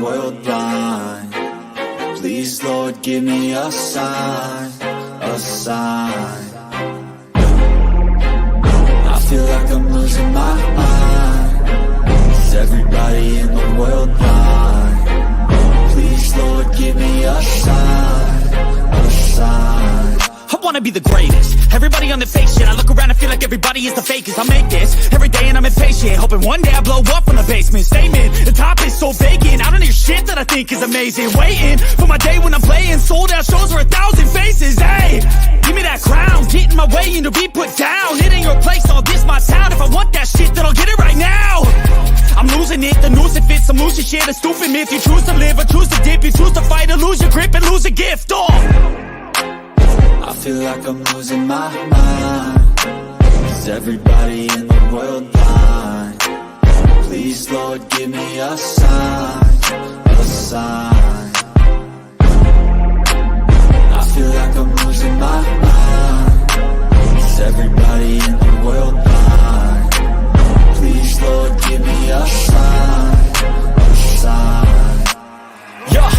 world blind. Please, Lord, give me a sign, a sign. I feel like I'm losing my mind. Is everybody in the world blind? Please, Lord, give me a sign, a sign. I wanna be the greatest. Everybody on the fake shit. I look around and feel like everybody is the fakest. I make this every day and I'm impatient, hoping one day I blow up from the basement. Statement, the top is so vacant. I don't hear shit that I think is amazing. Waiting for my day when I'm playing sold out shows for 1,000 faces. Hey, give me that crown, get in my way and to be put down. It ain't your place, all this my town. If I want that shit, then I'll get it right now. I'm losing it, the noose it fits. I'm losing shit, a stupid myth. You choose to live or choose to dip. You choose to fight or lose your grip and lose a gift. I feel like I'm losing my mind. Is everybody in the world blind? Please, Lord, give me a sign, a sign. I feel like I'm losing my mind. Is everybody in the world blind? Please, Lord, give me a sign, a sign. Yeah.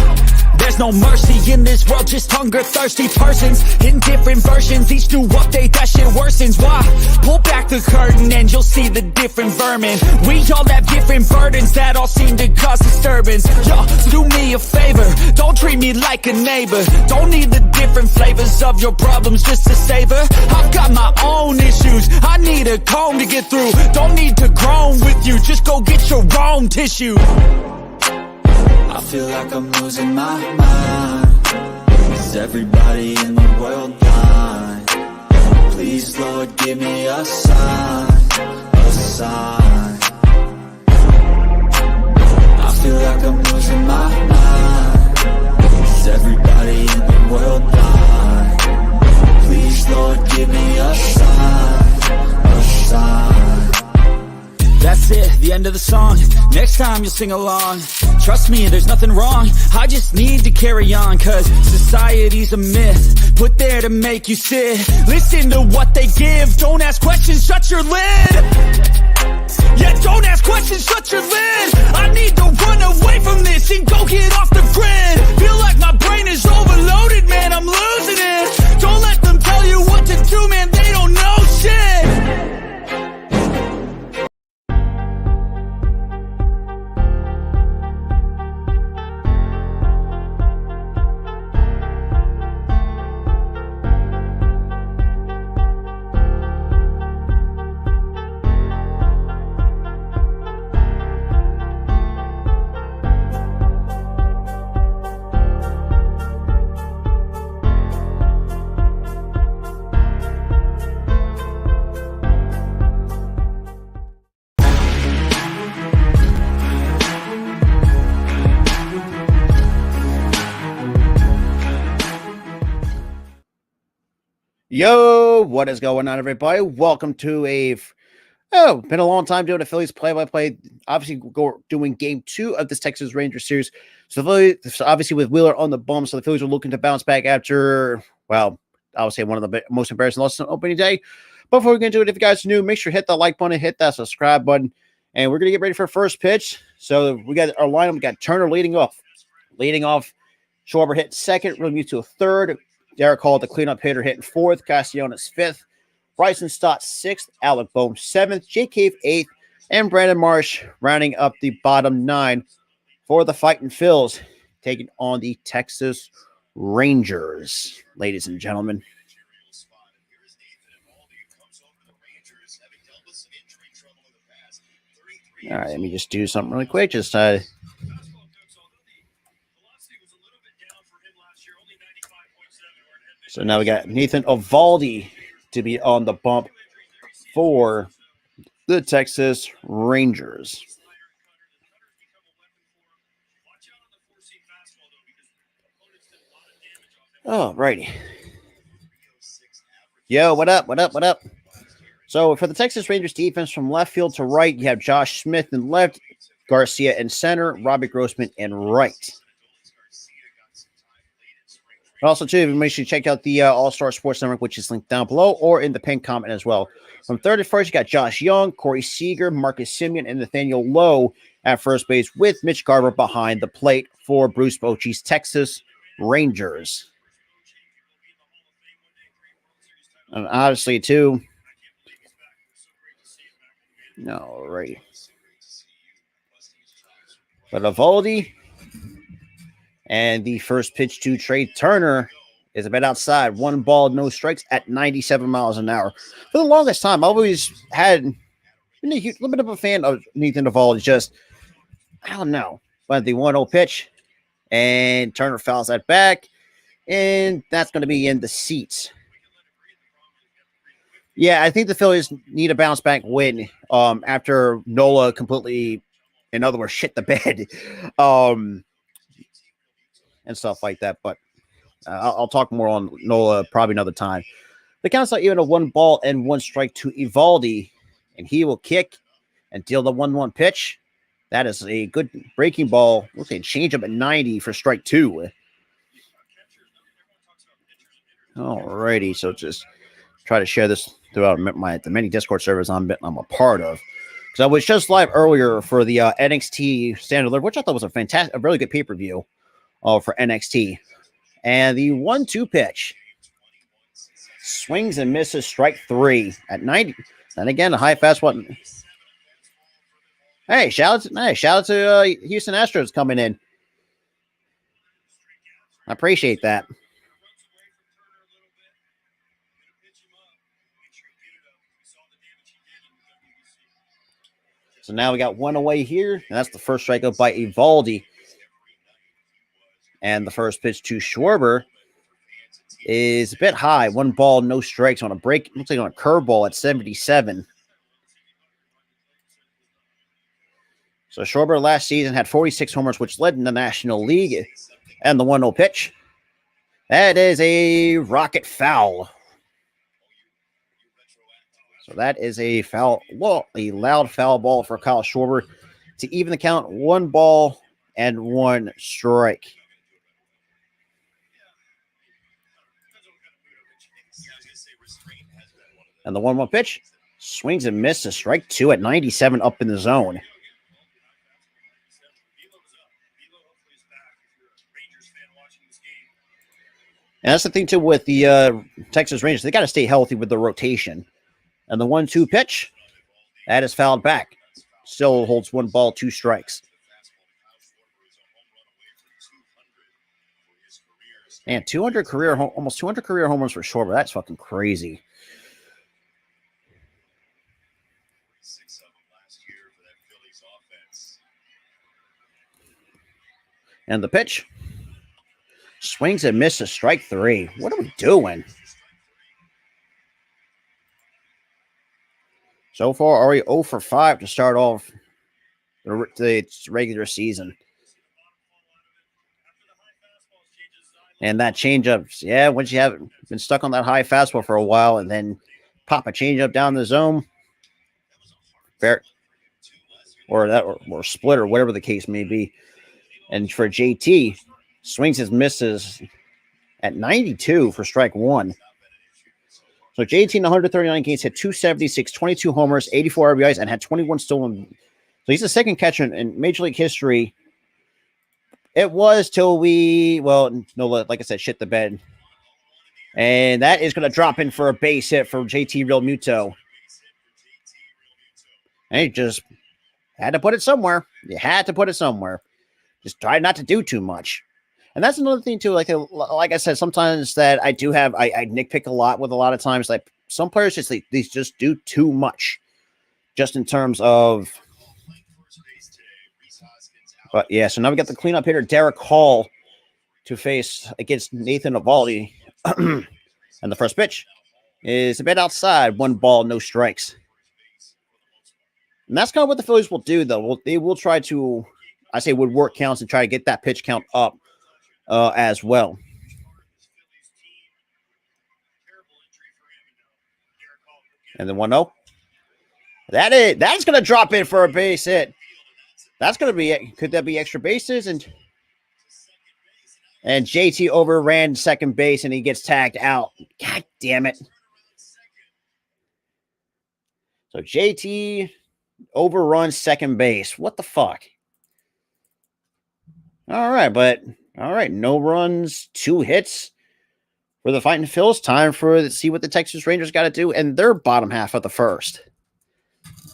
There's no mercy in this world, just hunger-thirsty persons in different versions. Each new update, that shit worsens. Why? Pull back the curtain and you'll see the different vermin. We all have different burdens that all seem to cause disturbance. Yo, do me a favor, don't treat me like a neighbor. Don't need the different flavors of your problems just to savor. I've got my own issues, I need a comb to get through. Don't need to groan with you, just go get your own tissue. I feel like I'm losing my mind. Is everybody in the world blind? Please, Lord, give me a sign, a sign. I feel like I'm losing my mind. Is everybody in the world blind? Please, Lord, give me a sign, a sign. That's it, the end of the song. Next time you'll sing along. Trust me, there's nothing wrong. I just need to carry on, cause society's a myth put there to make you sit. Listen to what they give. Don't ask questions, shut your lid. Yeah, don't ask questions, shut your lid. I need to run away from this and go get off the grid. Feel like my brain is overloaded, man, I'm losing it. Don't let them tell you what to do, man, they don't know shit. Yo, what is going on, everybody? Welcome to been a long time doing a Phillies play-by-play. Obviously, doing game 2 of this Texas Rangers series. So, obviously, with Wheeler on the bump, so the Phillies are looking to bounce back after, well, I would say one of the most embarrassing losses on opening day. But before we get into it, if you guys are new, make sure to hit that like button, hit that subscribe button, and we're going to get ready for first pitch. So, we got our lineup. We got Turner leading off. Schwarber hit second, Realmuto to a third. Derek Hall, the cleanup hitter, hitting fourth. Castellanos fifth. Bryson Stott sixth. Alec Bohm seventh. Jake Cave eighth. And Brandon Marsh rounding up the bottom 9 for the Fighting Phils, taking on the Texas Rangers, ladies and gentlemen. All right, let me just do something really quick. So now we got Nathan Eovaldi to be on the bump for the Texas Rangers. All righty. Yo, what up? So for the Texas Rangers defense, from left field to right, you have Josh Smith in left, Garcia in center, Robbie Grossman in right. Also, too, make sure you check out the All-Star Sports Network, which is linked down below or in the pinned comment as well. From third to first, you got Josh Young, Corey Seager, Marcus Semien, and Nathaniel Lowe. at first base with Mitch Garver behind the plate for Bruce Bochy's Texas Rangers. And obviously, too. All right. But Eovaldi and the first pitch to Trey Turner is a bit outside. 1 ball, no strikes at 97 miles an hour. For the longest time, I always had been a little bit of a fan of Nathan Eovaldi. Just, I don't know. But the 1-0 pitch, and Turner fouls that back, and that's going to be in the seats. Yeah, I think the Phillies need a bounce back win after Nola completely, in other words, shit the bed and stuff like that. But I'll talk more on Nola probably another time. The count's not even a 1 ball and 1 strike to Eovaldi, and he will kick and deal the 1-1 pitch. That is a good breaking ball. We'll say change up at 90 for strike 2. Alrighty, so just try to share this throughout the many Discord servers I'm a part of. Because I was just live earlier for the NXT Standard Live, which I thought was a really good pay-per-view for NXT. And the 1-2 pitch swings and misses strike 3 at 90. And again, a high fastball. Hey, shout out to Houston Astros coming in. I appreciate that. So now we got 1 away here, and that's the first strikeout by Eovaldi. And the first pitch to Schwarber is a bit high. 1 ball, no strikes on a break. Looks like on a curveball at 77. So Schwarber last season had 46 homers, which led in the National League. And the 1-0 pitch. That is a rocket foul. So that is a foul, a loud foul ball for Kyle Schwarber to even the count. 1 ball and 1 strike. And the 1-1 pitch swings and misses. Strike 2 at 97 up in the zone. And that's the thing, too, with the Texas Rangers. They got to stay healthy with the rotation. And the 1-2 pitch, that is fouled back. Still holds 1 ball, 2 strikes. Man, almost 200 career homers for Schwarber. That's fucking crazy. And the pitch swings and misses strike 3. What are we doing? So far, already 0 for 5 to start off the regular season. And that changeup, yeah, once you have been stuck on that high fastball for a while and then pop a changeup down the zone, fair, or split or whatever the case may be. And for JT, swings and misses at 92 for strike 1. So JT in 139 games hit 276, 22 homers, 84 RBIs, and had 21 stolen. So he's the second catcher in Major League history. It was till like I said, shit the bed. And that is going to drop in for a base hit for JT Realmuto. And he just had to put it somewhere. You had to put it somewhere. Just try not to do too much. And that's another thing, too. Like I said, sometimes that I do have, I nitpick a lot with a lot of times. Like some players they just do too much. Just in terms of. But yeah, so now we got the cleanup hitter, Derek Hall, to face against Nathan Eovaldi. And the first pitch is a bit outside. 1 ball, no strikes. And that's kind of what the Phillies will do, though. They will try to, I say, would work counts and try to get that pitch count up as well. And then 1-0. That's going to drop in for a base hit. That's going to be, could that be extra bases? And JT overran second base and he gets tagged out. God damn it. So JT overruns second base. What the fuck? All right. No runs, 2 hits for the Fighting Phils. Time for see what the Texas Rangers got to do in their bottom half of the first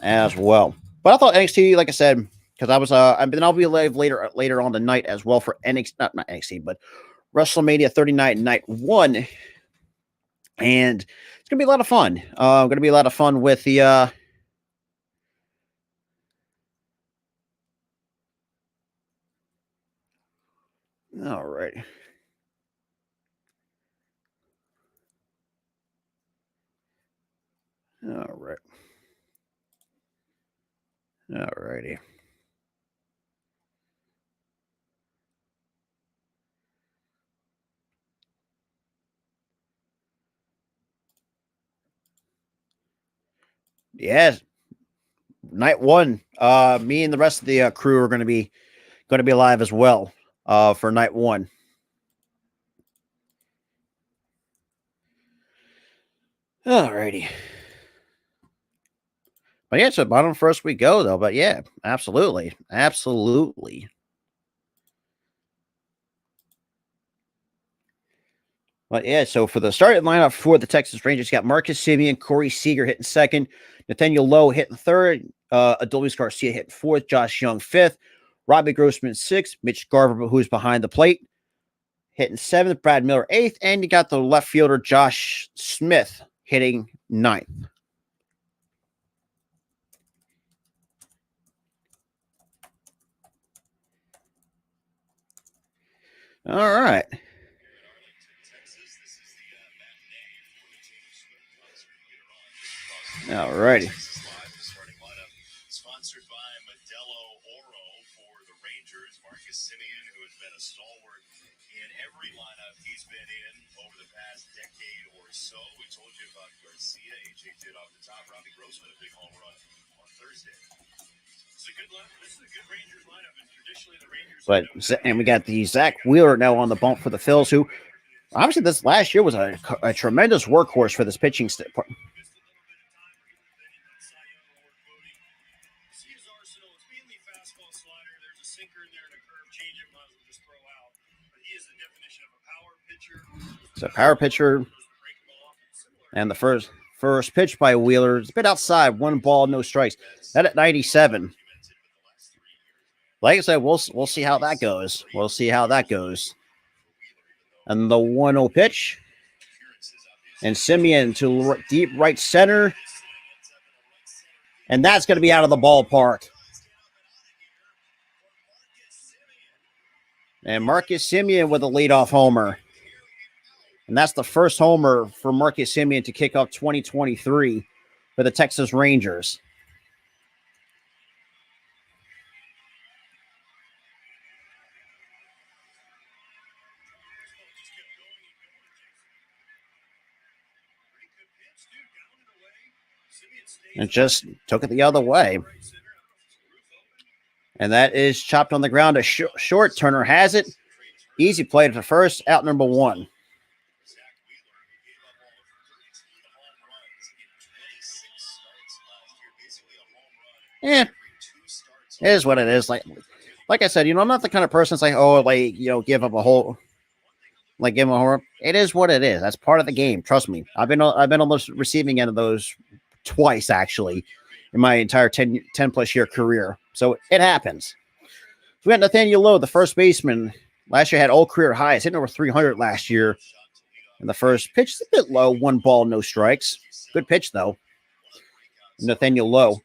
as well. But I thought NXT, like I said, because I was and then I'll be live later on tonight as well for NXT, not NXT, but WrestleMania 39 Night 1. And it's gonna be a lot of fun. Gonna be a lot of fun with the all right. All right. All righty. Yes. Night 1. Me and the rest of the crew are going to be live as well for night 1. Alrighty. But yeah, so bottom first we go though. But yeah, absolutely. Absolutely. But yeah, so for the starting lineup for the Texas Rangers, you got Marcus Semien, Corey Seager hitting second, Nathaniel Lowe hitting third, Adolis Garcia hitting fourth, Josh Young fifth, Robbie Grossman sixth, Mitch Garver, who's behind the plate, hitting seventh, Brad Miller eighth, and you got the left fielder Josh Smith hitting ninth. All right. All righty. Sponsored by Modelo Oro for the Rangers. Marcus Semien, who has been a stalwart in every lineup he's been in over the past decade or so. We told you about Garcia. AJ did off the top. Robbie Grossman, a big home run on Thursday. It's a good lineup. This is a good Rangers lineup, and traditionally the Rangers. And we got the Zach Wheeler now on the bump for the Phils, who obviously this last year was a tremendous workhorse for this pitching staff. It's a power pitcher. And the first pitch by Wheeler, it's a bit outside, 1 ball, no strikes. That at 97. Like I said, we'll see how that goes. We'll see how that goes. And the 1-0 pitch. And Semien to deep right center. And that's going to be out of the ballpark. And Marcus Semien with a leadoff homer. And that's the first homer for Marcus Semien to kick off 2023 for the Texas Rangers. And just took it the other way. And that is chopped on the ground to short. Turner has it. Easy play to first, out number 1. Yeah, it is what it is. Like I said, I'm not the kind of person that's like, give up a whole, give him a horror. It is what it is. That's part of the game. Trust me. I've been on the receiving end of those twice actually in my entire 10 plus year career. So it happens. We got Nathaniel Lowe, the first baseman. Last year had all career highs, hitting over 300 last year. And the first pitch is a bit low, 1 ball, no strikes. Good pitch though. Nathaniel Lowe.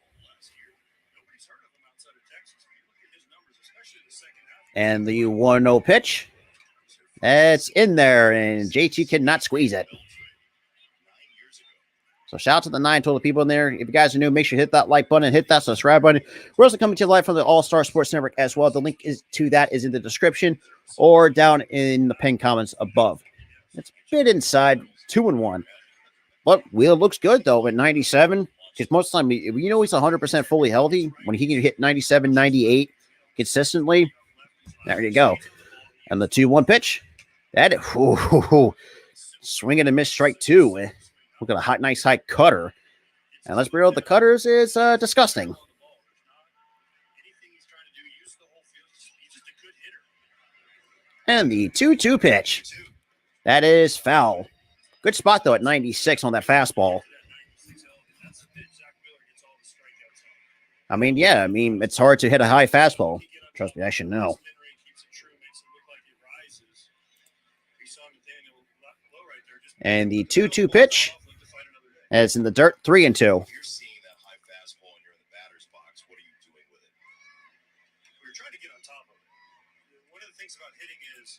And the 1-0 pitch. It's in there, and JT cannot squeeze it. So shout out to the 9 total people in there. If you guys are new, make sure you hit that like button, hit that subscribe button. We're also coming to you live from the All-Star Sports Network as well. The link to that is in the description or down in the pinned comments above. It's a bit inside, 2-1. But Wheeler looks good, though, at 97. Because most of the time, he's 100% fully healthy. When he can hit 97, 98 consistently, there you go. And the 2-1 pitch. Swing and a miss, strike 2. Look at a nice high cutter. And let's be real, the cutters is disgusting. And the 2-2 pitch. That is foul. Good spot, though, at 96 on that fastball. I mean, yeah, it's hard to hit a high fastball. Trust me, I should know. And the 2-2 pitch. As in the dirt, 3-2. If you're seeing that high fastball and you're in the batter's box, what are you doing with it? We're trying to get on top of it. One of the things about hitting is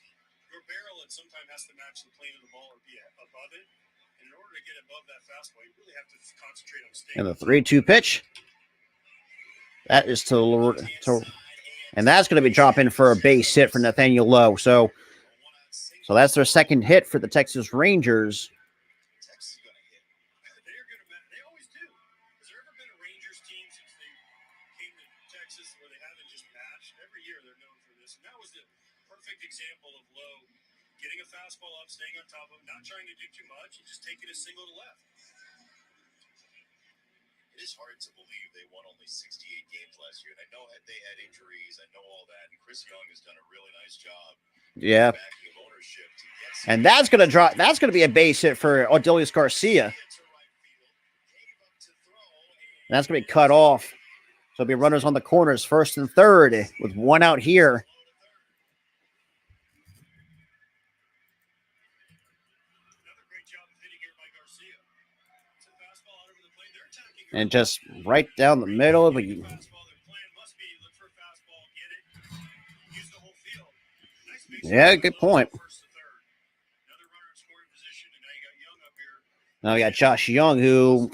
your barrel at sometimes has to match the plane of the ball or be above it. And in order to get above that fastball, you really have to concentrate on staying. And the 3-2 pitch. That is and that's going to be dropping for a base hit for Nathaniel Lowe. So that's their second hit for the Texas Rangers. Texas is going to hit. They always do. Has there ever been a Rangers team since they came to Texas where they haven't just matched? Every year they're known for this. And that was the perfect example of Lowe getting a fastball up, staying on top of it, not trying to do too much, and just taking a single to left. It is hard to believe they won only 68 games last year. And I know they had injuries. I know all that. And Chris Young has done a really nice job. Yeah. And that's going to drop. That's going to be a base hit for Odelius Garcia. And that's going to be cut off. So it'll be runners on the corners, first and third, with one out here. And just right down the middle of a. Yeah, good point. Now we got Josh Young, who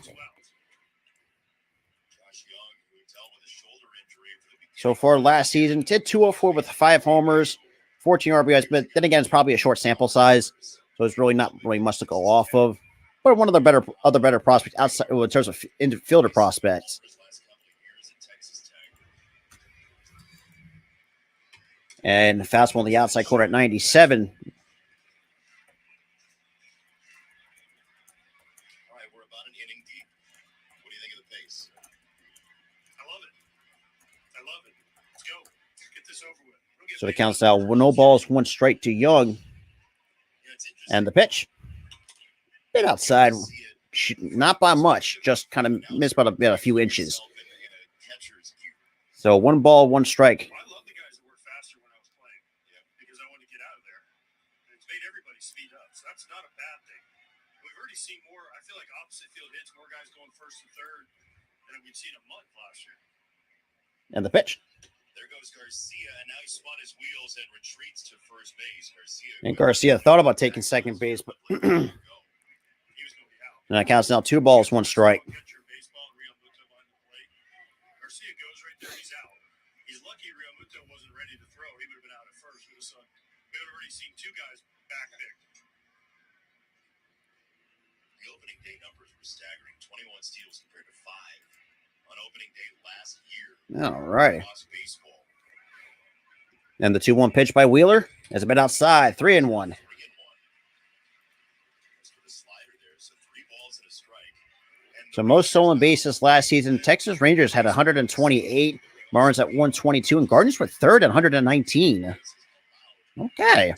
so far last season did 204 with 5 homers, 14 RBIs, but then again, it's probably a short sample size, so it's really not really much to go off of. But one of the other better prospects outside in terms of infielder prospects. And fastball on the outside corner at 97. All right, we're about an inning deep. What do you think of the pace? I love it. Let's go. Get this over with. So it counts out no balls, 1 strike to Young. And the pitch. Bit outside. Not by much. Just kind of missed by a few inches. So 1 ball, 1 strike. Seen more, I feel like opposite field hits, more guys going first and third than we've seen a month last year. And the pitch. There goes Garcia, and now he spun his wheels and retreats to first base. Garcia thought about taking second base, but and that counts now 2 balls, 1 strike. Garcia goes right there, he's out. He's lucky Realmuto wasn't ready to throw. He would have been out at first. We would have already seen 2 guys backpicked. The opening day numbers were staggering. 21 steals compared to 5 on opening day last year. All right. And the 2-1 pitch by Wheeler has been outside, 3-1. So most stolen bases last season. Texas Rangers had 128, Marlins at 122, and Guardians were third at 119. Okay.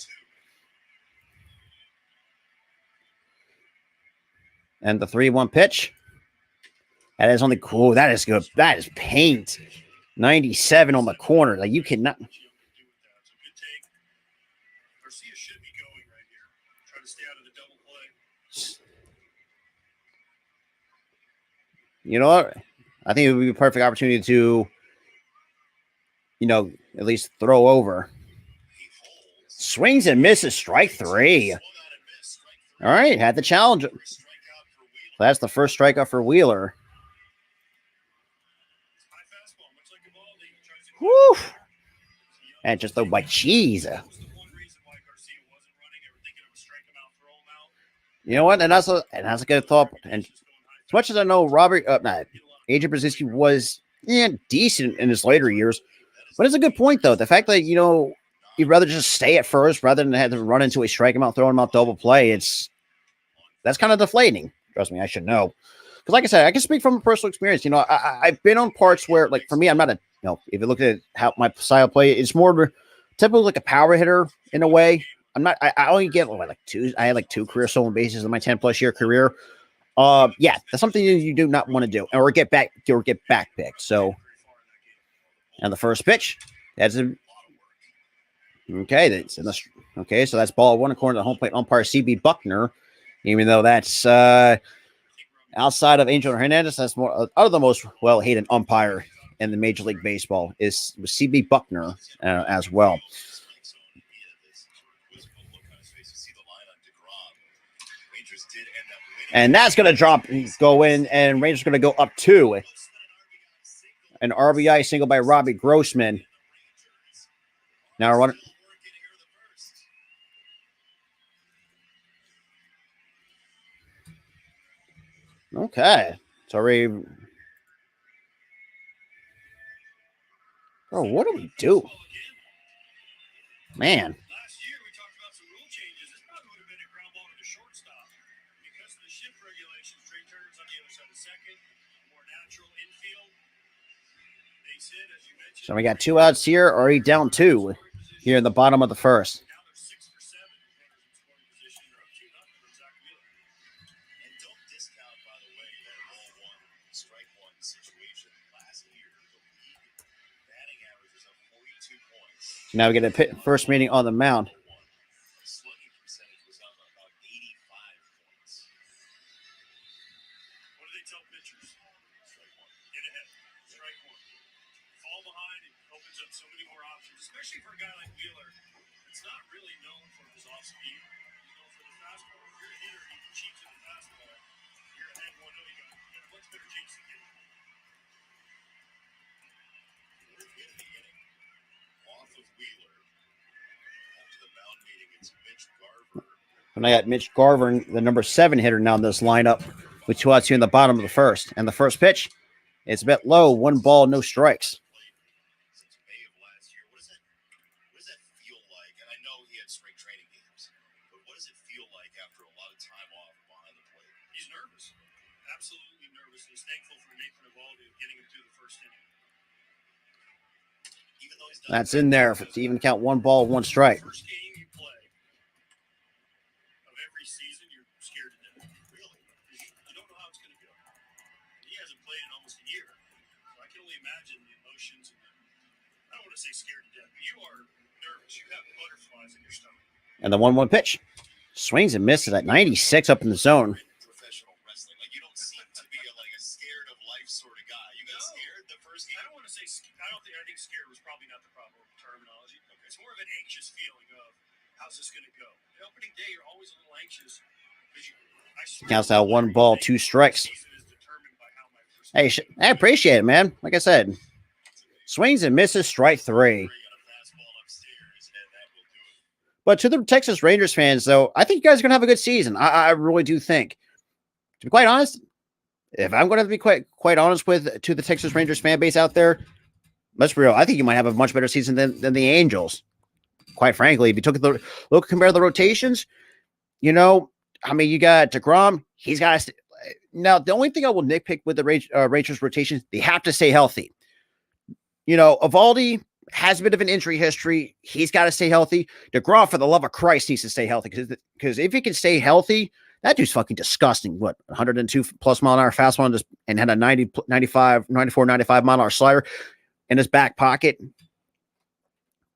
And the 3-1 pitch. That is only cool. That is good. That is paint. 97 on the corner. Like you cannot. Garcia should be going right here. Try to stay out of the double play. You know what? I think it would be a perfect opportunity to, at least throw over. Swings and misses. Strike 3. All right. Had the challenge. That's the first strikeout for Wheeler. Woo! And just throw by cheese. You know what? And that's a good thought. And as much as I know, Adrian Brzezinski was decent in his later years, but it's a good point though. The fact that you'd rather just stay at first rather than have to run into a strike him out, throw him out double play. That's kind of deflating. Trust me, I should know. Because like I said, I can speak from a personal experience. I've been on parts where, like, for me, I'm not if you look at how my style of play, it's more typically like a power hitter in a way. I only get like two. I had like 2 career stolen bases in my 10+ year career. Yeah, that's something you do not want to do, or get back picked. So, and the first pitch, that's a okay. That's in the okay. So that's ball 1 according to the home plate umpire CB Buckner. Even though that's outside of Angel Hernandez, that's more out of the most well-hated umpire in the Major League Baseball is CB Buckner as well. And that's going to go in, and Rangers going to go up 2. An RBI single by Robbie Grossman. Now run. Okay. Sorry. Oh, what do we do? Man. Last year, we talked about some rule changes. This probably would have been a ground ball to the shortstop. Because of the shift regulations, Trey Turner's on the other side of second. More natural infield. Base hit, as you mentioned. So we got 2 outs here, already down 2 here in the bottom of the first. Now they're 6 for 7. Runners in scoring position. They're up 2-0 from Zach Wheeler. And don't discount, by the way, that ball 1, strike 1 situation last year. The league batting average is up 42 points. So now we get a first meeting on the mound. Slugging percentage was up about 85 points. What do they tell pitchers? Strike 1. Get ahead. Strike 1. Fall behind, it opens up so many more options, especially for a guy like Wheeler. It's not really known for his off speed. He's known for the fastball. If you're a hitter, you can cheat to the fastball. You're ahead 1-0. You got a much better chance to get it. We're in the inning. Off of Wheeler. After the mound meeting, it's Mitch Garver. And I got Mitch Garver, the number 7 hitter now in this lineup, with 2 outs here in the bottom of the first. And the first pitch, it's a bit low. 1 ball, no strikes. Since May of last year, what does that feel like? And I know he had spring training games, but what does it feel like after a lot of time off behind the plate? He's nervous, absolutely nervous. He's thankful for Nathan Eovaldi getting him through the first inning. Even though he's done That's in there to even count 1 ball, 1 strike. first game you play of every season, you're scared to death. Really, you don't know how it's going to go. He hasn't played in almost a year, so I can only imagine the emotions. And I don't want to say scared to death, but you are nervous. You have butterflies in your stomach. And the 1-1 pitch. Swings and misses at 96 up in the zone. Professional wrestling, like you don't seem to be like a scared of life sort of guy. You got scared the first game. I don't want to say. I think scared was probably not the proper terminology. Okay. It's more of an anxious feeling of how's this going to go. The opening day, you're always a little anxious. Counts out 1 ball, 2 strikes. Hey, I appreciate it, man. Like I said, swings and misses, strike 3. But to the Texas Rangers fans, though, I think you guys are going to have a good season. I really do think. To be quite honest, if I'm going to be quite honest to the Texas Rangers fan base out there, let's be real. I think you might have a much better season than the Angels. Quite frankly, if you compare the rotations, you know, I mean, you got DeGrom. He's got now. The only thing I will nitpick with the Rangers rotations, they have to stay healthy. You know, Eovaldi has a bit of an injury history. He's got to stay healthy. DeGrom, for the love of Christ, needs to stay healthy because if he can stay healthy, that dude's fucking disgusting. What, 102 plus mile an hour fastball and had a 94, 95 mile an hour slider in his back pocket.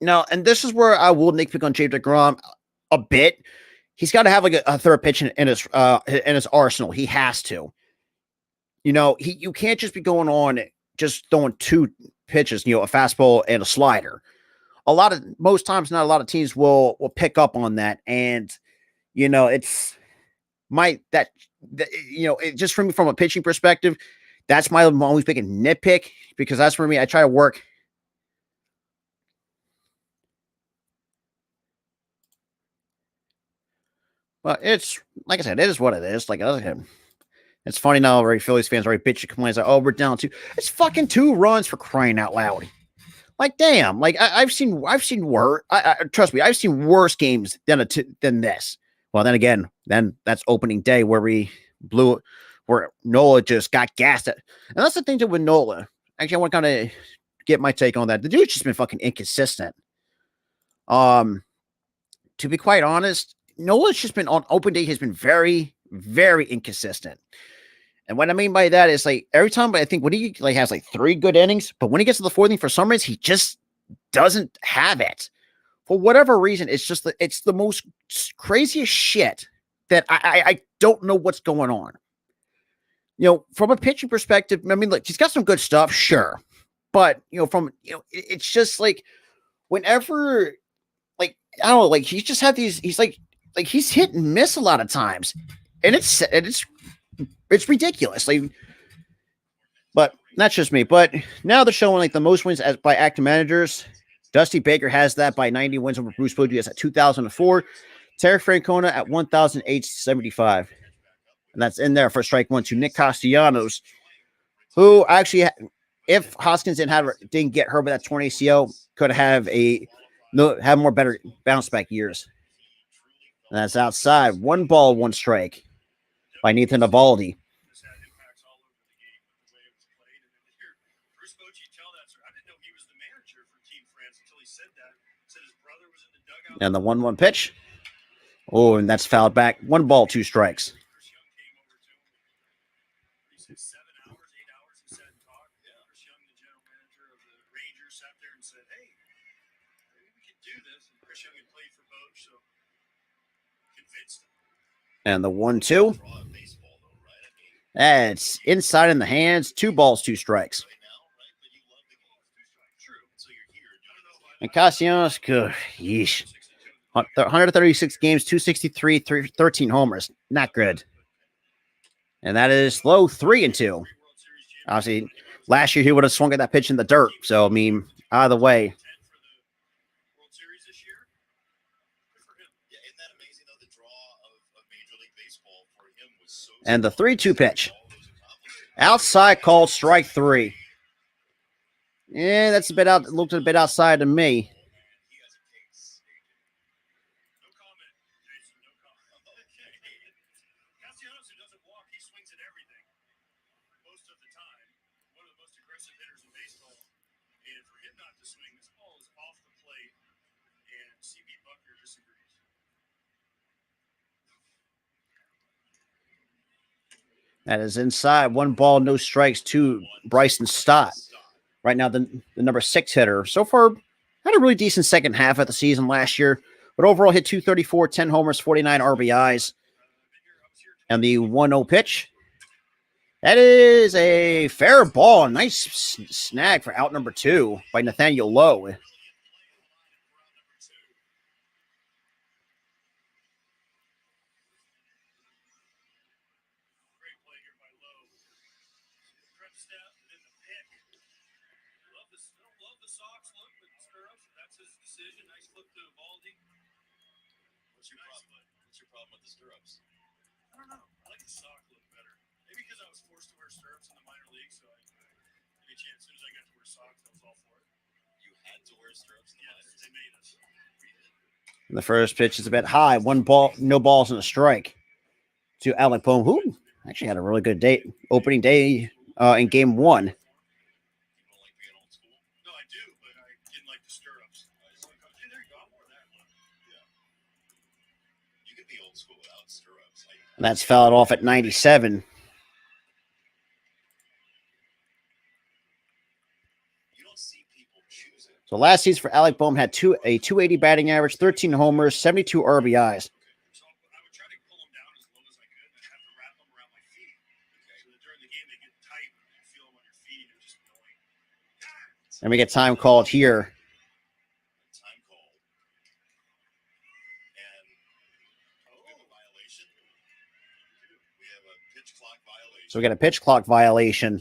No, and this is where I will nitpick on James DeGrom a bit. He's got to have like a third pitch in his arsenal. He has to. You know, you can't just be going on just throwing 2 pitches, you know, a fastball and a slider. Most times, not a lot of teams will pick up on that. And, you know, it's just from a pitching perspective, that's my always big nitpick because that's for me. I try to work. Well, it's like I said, it is what it is. Like, it's funny now, already Phillies fans already bitch and complain like, oh, we're down 2. It's fucking 2 runs for crying out loud. Like, damn. Like, I've seen worse. Trust me, I've seen worse games than this. Well, then again, that's opening day where we blew it, where Nola just got gassed at. And that's the thing too with Nola. Actually, I want to kind of get my take on that. The dude's just been fucking inconsistent. To be quite honest, Nola's just been on open day has been very, very inconsistent. And what I mean by that is like every time I think when he like has like 3 good innings, but when he gets to the 4th inning for some reason, he just doesn't have it. For whatever reason, it's the most craziest shit that I don't know what's going on. From a pitching perspective, I mean, look, he's got some good stuff, sure. But it's just like whenever like I don't know, like he's just had these he's like he's hit and miss a lot of times. And it's ridiculous. Like, but that's just me. But now they're showing like the most wins by active managers. Dusty Baker has that by 90 wins over Bruce Bochy at 2004. Terry Francona at 1,875. And that's in there for strike 1 to Nick Castellanos, who actually, if Hoskins didn't get hurt with that torn ACL, could have more better bounce back years. And that's outside. 1 ball, 1 strike by Nathan Eovaldi. And the 1-1 pitch. Oh, and that's fouled back. 1 ball, 2 strikes. And the 1-2. That's inside in the hands. 2 balls, 2 strikes. And Castellanos, good. Yeesh. 136 games, 263, 13 homers. Not good. And that is low 3-2. Obviously, last year he would have swung at that pitch in the dirt. So, I mean, either way. And the 3-2 pitch. Outside called strike 3. Yeah, that's looked a bit outside to me. That is inside. 1 ball, no strikes to Bryson Stott. Right now, the number 6 hitter. So far, had a really decent second half of the season last year, but overall hit 234, 10 homers, 49 RBIs. And the 1-0 pitch. That is a fair ball. Nice snag for out number 2 by Nathaniel Lowe. And the first pitch is a bit high. 1 ball, no balls and a strike to Alec Bohm, who actually had a really good opening day in game 1. And that's fouled off at 97. So last season for Alec Bohm had a 280 batting average, 13 homers, 72 RBIs. And we get time called here. So we got a pitch clock violation.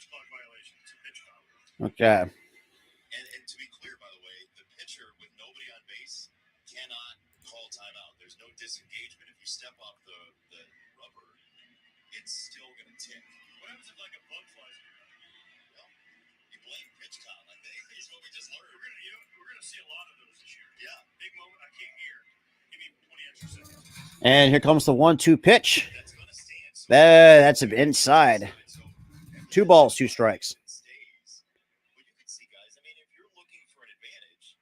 pitch clock violation. It's a pitch foul. Okay. And to be clear, by the way, the pitcher with nobody on base cannot call timeout. There's no disengagement. If you step off the rubber, it's still going to tick. What happens if like a bug flies in your eye? Well, you blame pitch count. I think is what we just learned. We're gonna see a lot of those this year. Yeah, big moment. I can't hear. Give me 20 extra seconds. And here comes the 1-2 pitch. That's gonna stand. So That's inside. 2 balls, 2 strikes. But you can see, guys. I mean, if you're looking for an advantage,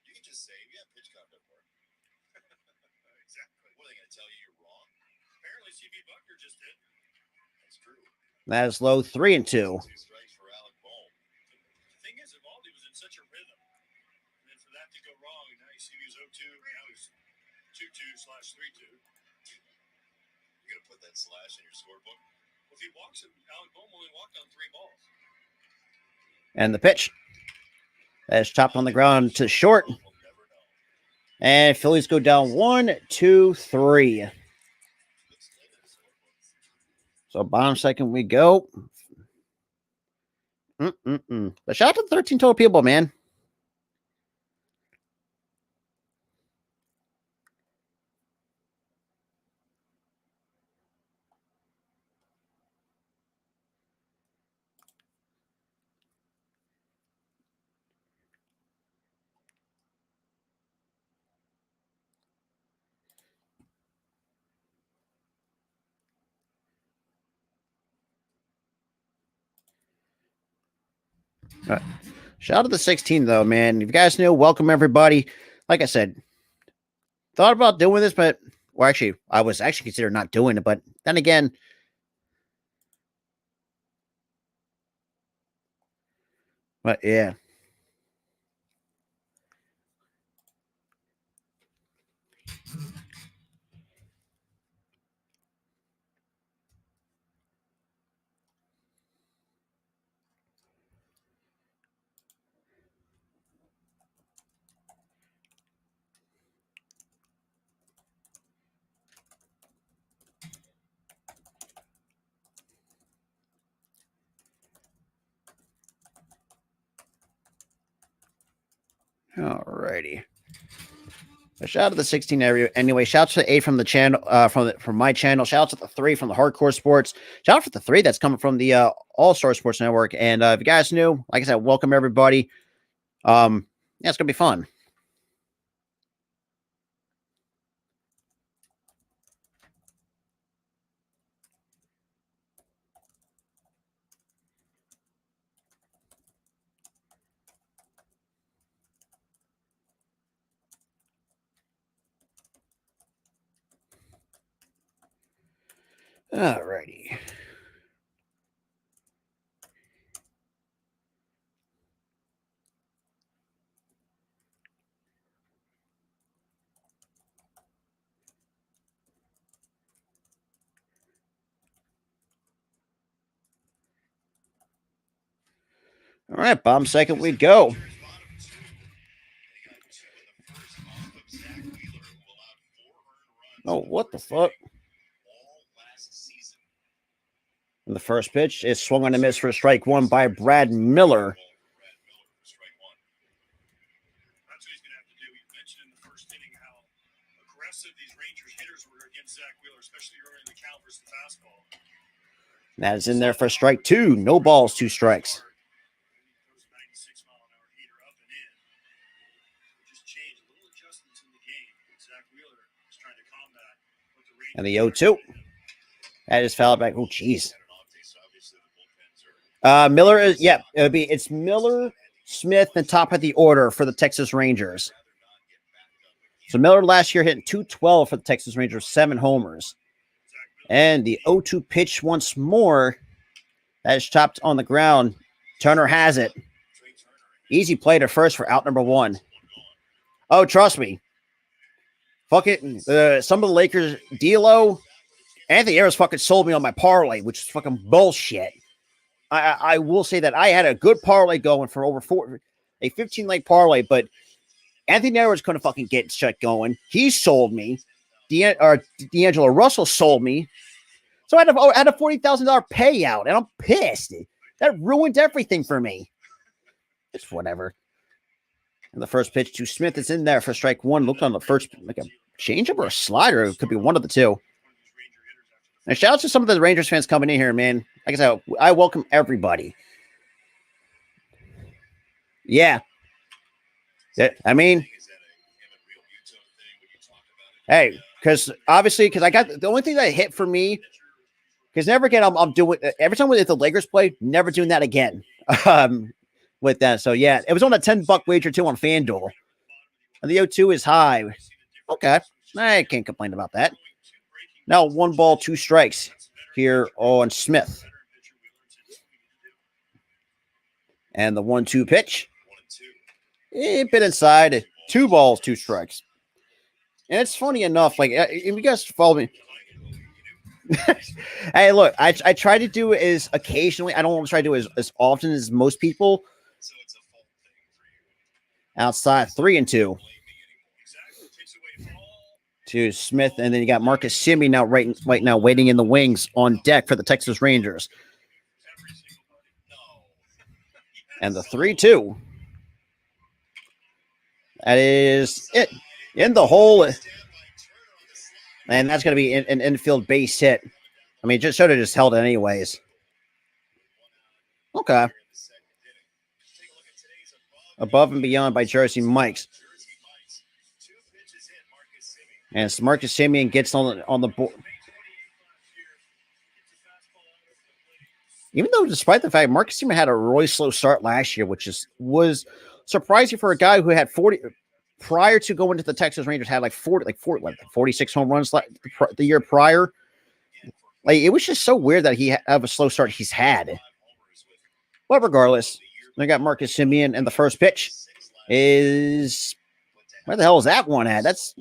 you can just say, "Yeah, pitch count doesn't work." Exactly. What are they gonna tell you? You're wrong. Apparently, CB Bucker just did. That's true. That is low. 3-2. 2 strikes for Alec Bohm. The thing is, Evaldi was in such a rhythm, and then for that to go wrong, and now you see he was 0-2, now he's 2-2/3-2. You're gonna put that slash in your scorebook. Well, if he walks him, Alec Bohm only walked on 3 balls. And the pitch. That is chopped on the ground to short. We'll never know. And Phillies go down 1-2-3. So bottom second we go. But shout out to 13 total people, man. All right. Shout out to the 16, though, man. If you guys knew, welcome everybody. Like I said, thought about doing this, but well, actually, I was actually considering not doing it, but then again, but yeah. Alrighty. Shout out to the 16 area. Anyway, shouts to the 8 from the channel, from my channel. Shouts to the 3 from the Hardcore Sports. Shout out to the 3 that's coming from the All-Star Sports Network. And if you guys knew, like I said, welcome everybody. Yeah, it's gonna be fun. Alrighty. All right, bottom second we go. Oh, what the fuck? And the first pitch is swung on a miss for strike 1 by Brad Miller. That's what he's going to have to do. You mentioned in the first inning how aggressive these Rangers hitters were against Zach Wheeler, especially early in the count versus the fastball. That is in there for strike 2. No balls, 2 strikes. Those 96-mile-an-hour heater up and in. Just change little adjustments in the game. Zach Wheeler is trying to combat what the Rangers. And the 0-2. That is fouled back. Oh, jeez. Miller is, yeah, it's Miller, Smith, and top of the order for the Texas Rangers. So Miller last year hitting .212 for the Texas Rangers, 7 homers. And the 0-2 pitch once more. That is chopped on the ground. Turner has it. Easy play to first for out number 1. Oh, trust me. Fuck it. Some of the Lakers, D'Lo, Anthony Ayers fucking sold me on my parlay, which is fucking bullshit. I will say that I had a good parlay going for over a 15-leg parlay, but Anthony Ayers couldn't fucking get shit going. He sold me. D'Angelo Russell sold me. So I had a $40,000 payout, and I'm pissed. That ruined everything for me. It's whatever. And the first pitch to Smith is in there for strike one. Looked on the first like a changeup or a slider. It could be one of the two. And shout out to some of the Rangers fans coming in here, man. Like I said, I welcome everybody. Yeah. I mean, hey, because obviously, because I got the only thing that hit for me, because never again, I'm doing every time if the Lakers play, never doing that again with that. So yeah, it was on a $10 wager too on FanDuel, and the O2 is high. Okay, I can't complain about that. Now 1 ball, 2 strikes here on Smith, and the 1-2 pitch. It bit inside. 2 balls, 2 strikes. And it's funny enough, like if you guys follow me. Hey, look, I try to do it as occasionally. I don't want to try to do it as often as most people. Outside 3-2 to Smith, and then you got Marcus Semien now right now waiting in the wings on deck for the Texas Rangers. And the 3-2. That is it. In the hole. And that's going to be an infield base hit. I mean, just should have just held it anyways. Okay. Above and beyond by Jersey Mike's. And Marcus Semien gets on the board. Even though, despite the fact Marcus Semien had a really slow start last year, which was surprising for a guy who had 40 prior to going to the Texas Rangers, had like 46 home runs the year prior. Like, it was just so weird that he had a slow start he's had. But regardless, they got Marcus Semien, and the first pitch is where the hell is that one at? That's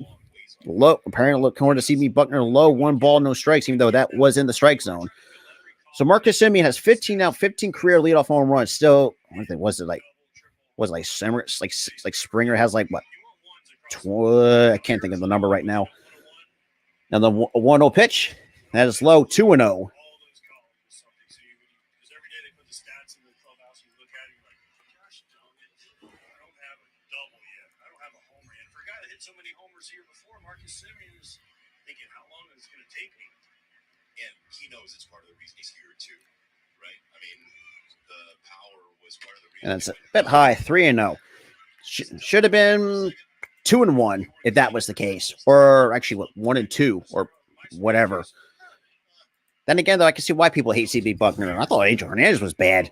low. Apparently, according to CB Buckner, low, 1 ball, no strikes, even though that was in the strike zone. So Marcus Semien has 15 career leadoff home runs. Still, was it Springer has like what? I can't think of the number right now. Now the 1-0 pitch, that is low, 2-0. So many homers here before, Marcus Semien is thinking, how long is it going to take me? And he knows it's part of the reason he's here too, right? I mean, the power was part of the reason. And it's a bit high, 3-0. Should have been 2-1 if that was the case, or actually 1-2 or whatever. Then again, though, I can see why people hate CB Buckner. I thought Angel Hernandez was bad,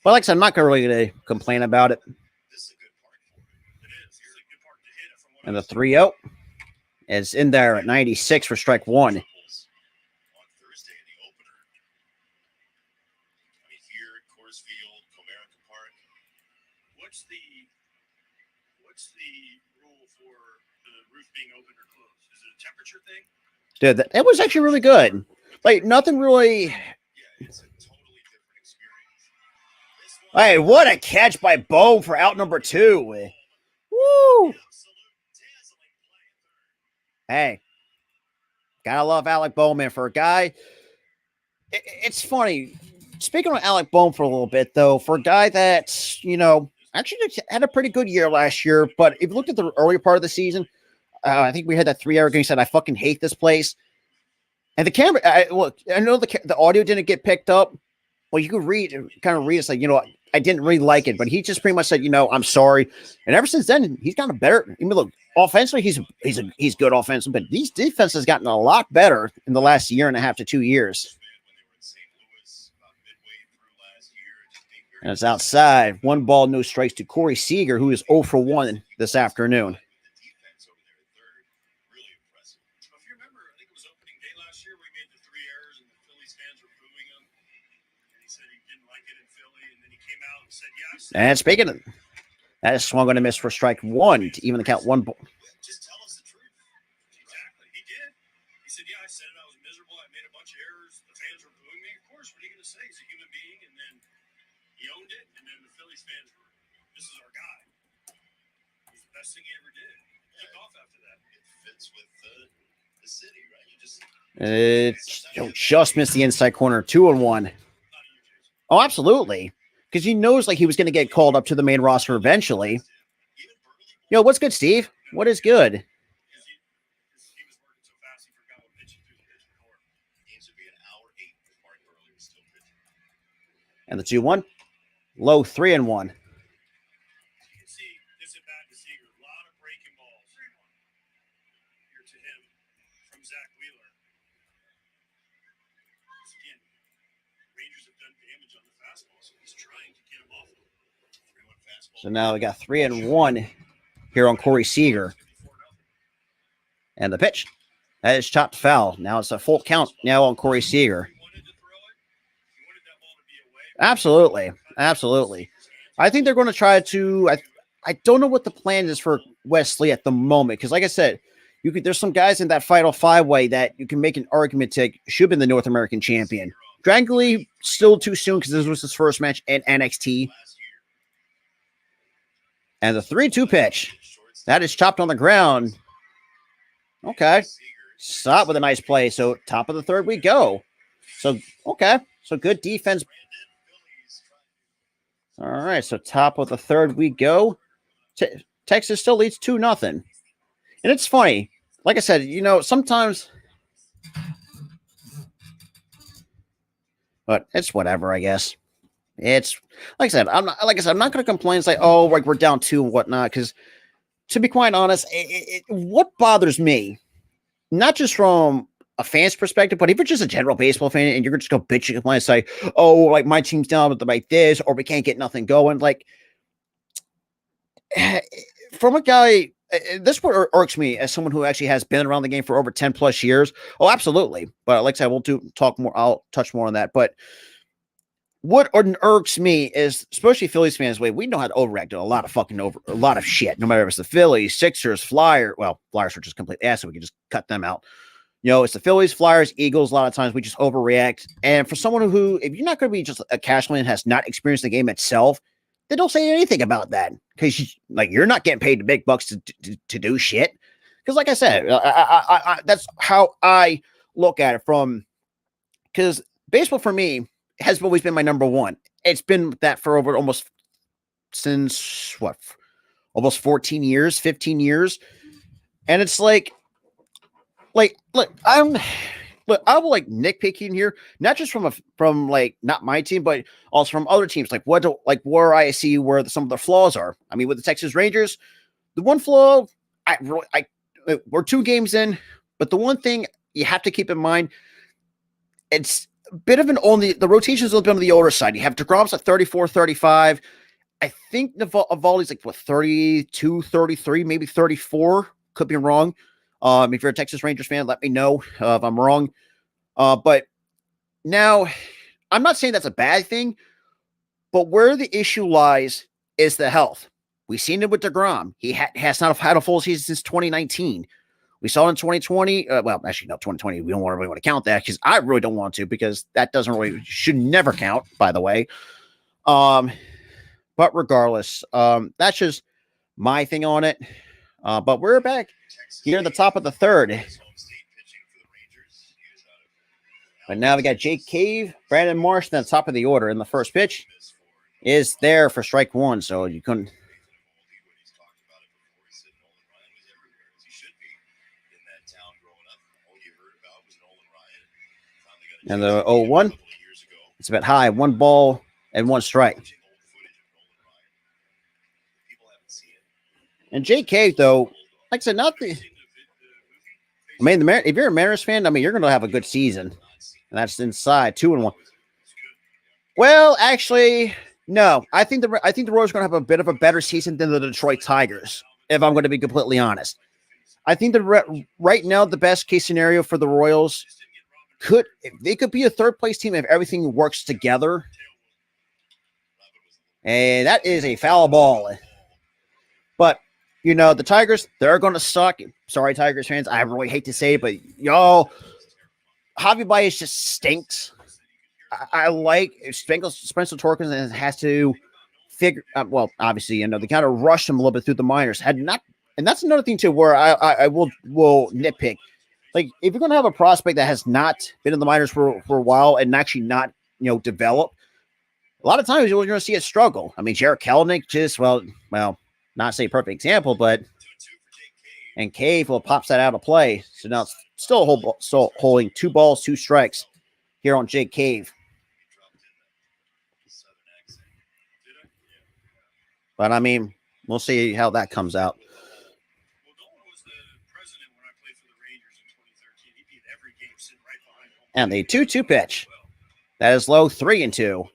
but like I said, I'm not really going to complain about it. And the 3-0 is in there at 96 for strike one. What's the rule for the roof being open or closed? Is it a temperature thing? Dude, that was actually really good. Like, nothing really. Yeah, it's a totally different experience. Hey, what a catch by Bo for out number 2. Woo! Hey, gotta love Alec Bowman for a guy. It's funny. Speaking of Alec Bowman for a little bit, though, for a guy that, actually had a pretty good year last year, but if you looked at the earlier part of the season, I think we had that 3-hour game. He said, I fucking hate this place. And the camera, look, I know the audio didn't get picked up. Well, you could kind of read it's like, I didn't really like it, but he just pretty much said, I'm sorry. And ever since then, he's gotten better. I mean, look, offensively, he's good offensively, but these defenses has gotten a lot better in the last year and a half to 2 years. And it's outside. 1 ball, no strikes to Corey Seager, who is 0 for 1 this afternoon. And speaking of that, is swung on a miss for strike 1 to even the count 1 ball. Just tell us the truth. Exactly. He did. He said, I said it. I was miserable. I made a bunch of errors. The fans were booing me. Of course, what are you going to say? He's a human being. And then he owned it. And then the Phillies fans were, this is our guy. It was the best thing he ever did. He took off after that. It fits with the city, right? You just just missed the inside corner. 2-1. Oh, absolutely. Because he knows like he was going to get called up to the main roster eventually. Yo, what's good, Steve? What is good? And the 2-1. Low 3-1. So now we got 3-1 here on Corey Seager. And the pitch. That is chopped foul. Now it's a full count now on Corey Seager. Absolutely. Absolutely. I think they're going to try to. I don't know what the plan is for Wesley at the moment. Because like I said, there's some guys in that Final Five-way that you can make an argument to should have been the North American champion. Dragon Lee still too soon because this was his first match in NXT. And the 3-2 pitch. That is chopped on the ground. Okay. Stop with a nice play. So top of the third we go. So, okay. So good defense. All right. So top of the third we go. Texas still leads 2-0. And it's funny. Like I said, sometimes. But it's whatever, I guess. It's like I said, I'm not going to complain and say, oh, like we're down 2 and whatnot. Because to be quite honest, what bothers me, not just from a fan's perspective, but if you're just a general baseball fan and you're just going to bitch and complain and say, oh, like my team's down with like this, or we can't get nothing going. Like, from a guy, this what irks me as someone who actually has been around the game for over 10 plus years. Oh, absolutely. But like I said, we'll talk more. I'll touch more on that. But what irks me is, especially Phillies fans, we know how to overreact to a lot of shit. No matter if it's the Phillies, Sixers, Flyers. Well, Flyers are just complete ass, so we can just cut them out. It's the Phillies, Flyers, Eagles. A lot of times we just overreact. And for someone who, if you're not going to be just a casual and has not experienced the game itself, then don't say anything about that because you're not getting paid the big bucks to do shit. Because like I said, I that's how I look at it from. Because baseball for me has always been my number one. It's been that for over almost 14 years, 15 years. And it's like, look, I will like nitpicking here, not just from not my team, but also from other teams. Like where I see where some of the flaws are. I mean, with the Texas Rangers, the one flaw, we're 2 games in, but the one thing you have to keep in mind, it's a bit of the rotation's a little bit on the older side. You have DeGrom's at 34, 35. I think Eovaldi's like 32, 33, maybe 34. Could be wrong. If you're a Texas Rangers fan, let me know if I'm wrong. But now, I'm not saying that's a bad thing, but where the issue lies is the health. We've seen it with DeGrom. He has not had a full season since 2019. We saw it in 2020. 2020. We don't really want to count that because I really don't want to because that should never count, by the way. But regardless, that's just my thing on it. But we're back here at the top of the third. But now we got Jake Cave, Brandon Marsh, and the top of the order. And the first pitch is there for strike 1. So you couldn't. And the 0-1. It's a bit high. 1 ball and 1 strike. And Jake Cave, though, like I said, if you're a Mariners fan, you're going to have a good season. And that's inside 2-1. Well, actually, no. I think the Royals are going to have a bit of a better season than the Detroit Tigers, if I'm going to be completely honest. I think that right now, the best case scenario for the Royals could be a third place team if everything works together. And that is a foul ball. But the Tigers, they're going to suck. Sorry, Tigers fans. I really hate to say it, but y'all, Javi Baez just stinks. I like Spencer Torkelson has to figure obviously, they kind of rushed him a little bit through the minors. And that's another thing, too, where I will nitpick. Like, if you're going to have a prospect that has not been in the minors for a while and actually not, develop, a lot of times you're going to see it struggle. I mean, Jarrett Kelenic just, well, not say perfect example, but and Cave will pops that out of play. So now it's still holding 2 balls, 2 strikes here on Jake Cave. But I mean, we'll see how that comes out. And the 2-2 pitch. That is low, 3-2.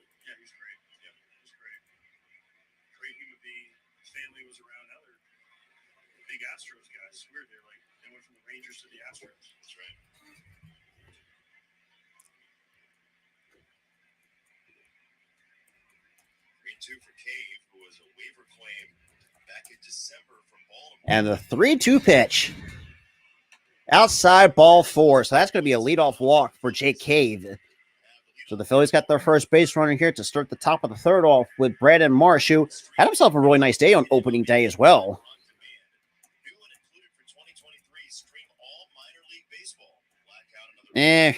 And the 3-2 pitch. Outside, ball 4. So that's going to be a leadoff walk for Jake Cave. So the Phillies got their first base runner here to start the top of the third off with Brandon Marsh, who had himself a really nice day on opening day as well. And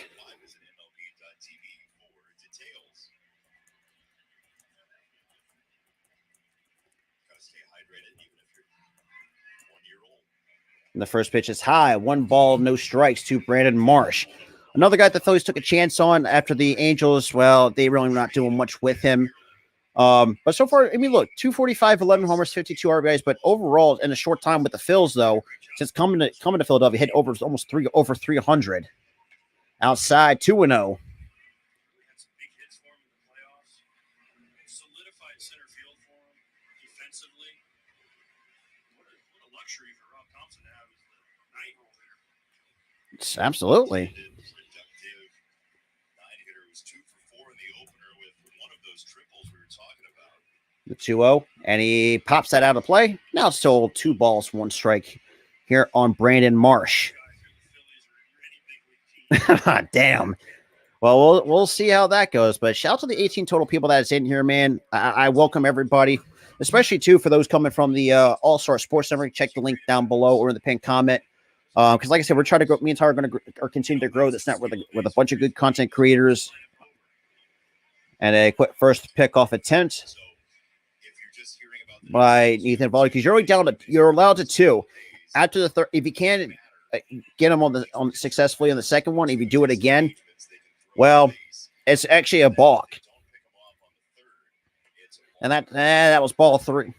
the first pitch is high. 1 ball, no strikes to Brandon Marsh. Another guy the Phillies took a chance on after the Angels. Well, they really not doing much with him. But so far, I mean, look, 245, 11 homers, 52 RBIs. But overall, in a short time with the Phils, though, since coming to Philadelphia, hit over 300. Outside, 2-0. Absolutely. The 2-0, and he pops that out of play. Now it's still 2 balls, 1 strike here on Brandon Marsh. Damn. Well, we'll see how that goes. But shout out to the 18 total people that's in here, man. I welcome everybody, especially too for those coming from the All-Star Sports Network. Check the link down below or in the pinned comment. Because like I said, we're trying to grow. Me and Tyler are going to continue to grow this network with a bunch of good content creators. And a quick first pickoff attempt by Ethan Volley, because you're allowed to 2 after the third. If you can get him on successfully on the second one, if you do it again, well, it's actually a balk. And that was ball 3.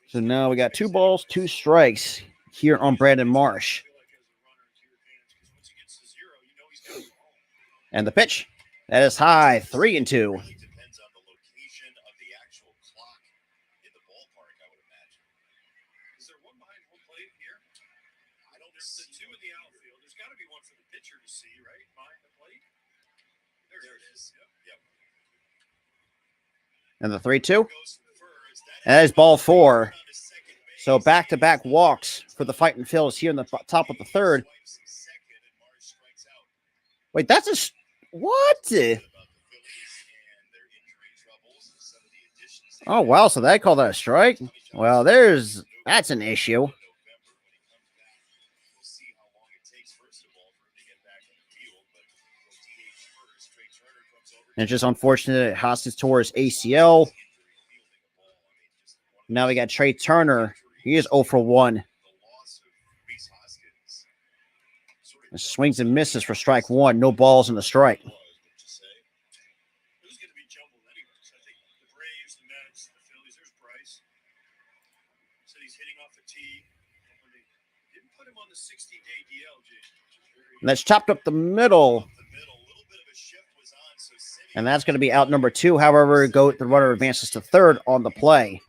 So now we got 2 balls, 2 strikes here on Brandon Marsh. And the pitch, that is high, 3-2. And the 3-2. And that is ball 4. So back-to-back walks for the Fighting Phils here in the top of the third. Wait, that's a... What? Oh, wow. So they call that a strike? Well, that's an issue. And it's just unfortunate that Hoskins tore his ACL. Now we got Trey Turner. He is 0 for 1. And swings and misses for strike 1. No balls in the strike. And that's chopped up the middle. And that's going to be out number 2. However, the runner advances to third on the play.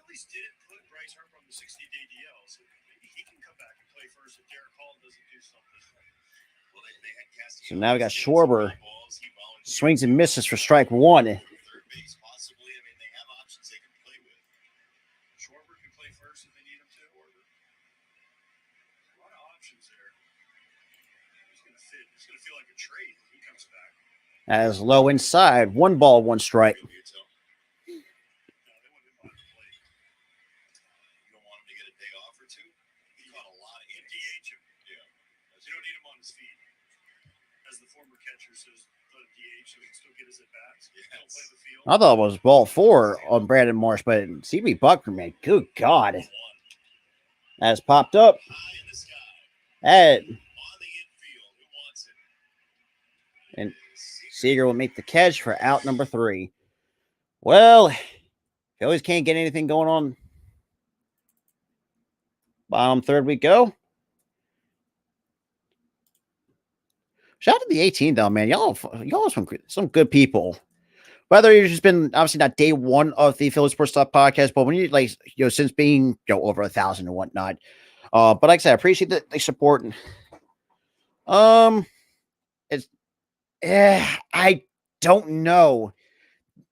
Phillies didn't put Bryce Harper on the 60-day DL, so maybe he can come back and play first if Derek Hall doesn't do something. So now we got Schwarber. Swings and misses for strike one. Third base, possibly. I mean, they have options they can play with. Schwarber can play first if they need him to. A lot of options there. He's going to fit. It's going to feel like a trade when he comes back. As low inside. 1 ball, 1 strike. No, they wouldn't want to play. You don't want him to get a day off or two. He caught a lot of DH him. Yeah. You don't need him on his feet. As the former catcher says, let him DH so he can still get his at bats. Don't play the field. I thought it was ball 4 on Brandon Marsh, but CB Buckner, man, good God. Has popped up. High in the sky. And On the infield. Who wants it? And Seager will make the catch for out number 3. Well, Phillies can't get anything going on. Bottom third we go. Shout out to the 18 though, man. Y'all are some good people. Whether you've just been obviously not day one of the Philly Sports Talk podcast, but when you since being over 1,000 and whatnot. But like I said, I appreciate the support. I don't know.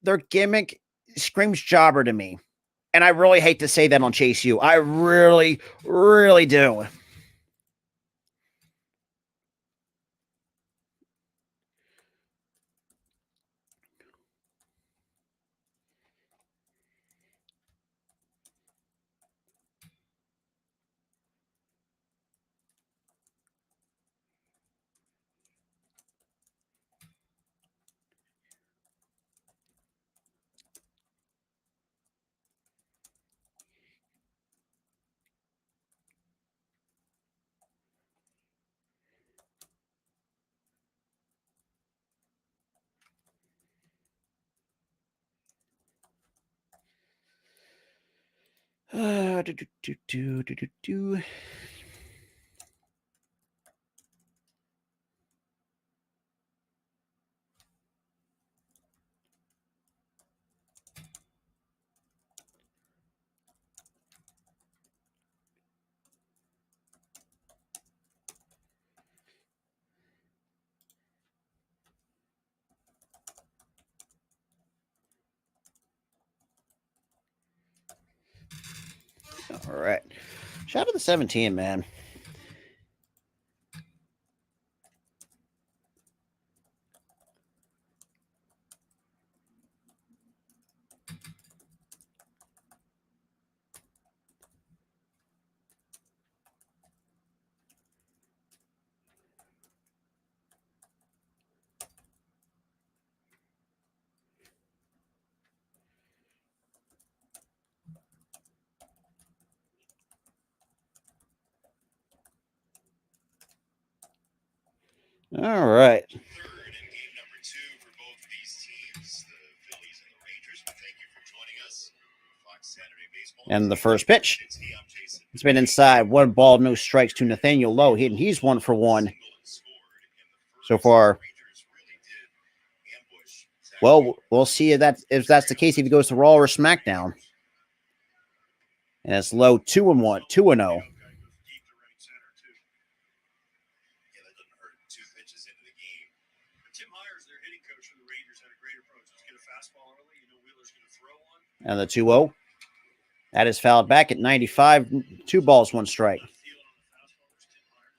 Their gimmick screams jobber to me. And I really hate to say that on Chase U. I really, really do. All right. Shout out to the 17, man. All right. Third in game number 2 for both these teams, the Phillies and the Rangers. Thank you for joining us. Fox Saturday Baseball. And the first pitch. It's been inside. 1 ball, no strikes to Nathaniel Lowe. He's 1 for 1 so far. Well, we'll see if that's the case if he goes to Raw or SmackDown. And it's Lowe 2-1, 2-0. And the 2-0. That is fouled back at 95. 2 balls, 1 strike.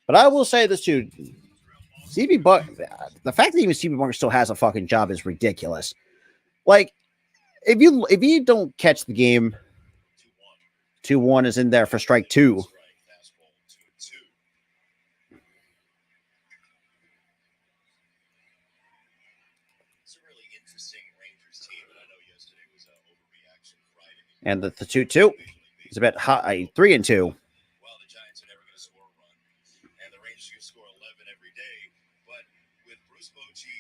But I will say this too. CB Buck, the fact that even CB Buck still has a fucking job is ridiculous. Like, if you don't catch the game, 2-1 is in there for strike 2. And the 2-2 is a bit high, 3-2. Well, the Giants are never going to score a run, and the Rangers can score 11 every day. But with Bruce Bochy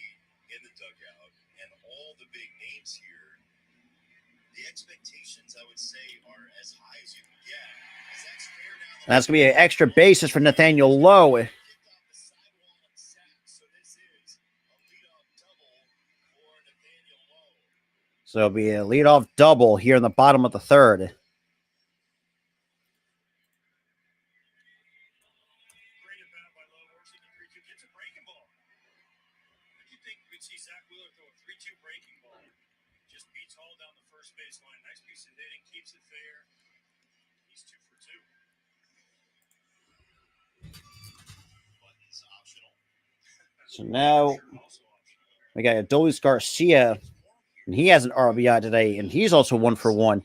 in the dugout and all the big names here, the expectations, I would say, are as high as you can get. That's fair now. That's going to be an extra basis for Nathaniel Lowe. So it'll be a leadoff double here in the bottom of the third. tall down the first baseline. Nice piece of hitting, keeps it fair. He's 2 for 2. Buttons optional. So now we got Adolis Garcia, and he has an RBI today, and he's also 1 for 1.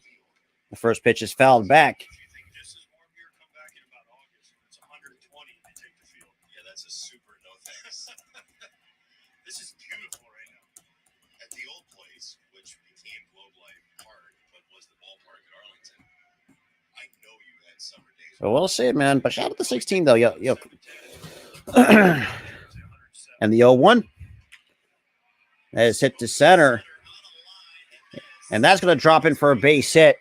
The first pitch is fouled back. If you think this is warm here, come back in about August when it's 120 to take the field. Yeah, that's a super no thanks. This is beautiful right now. At the old place, which became Globe Life Park, but was the ballpark at Arlington, I know you had summer days. So we'll see, man. But shout out to 16, though. Yo. And the 0-1. That is hit to center. And that's going to drop in for a base hit.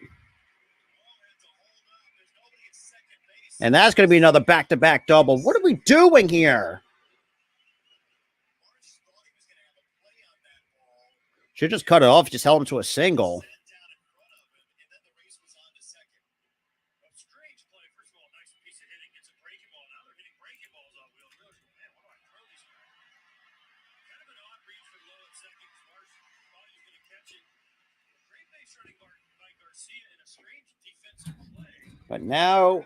And that's going to be another back-to-back double. What are we doing here? Should just cut it off. Just held him to a single. But now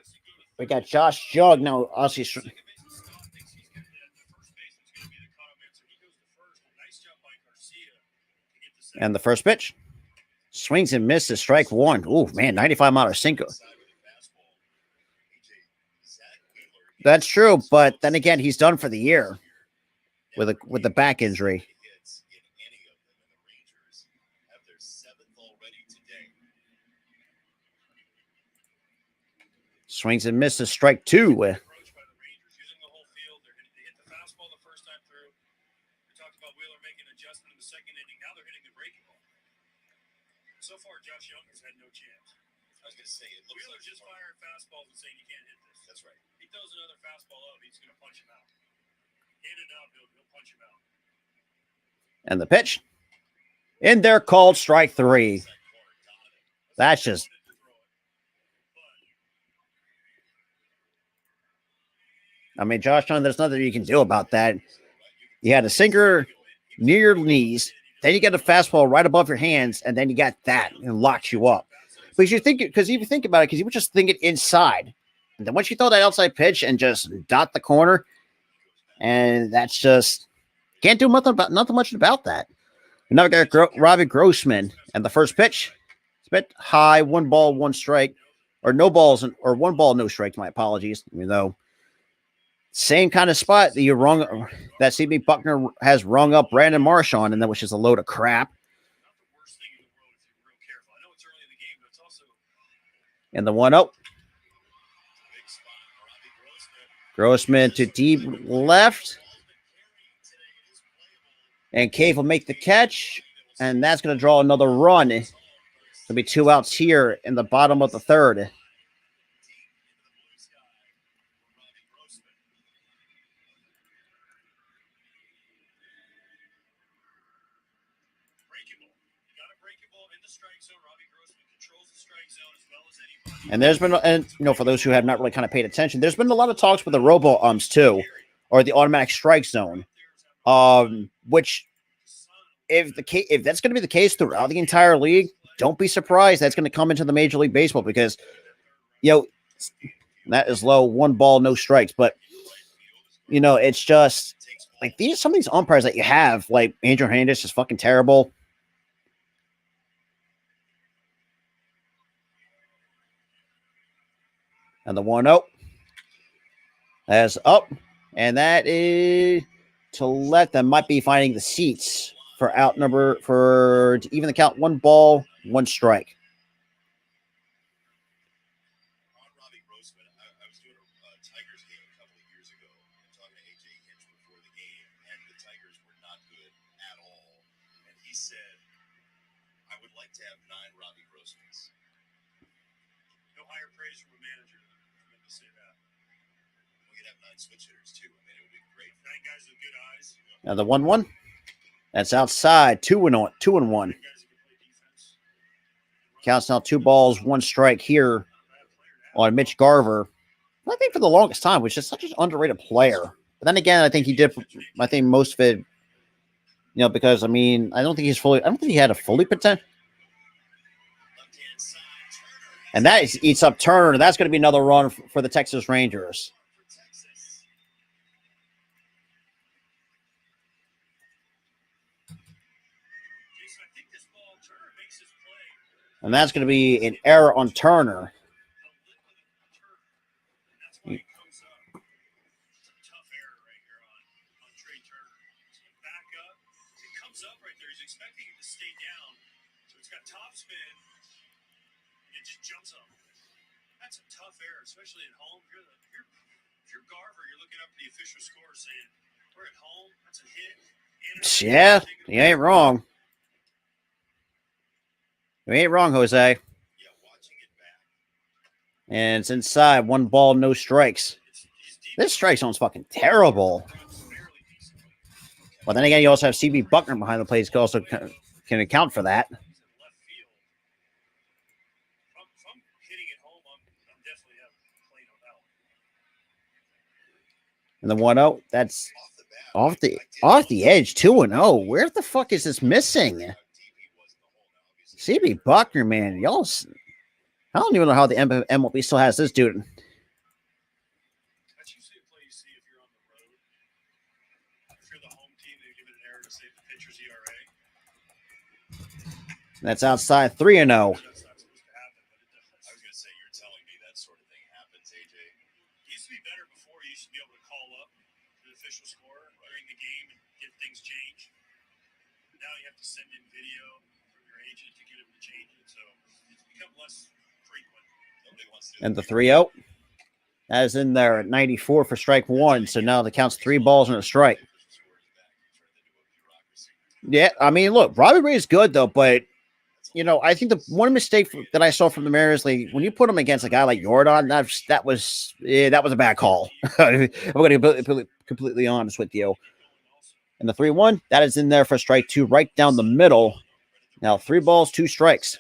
we got Josh Jug. Now, obviously, and the first pitch swings and misses. Strike 1. Ooh, man, 95-mile sinker. That's true, but then again, he's done for the year with the back injury. Swings and misses. Strike 2. So far, Josh Young has had no chance. I was going to say, it looks Wheeler like just firing fastballs and saying you can't hit this. That's right. He throws another fastball up, he's going to punch him out. In and out, he'll punch him out. And the pitch. In there, called strike 3. That's just. I mean, Josh Young, there's nothing you can do about that. You had a sinker near your knees. Then you get a fastball right above your hands, and then you got that and locks you up. Because you think, because if you think about it, because you would just think it inside, and then once you throw that outside pitch and just dot the corner, and that's just can't do nothing much about that. And now we got Robbie Grossman, and the first pitch, it's a bit high, 1 ball, 1 strike, or no balls, or 1 ball, no strikes. My apologies, even though. Same kind of spot that you rung that CB Buckner has rung up Brandon Marsh on, and that was just a load of crap. And the 1-0. Grossman to deep left. And Cave will make the catch. And that's going to draw another run. There'll be 2 outs here in the bottom of the 3rd. And there's been, and for those who have not really kind of paid attention, there's been a lot of talks with the robo-ums too, or the automatic strike zone, which if that's going to be the case throughout the entire league, don't be surprised that's going to come into the Major League Baseball because, that is low, 1 ball, no strikes. But, it's just like some of these umpires that you have, like Andrew Hernandez is fucking terrible. And the 1-0 as up, and that is to let them might be finding the seats for out number for to even the count. 1 ball, 1 strike. On Robbie Grossman, I was doing a Tigers game a couple of years ago, talking to AJ Hinch before the game, and the Tigers were not good at all. And he said, "I would like to have 9 Robbie Grossmans." No higher praise from a manager. Say that. We could have 9 switch hitters too. I mean, it would be great. 9 guys with good eyes. Now the 1-1. That's outside. 2-1. Counts now 2 balls, 1 strike here on Mitch Garver. I think for the longest time was just such an underrated player. But then again, I think he did. I think most of it, because I don't think he had a fully potential. And that eats up Turner. That's going to be another run for the Texas Rangers. And that's going to be an error on Turner. That's a tough error, especially at home. If you're Garver, you're looking up at the official score saying, we're at home, that's a hit. Yeah, you ain't wrong. You ain't wrong, Jose. And it's inside. 1 ball, no strikes. This strike zone's fucking terrible. But then again, you also have CB Buckner behind the plate. Who also can account for that. And the 1-0, that's off the edge, 2-0. Where the fuck is this missing? CB Buckner, man, y'all. I don't even know how the MLB still has this dude. That's outside, 3-0. And the 3-0. That is in there at 94 for strike 1. So now the count's 3 balls and a strike. Yeah, I mean, look, Robbie Ray is good, though. But, you know, I think the one mistake that I saw from the Mariners, like, when you put him against a guy like Jordan, that was a bad call. I'm going to be completely honest with you. And the 3-1, that is in there for strike 2, right down the middle. Now, 3 balls, 2 strikes.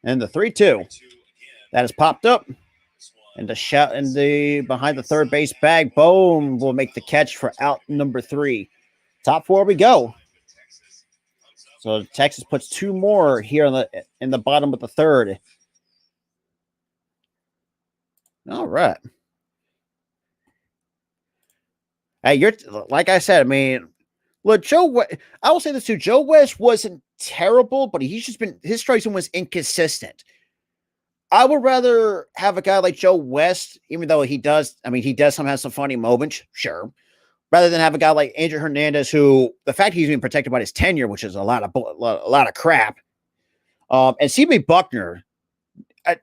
And the 3-2 that has popped up, and the shot in the behind the third base bag. Boom will make the catch for out number 3. Top 4 we go. So Texas puts 2 more here in the bottom of the 3rd. All right. Hey, you're like I said. I mean, look, I will say this too. Joe West wasn't terrible, but he's just been his strike zone was inconsistent. I would rather have a guy like Joe West, even though he does sometimes have some funny moments, sure, rather than have a guy like Andrew Hernandez, who the fact he's being protected by his tenure, which is a lot of crap. And CB Buckner,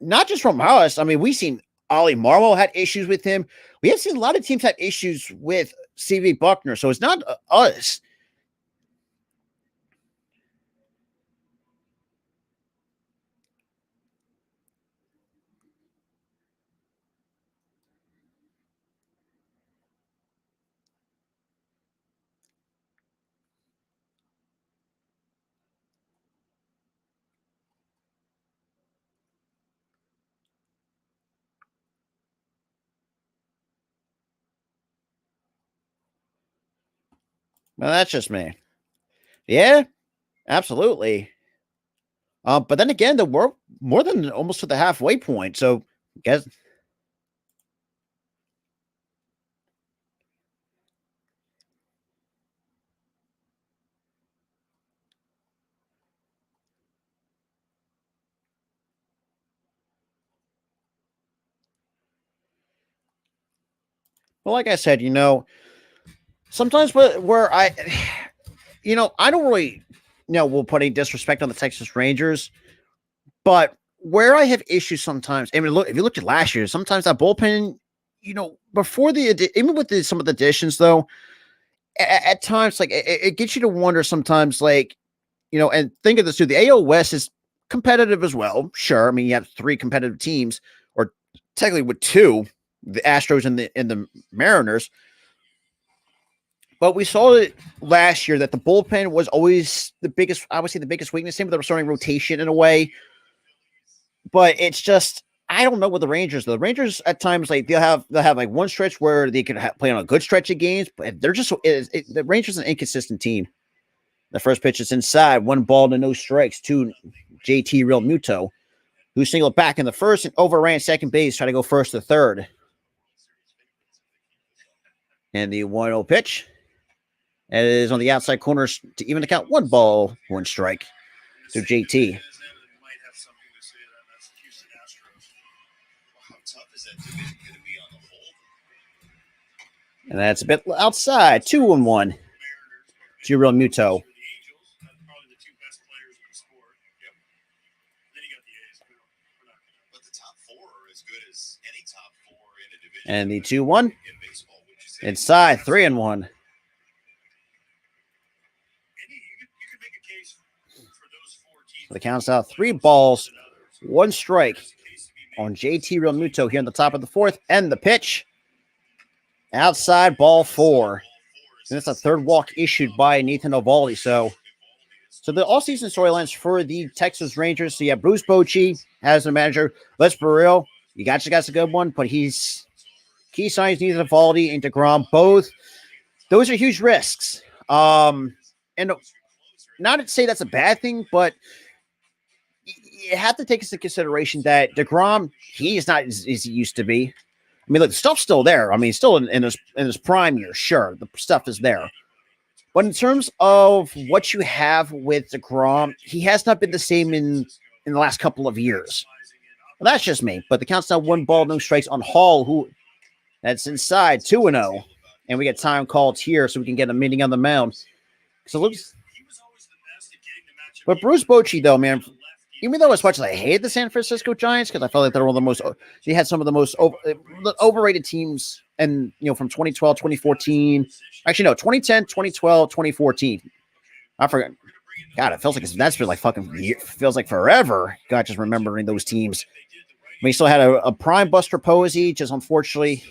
not just from us. I mean, we've seen Ollie Marmol had issues with him. We have seen a lot of teams have issues with CB Buckner, so it's not us. Well, that's just me. Yeah, absolutely. But then again, we're more than almost to the halfway point. So, guess. Well, like I said, sometimes where I, I don't really, we'll put any disrespect on the Texas Rangers, but where I have issues sometimes, I mean, look, if you look at last year, sometimes that bullpen, before even with some of the additions, though, at times, like, it gets you to wonder sometimes, like, and think of this too, the AL West is competitive as well. Sure. I mean, you have 3 competitive teams, or technically with 2, the Astros and the Mariners. But we saw it last year that the bullpen was always the biggest weakness. Same with the starting rotation in a way. But it's just, I don't know what the Rangers. The Rangers at times like they'll have like one stretch where they can play on a good stretch of games, but they're just the Rangers are an inconsistent team. The first pitch is inside, 1 ball to no strikes to JT Real Muto, who singled back in the first and overran second base, trying to go first to third. And the 1-0 pitch. It is on the outside corners to even to count 1 ball, 1 strike to JT. And that's a bit outside, 2-1 to Real Muto. And the 2-1 inside, 3-1. So the count's out 3 balls, 1 strike on JT Real Muto here in the top of the 4th. And the pitch outside, ball 4. And that's a 3rd walk issued by Nathan Eovaldi. So the all-season storylines for the Texas Rangers. So you have Bruce Bochy as the manager. Les Barreal, you got a good one, but he's key signs Nathan Eovaldi and DeGrom. Both those are huge risks. And not to say that's a bad thing, but you have to take into consideration that DeGrom, he is not as he used to be. I mean, look, the stuff's still there. I mean, still in his prime year, sure, the stuff is there. But in terms of what you have with DeGrom, he has not been the same in the last couple of years. Well, that's just me. But the count's now 1 ball, no strikes on Hall, who that's inside 2-0. And we get time called here so we can get a meeting on the mound. So it looks. But Bruce Bochy, though, man, even though as much as I hate the San Francisco Giants, because I felt like they were one of the most, they had some of the most overrated teams, and from 2012, 2014, actually no, 2010, 2012, 2014. I forgot. God, it feels like that's been like feels like forever. God, just remembering those teams. I mean, he still had a prime Buster Posey, just unfortunately.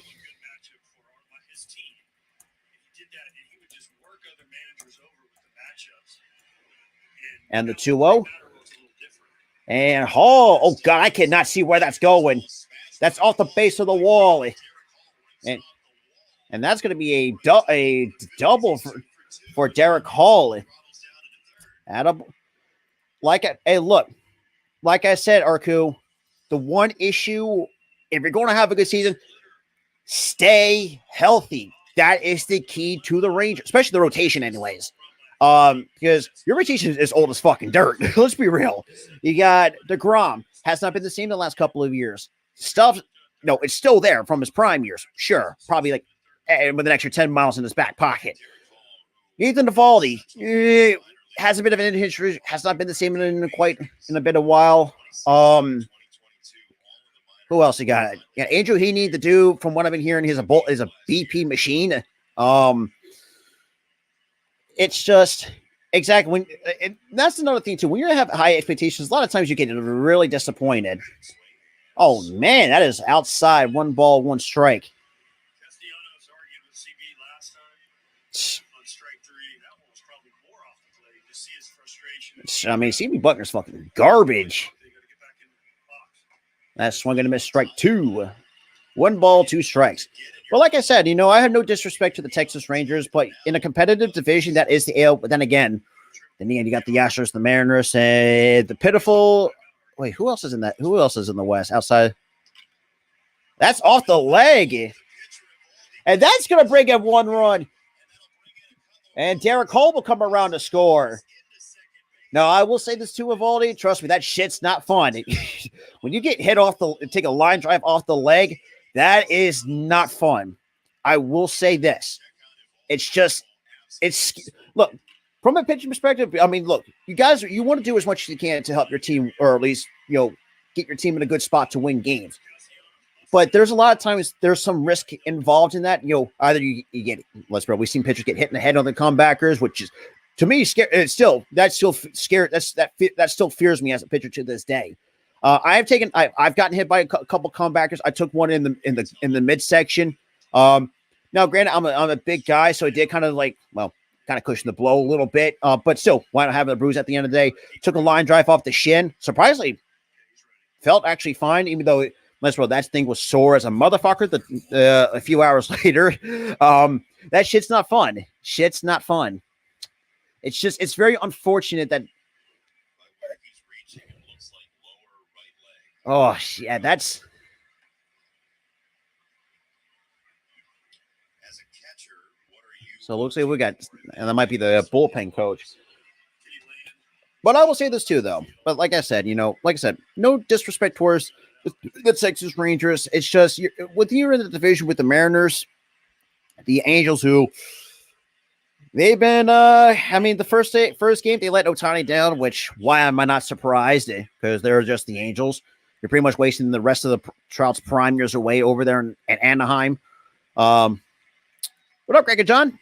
And the 2-0. And Hall, oh God, I cannot see where that's going. That's off the base of the wall. And that's going to be a double for Derek Hall. Look, like I said, Arku, the one issue, if you're going to have a good season, stay healthy. That is the key to the Rangers, especially the rotation anyways. Because your rotation is old as fucking dirt. Let's be real. You got DeGrom, has not been the same the last couple of years. It's still there from his prime years. Sure, probably like with an extra 10 miles in his back pocket. Nathan Eovaldi has a bit of an history, has not been the same in a bit of while. Who else you got? Yeah, Andrew Heaney, the dude, from what I've been hearing, is a BP machine. It's just exactly that's another thing too. When you have high expectations, a lot of times you get really disappointed. Oh man, that is outside, 1 ball, 1 strike. I mean, CB Buckner's fucking garbage. That's swung and a miss, strike 2. 1 ball, 2 strikes. Well, like I said, I have no disrespect to the Texas Rangers, but in a competitive division, that is the AL. But then again, you got the Astros, the Mariners, and the pitiful. Wait, who else is in that? Who else is in the West outside? That's off the leg. And that's going to bring up 1 run. And Derek Hall will come around to score. Now, I will say this to Eovaldi. Trust me, that shit's not fun. When you get hit take a line drive off the leg, that is not fun. I will say this. Look, from a pitching perspective, I mean, look, you guys, you want to do as much as you can to help your team, or at least, get your team in a good spot to win games. But there's a lot of times there's some risk involved in that. Either you get, we've seen pitchers get hit in the head on the comebackers, which is, to me, scary. That still fears me as a pitcher to this day. I've gotten hit by a couple comebackers. I took one in the midsection. Now, granted, I'm a big guy, so I did kind of cushion the blow a little bit. But still, why not have a bruise at the end of the day? Took a line drive off the shin. Surprisingly, felt actually fine, even though Let's roll. That thing was sore as a motherfucker. A few hours later, that shit's not fun. Shit's not fun. It's very unfortunate that. Oh yeah, that's. So it looks like we got, and that might be the bullpen coach. But I will say this too, though. But like I said, no disrespect towards the Texas Rangers. It's just with you in the division with the Mariners, the Angels, who they've been. I mean, the first game they let Ohtani down, which why am I not surprised? Because they're just the Angels. You're pretty much wasting the rest of the Trout's prime years away over there in Anaheim. What up, Greg and John?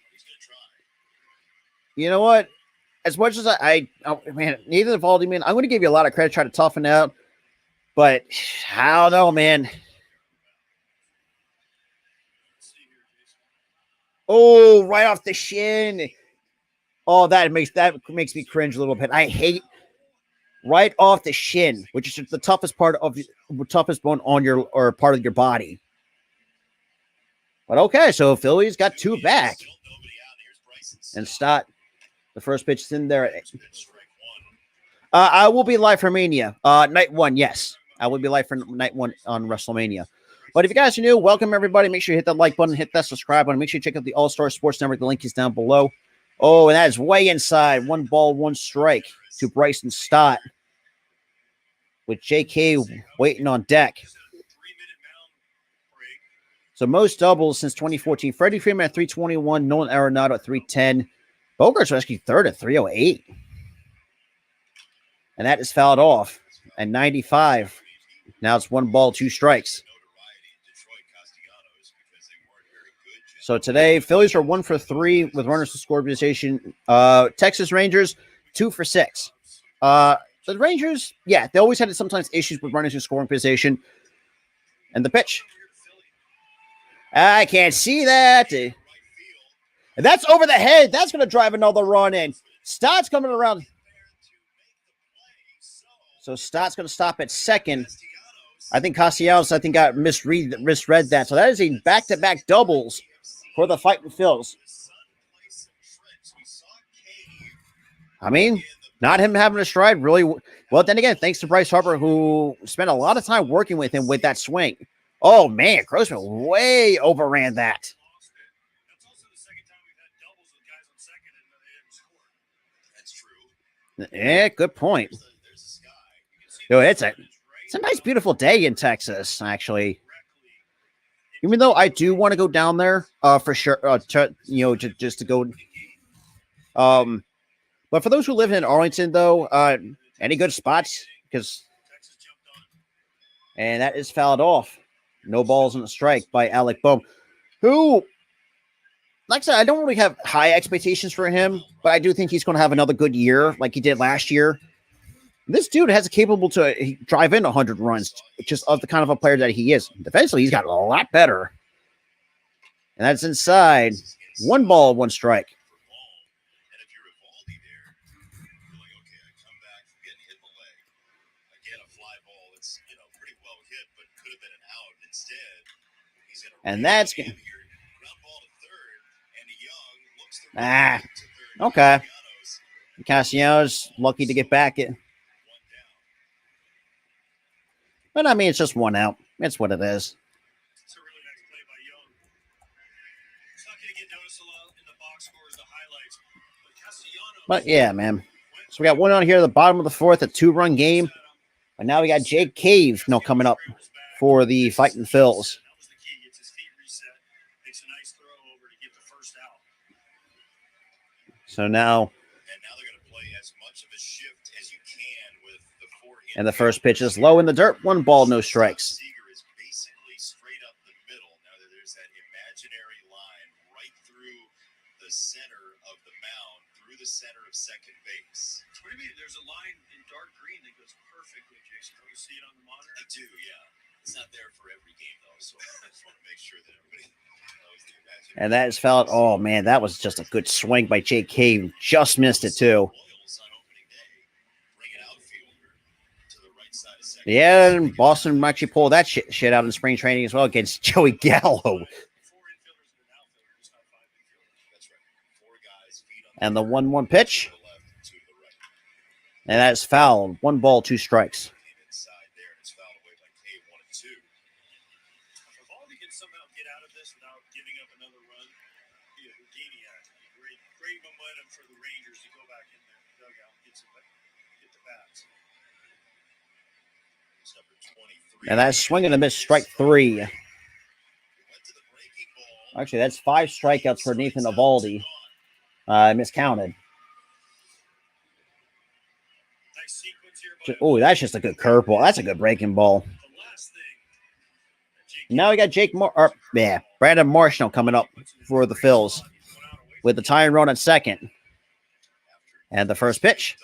You know what? As much as man, Nathan Eovaldi, man, I'm going to give you a lot of credit, try to toughen out, but I don't know, man. Oh, right off the shin. Oh, that makes me cringe a little bit. I hate right off the shin, which is the toughest bone on your or part of your body. But okay, so Phillies got 2 back, and Stott. The first pitch is in there. I will be live for Mania. Night 1, yes. I will be live for night 1 on WrestleMania. But if you guys are new, welcome everybody. Make sure you hit that like button, hit that subscribe button. Make sure you check out the All-Star Sports Network. The link is down below. Oh, and that is way inside. 1 ball, 1 strike to Bryson Stott. With JK waiting on deck. So most doubles since 2014. Freddie Freeman at 321. Nolan Arenado at 310. Bogarts was actually third at 308. And that is fouled off at 95. Now it's 1 ball, 2 strikes. So today, Phillies are 1 for 3 with runners to score position. Texas Rangers, 2 for 6. The Rangers, yeah, they always had sometimes issues with runners in scoring position. And the pitch. I can't see that. And that's over the head. That's going to drive another run in. Stott's coming around. So Stott's going to stop at second. I think Castellanos, got misread that. So that is a back-to-back doubles for the Fighting Phils. I mean, not him having a stride really. Well, then again, thanks to Bryce Harper, who spent a lot of time working with him with that swing. Oh, man, Grossman way overran that. Yeah, good point. Yo, it's a nice, beautiful day in Texas, actually. Even though I do want to go down there, for sure, just to go. But for those who live in Arlington, though, any good spots? And that is fouled off. No balls in the strike by Alec Bohm, who, like I said, I don't really have high expectations for him, but I do think he's going to have another good year like he did last year. This dude has a capable to drive in 100 runs, just of the kind of a player that he is. Defensively, he's got a lot better. And that's inside. 1 ball, 1 strike. And that's okay. Castellanos lucky to get back it. But I mean, it's just 1 out. That's what it is. But yeah, man. So we got 1 on here at the bottom of the 4th, a 2-run game. And now we got Jake Cave coming up for the Fighting Phils. So now, and the first pitch is low in the dirt. 1 ball, no strikes. Second base. What do you mean? There's a line in dark green that goes perfectly, Jason. Can you see it on the monitor? I do, yeah. It's not there for every game, though, so I just want to make sure that everybody knows the imaginary. And that is fouled. Oh, man, that was just a good swing by Jake Cave. Just missed it, too. right side of second. Yeah, and Boston actually pulled that shit out in spring training as well against Joey Gallo. 4 infielders and an outfielder, just not 5 infielders. That's right. 4 guys, feet on And the dirt, 1-1 to pitch. the left and 2 to the right. And that is foul. 1 ball, 2 strikes. Came inside there and it's fouled away by K. 1 and 2. If Evaldi can somehow get out of this without giving up another run, Houdini had great momentum for the Rangers to go back in there, dugout, get the bats. It's number 23. And that's swing and a miss, strike 3. Went to the breaking ball. Actually, that's 5 strikeouts for Nathan Evaldi. Miscounted. Nice sequence here by Oh, that's just a good curveball. That's a good breaking ball. the last thing. Now we got Brandon Marshall coming up for the Phils with the tying run at second. And the first pitch.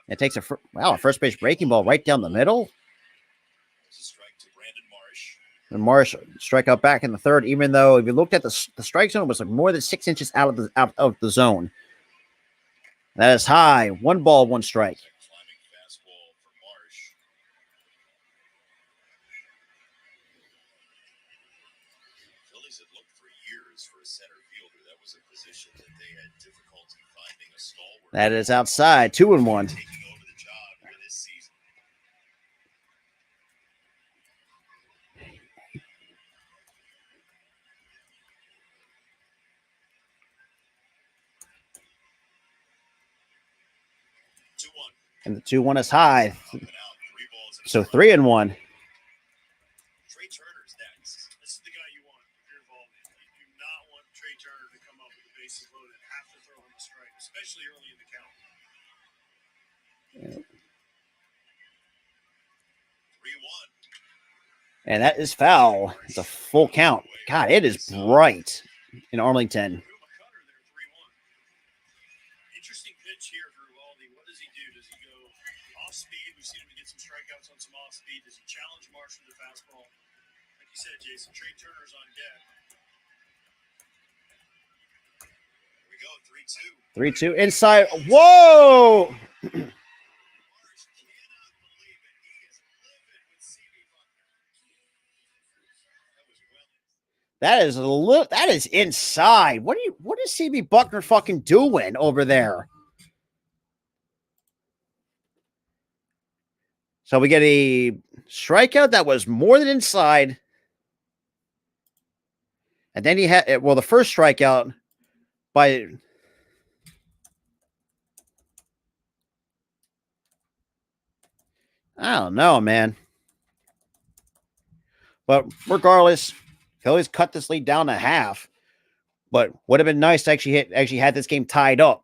It takes a first pitch breaking ball right down the middle. Strike to Brandon Marsh. And Marsh strike out back in the third, even though if you looked at the strike zone, it was like more than 6 inches out of the zone. That is high. 1 ball, 1 strike. Climbing fastball for Marsh. Phillies had looked for years for a center fielder. That was a position that they had difficulty finding a stalwart. That is outside. 2-1. Taking over the job here this season. And the 2-1 is high. Up and out, 3 balls and So a strike. 3-1. Trey Turner's next. This is the guy you want if you're involved. You do not want Trey Turner to come up with the bases loaded and have to throw him a strike, especially early in the count. 3-1. And that is foul. It's a full count. God, it is bright in Arlington. Put him a cutter there, 3-1. Interesting pitch here for Evaldi. What does he do? Does he go off speed? We've seen him get some strikeouts on some off speed. Does he challenge Marsh with the fastball? Like you said, Jason, Trey Turner's on deck. Here we go, 3-2. 3-2 inside. Whoa! Marsh cannot believe it. He is livid with C.B. Buckner. That was well. That is inside. What is CB Buckner fucking doing over there? So we get a strikeout that was more than inside. And then he had the first strikeout by I don't know, man. But regardless, Phillies cut this lead down to half. But would have been nice to actually had this game tied up.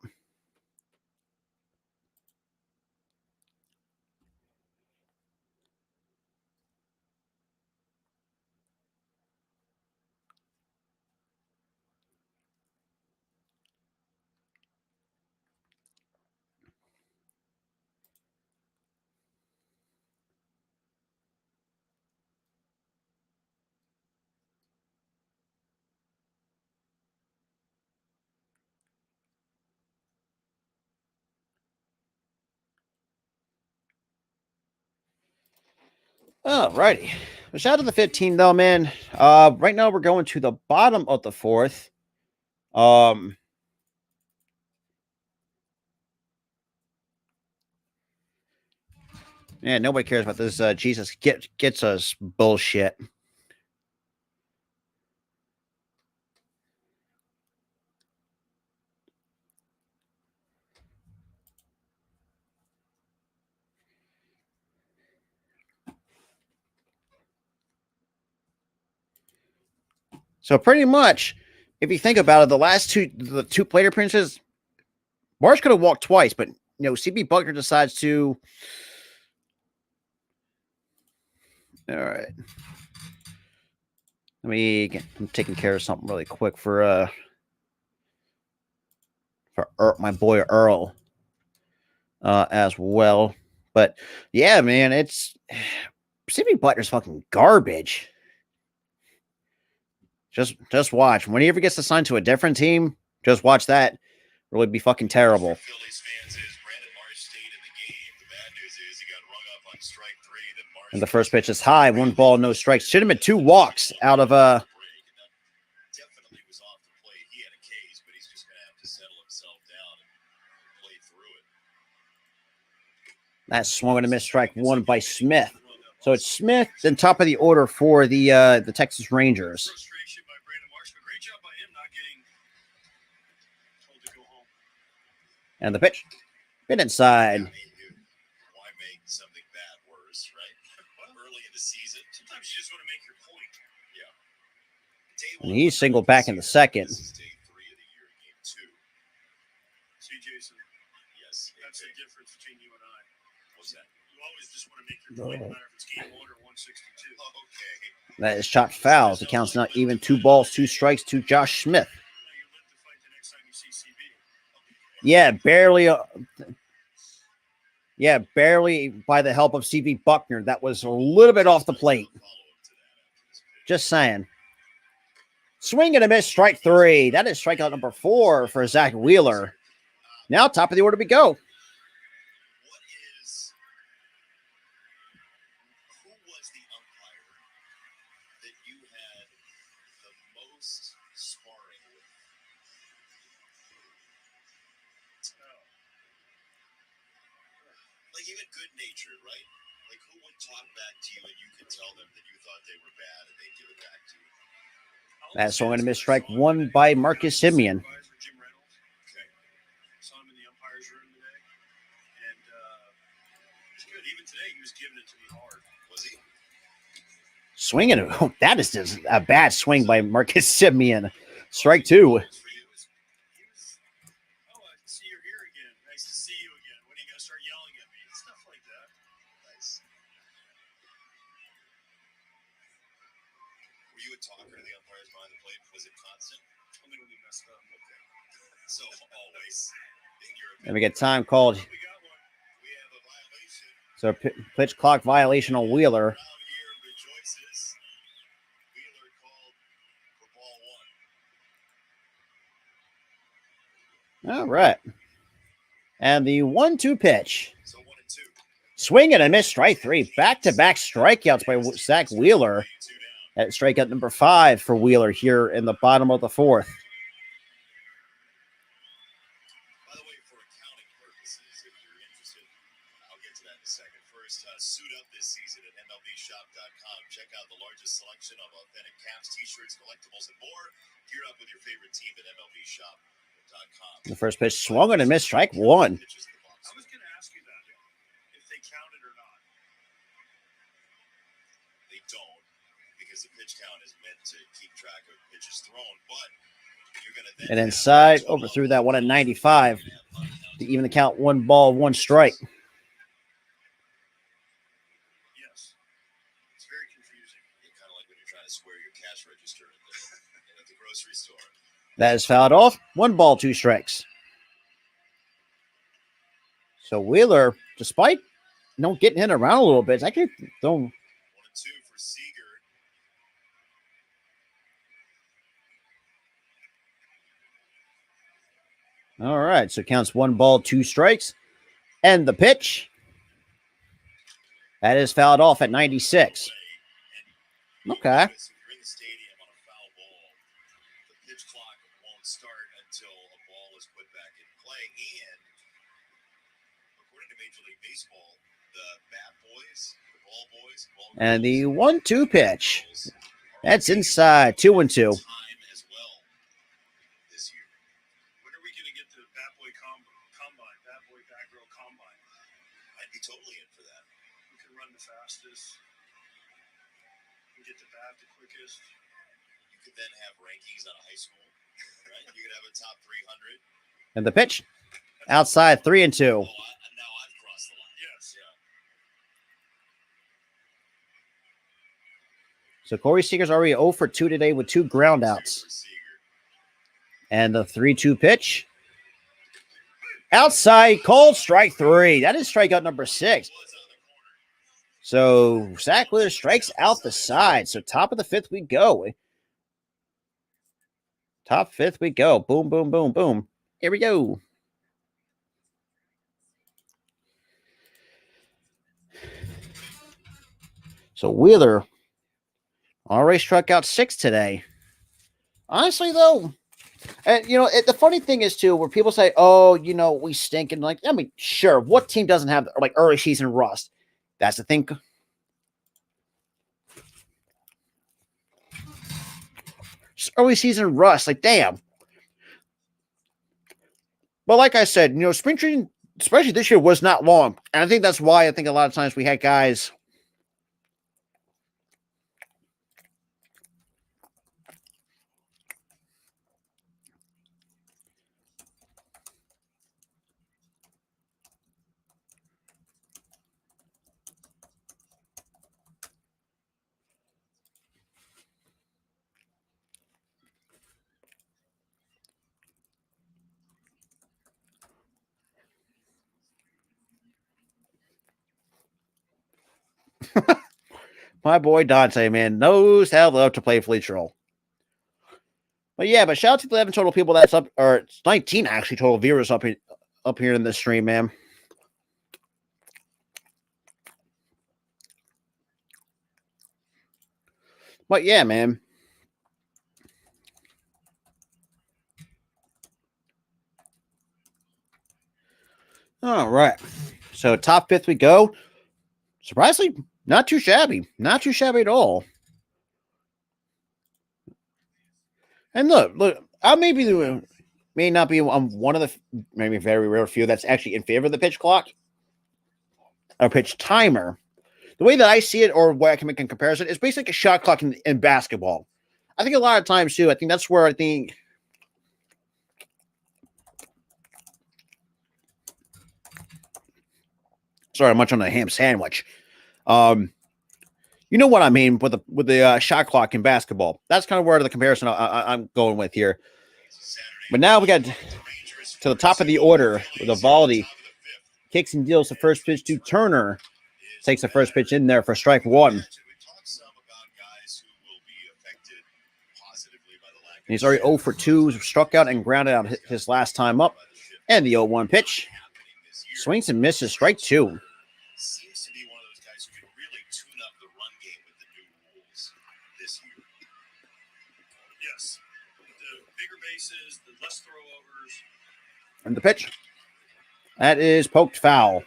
All righty. Shout out to the 15 though, man. Right now we're going to the bottom of the fourth. Yeah, nobody cares about this. Jesus gets us bullshit. So pretty much, if you think about it, the two plate appearances, Marsh could have walked twice, but CB Buckner decides to. All right. I'm taking care of something really quick for my boy Earl as well. But yeah, man, it's CB Buckner's fucking garbage. Just watch. When he ever gets assigned to a different team, just watch that. Really be fucking terrible. Phillies fans is Brandon Marsh stayed in the game. The bad news is he got run up on strike three. Then Marsh And the first pitch is high. 1 ball, no strikes. Should have been 2 walks out of definitely was off the plate. He had a case, but he's just going to have to settle himself down and play through it. that swung and a miss, strike 1 by Smith. So it's Smith, then top of the order for the Texas Rangers. Frustration by Brandon Marsh, but great job by him not getting told to go home. And the pitch, bit inside. I mean, dude, why make something bad worse, right? Early in the season, sometimes you just want to make your point. Yeah. Day And one he's singled back in the second. This is day 3 of the year, game 2. See, Jason, Yes, that's the difference between you and I. What's that? You always just want to make your point, no matter if it's game 1 or 162. Okay. That is chopped foul. The count's not even. 2 balls, 2 strikes to Josh Smith. Now you live to fight the next time you see CB. Yeah, barely. Barely by the help of CB Buckner. That was a little bit off the plate. Just saying. Swing and a miss, strike 3. That is strikeout number 4 for Zach Wheeler. Now, top of the order we go. What is, who was the umpire that you had the most sparring with? Like even good natured, right? Like who would talk back to you and you could tell them that you thought they were bad and they'd give it back to you? That swing and a miss, strike 1 by Marcus Simeon. Advisor Jim Reynolds. Okay. Saw him in the umpire's room today. And it's good. Even today, he was giving it to me hard. Was he? Swinging. Oh, that is just a bad swing by Marcus Simeon. Strike 2. For you, it was, Oh, I see you're here again. Nice to see you again. When are you going to start yelling at me? Stuff like that. nice. Were you a talker to the umpires behind the plate? Was it constant? Only when we messed up. Okay. So always in your And we get time called. We got one. we have a violation. So pitch clock violation on Wheeler. Crowd here rejoices. Wheeler called for ball 1. All right. And the 1-2 pitch. So 1 and 2. Swing and a miss, strike 3. Back-to-back strikeouts by Zach Wheeler. 2 down. At strikeout number 5 for Wheeler here in the bottom of the 4th. By the way, for accounting purposes, if you're interested, I'll get to that in a second. First, suit up this season at MLBshop.com. Check out the largest selection of authentic caps, t-shirts, collectibles, and more. Gear up with your favorite team at MLBshop.com. The first pitch swung and a miss, strike 1. Pitches in the box. I was going to ask you that, if they counted or not. They don't, because the pitch count is meant to keep track of pitches thrown, but you're going to then And inside, overthrew that one at 95 to even the count. 1 ball, 1 strike. Yes. It's very confusing. Kind of like when you're trying to square your cash register at the grocery store. That is fouled off. 1 ball, 2 strikes. So Wheeler, despite getting hit around a little bit, it's actually throwing. 1 and 2 for Seager. All right, so counts 1 ball, 2 strikes. And the pitch. That is fouled off at 96. Okay. If you're in the stadium on a foul ball, the pitch clock won't start until a ball is put back in play. And according to Major League Baseball, the bat boys, the ball boys, And the 1-2 pitch. That's inside. 2-2. time as well this year. When are we going to get the Bat Boy Combine, Bat Boy Bat Girl Combine? I'd be totally in for that. Who can run the fastest? Who can get the bat the quickest? You could then have rankings on a high school, right? You could have a top 300. And the pitch. Outside, 3-2. Oh, now I've crossed the line. Yes. Yeah. So Corey Seager's already 0 for 2 today with 2 ground outs. For Seager. And the 3-2 pitch. Outside, cold, strike 3. That is strikeout number 6. Was on the corner. So Zach Wheeler strikes out the side. So top of the 5th we go. Top 5th we go. Boom, boom, boom, boom. Here we go. So Wheeler already struck out 6 today. Honestly, though, and the funny thing is too, where people say, "Oh, we stink," and I mean, sure, what team doesn't have like early season rust? That's the thing. Just early season rust, like damn. But like I said, spring training, especially this year, was not long, and I think that's why I think a lot of times we had guys. My boy Dante, man, knows how love to play flea troll. But yeah, shout out to the 11 total people that's up, or it's 19 actually total viewers up here in this stream, man. But yeah, man. All right. So top 5th we go. Surprisingly, not too shabby. Not too shabby at all. And look, I may not be one of the maybe very rare few that's actually in favor of the pitch clock or pitch timer. The way that I see it, or what I can make in comparison, is basically a shot clock in basketball. I think a lot of times too, I think that's where I think. Sorry, I'm much on a ham sandwich. You know what I mean with the shot clock in basketball. That's kind of where the comparison I'm going with here. But now we got to the top of the order with Evaldi. Kicks and deals the first pitch to Turner. Takes the first pitch in there for strike 1. And he's already 0 for 2, struck out and grounded out his last time up. And the 0-1 pitch. Swings and misses, strike 2. Seems to be one of those guys who can really tune up the run game with the new rules this year. Yes. The bigger bases, the less throwovers. And the pitch. That is poked foul.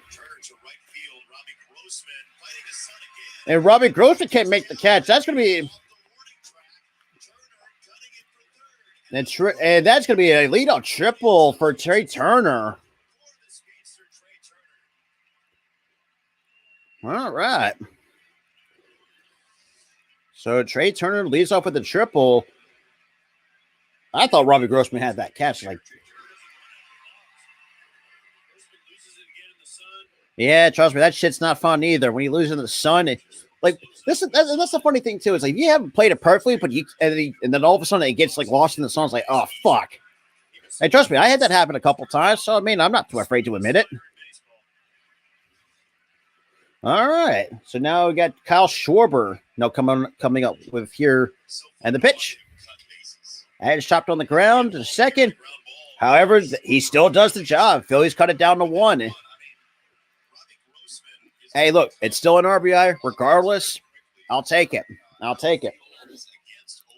And Robbie Grossman can't make the catch. That's going to be... And that's going to be a leadoff triple for Trey Turner. All right. So Trey Turner leads off with a triple. I thought Robbie Grossman had that catch. Yeah, trust me, that shit's not fun either. When you lose in the sun, that's the funny thing too. It's like you haven't played it perfectly, but and then all of a sudden it gets lost in the sun. It's like, oh fuck. Hey, trust me, I had that happen a couple times. So I mean, I'm not too afraid to admit it. All right, so now we got Kyle Schwarber coming up with here, and the pitch. And it's chopped on the ground to second. However, he still does the job. Phillies cut it down to 1. Hey, look, it's still an RBI regardless. I'll take it.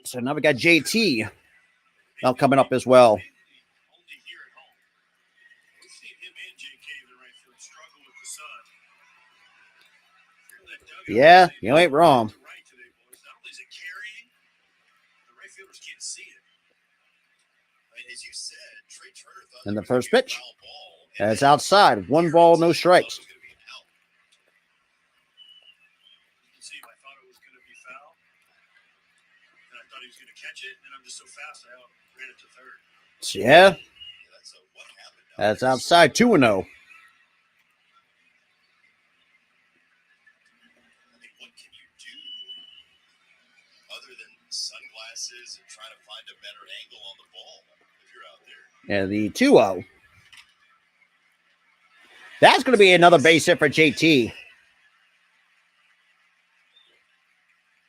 So now we got JT now coming up as well. Yeah, you ain't wrong. And the first pitch. And it's outside. 1 ball, no strikes. Yeah. That's outside. 2-0. Sunglasses and trying to find a better angle on the ball if you're out there. And the 2-0. That's going to be another base hit for JT.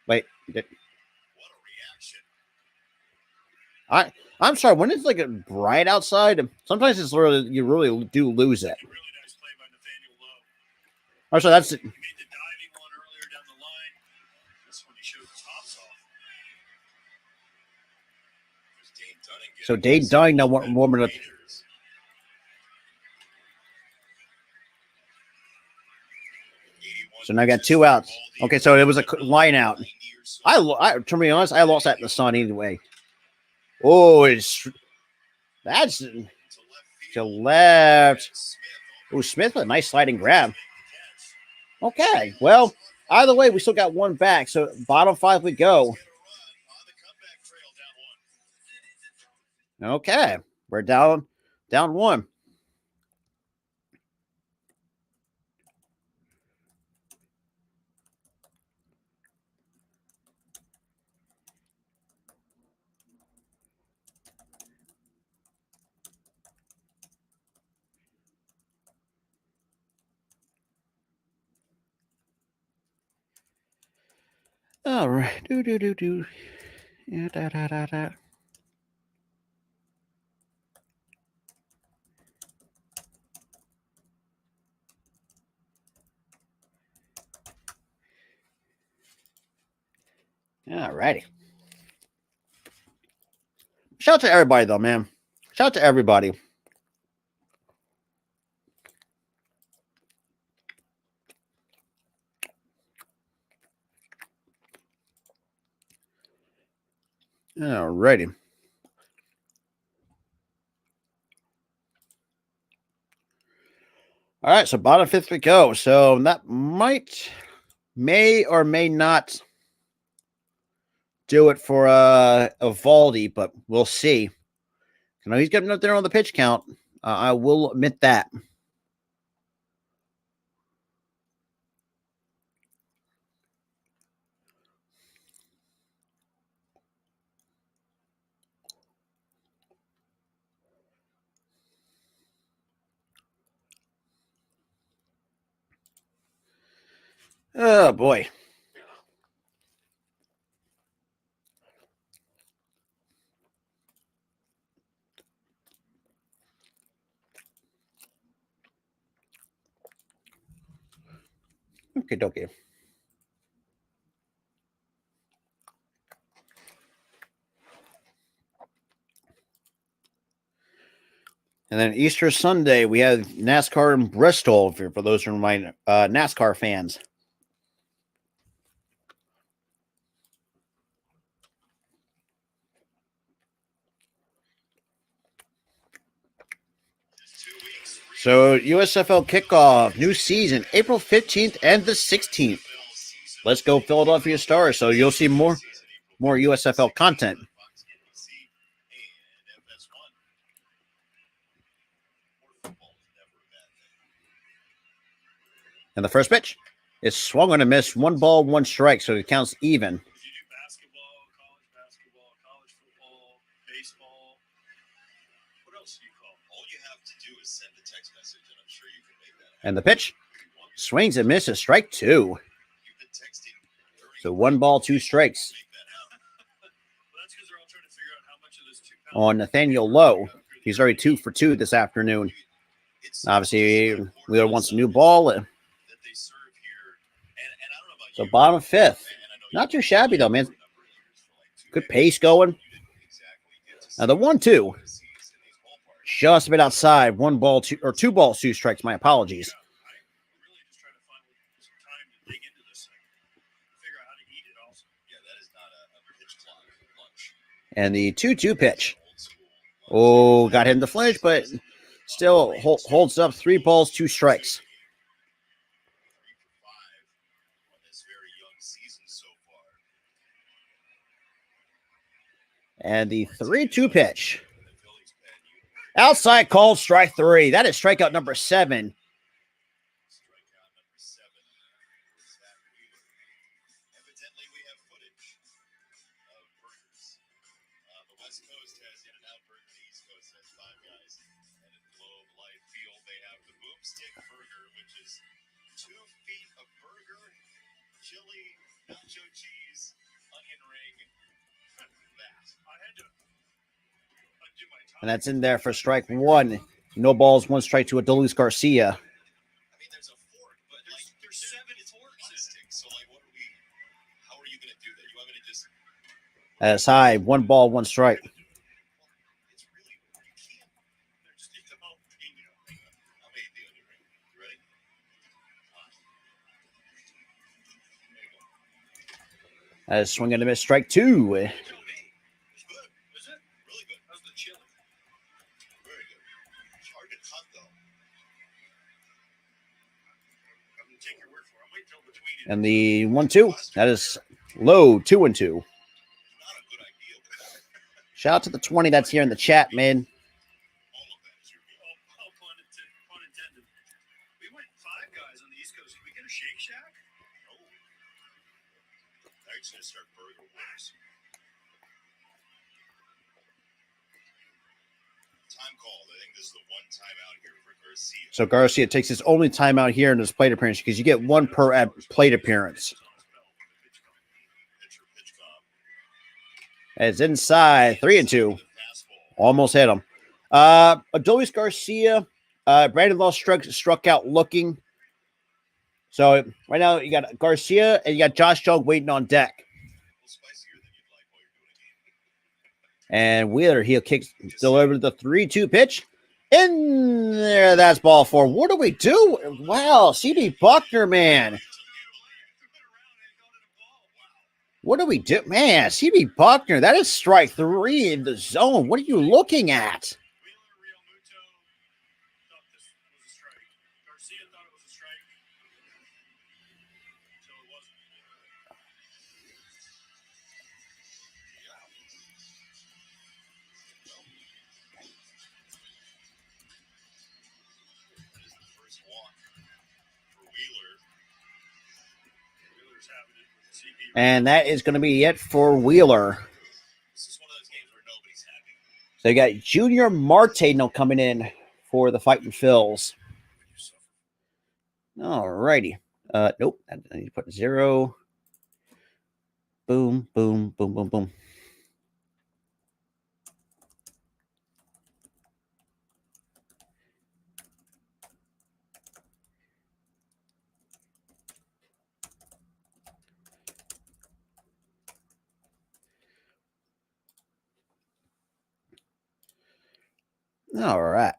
Wait. What a reaction. I'm sorry. When it's bright outside, sometimes it's you really do lose it. Really nice play by Nathaniel Lowe. I'm sorry. That's it. He made the diving one earlier down the line. So Dayton dying now warming up. So now I got 2 outs. Okay, so it was a line out. To be honest, I lost that in the sun anyway. Oh, that's to left. Oh, Smith with a nice sliding grab. Okay, well, either way, we still got 1 back. So bottom 5 we go. Okay, we're down 1. All right. Do. Yeah, da. All righty. Shout out to everybody, though, man. Shout out to everybody. All righty. All right, so bottom 5th we go. So that may or may not do it for Evaldi, but we'll see. I know he's getting up there on the pitch count. I will admit that. Oh boy. Okay. And then Easter Sunday, we have NASCAR in Bristol for those who are my NASCAR fans. So USFL kickoff, new season, April 15th and the 16th. Let's go Philadelphia Stars. So you'll see more USFL content. And the first pitch is swung on a miss. 1 ball, 1 strike, so it counts even. Did you do basketball, college football, baseball? What else do you call? All you have to do is send a text message, and I'm sure you can make that happen. And the pitch swings and misses. Strike 2. So 1 ball, 2 strikes. On Nathaniel Lowe. He's already 2 for 2 this afternoon. Obviously, Wheeler wants a new ball. So bottom 5th. Not too shabby, though, man. Good pace going. Now the 1-2. Just a bit outside. 1 ball, 2 or 2 balls, 2 strikes. My apologies. And the 2-2 pitch. Oh, got him to flinch, but still holds up. 3 balls, 2 strikes. And the 3-2 pitch. Outside called, strike 3. That is strikeout number 7. And that's in there for strike 1. No balls, 1 strike to Adolis Garcia. I mean, there's a fork, but there's 7 forks. So, how are you going to do that? You want me to just... That's high. 1 ball, 1 strike. It's That is swing and a miss, strike two. You tell me. It's good. Is it? Really good. How's the chili? Very good. It's hard to cut, though. I'm going to take your word for it. I'm waiting till between it. And the 1-2. That is low, 2-2. Not a good idea. Shout out to the 20 that's here in the chat, man. All of that is your all pun intended. We went 5 guys on the East Coast. Did we get a Shake Shack? No. Thanks to start Burger Wars. Time called. I think this is the one timeout here for Garcia. So Garcia takes his only timeout here in his plate appearance because you get one per plate appearance. It's inside, 3-2. Almost hit him. Adolis Garcia, Brandon Law struck out looking. So right now you got Garcia and you got Josh Jung waiting on deck. And Wheeler, he'll kick, deliver the 3-2 pitch. In there, that's ball 4. What do we do? Wow, CB Buckner, man. What do we do? Man, CB Buckner, that is strike 3 in the zone. What are you looking at? And that is going to be it for Wheeler. So you got Junior Marte now coming in for the Fighting Phils. All righty. Nope. I need to put 0. Boom, boom, boom, boom, boom. All right.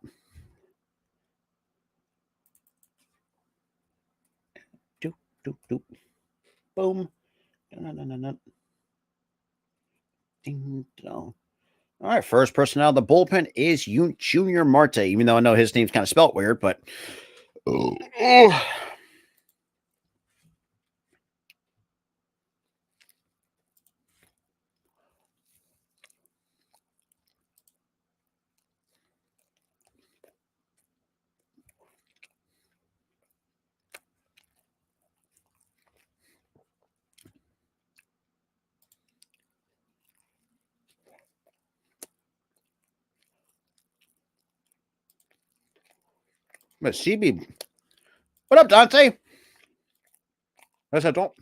Doop, doop, doop. Boom. No. Ding dong. All right. First person out of the bullpen is Junior Marte, even though I know his name's kind of spelt weird, but. But CB, what up, Dante? I said, don't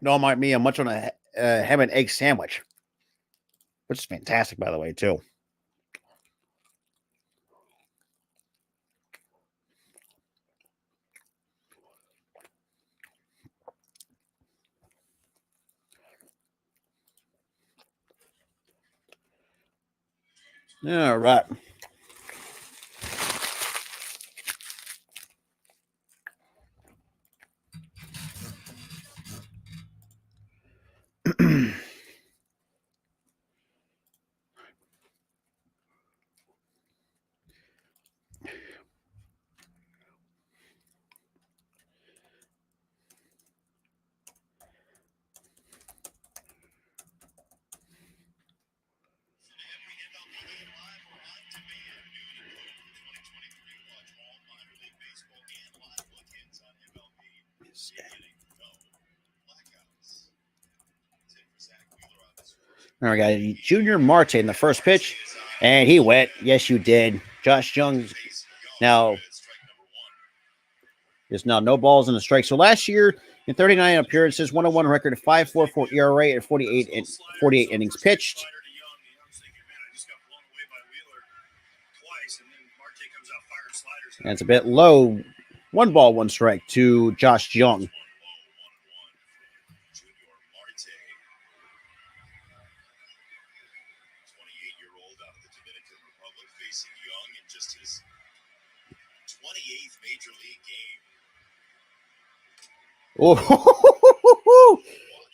mind me. I'm much on a ham and egg sandwich, which is fantastic, by the way, too. All right. All right, guys. Junior Marte in the first pitch, and he went. Yes, you did. Josh Jung now there's now no balls in the strike. So last year in 39 appearances, 101 record, 5.44 ERA, and 48 innings pitched. And it's a bit low. 1 ball, 1 strike to Josh Jung. Oh,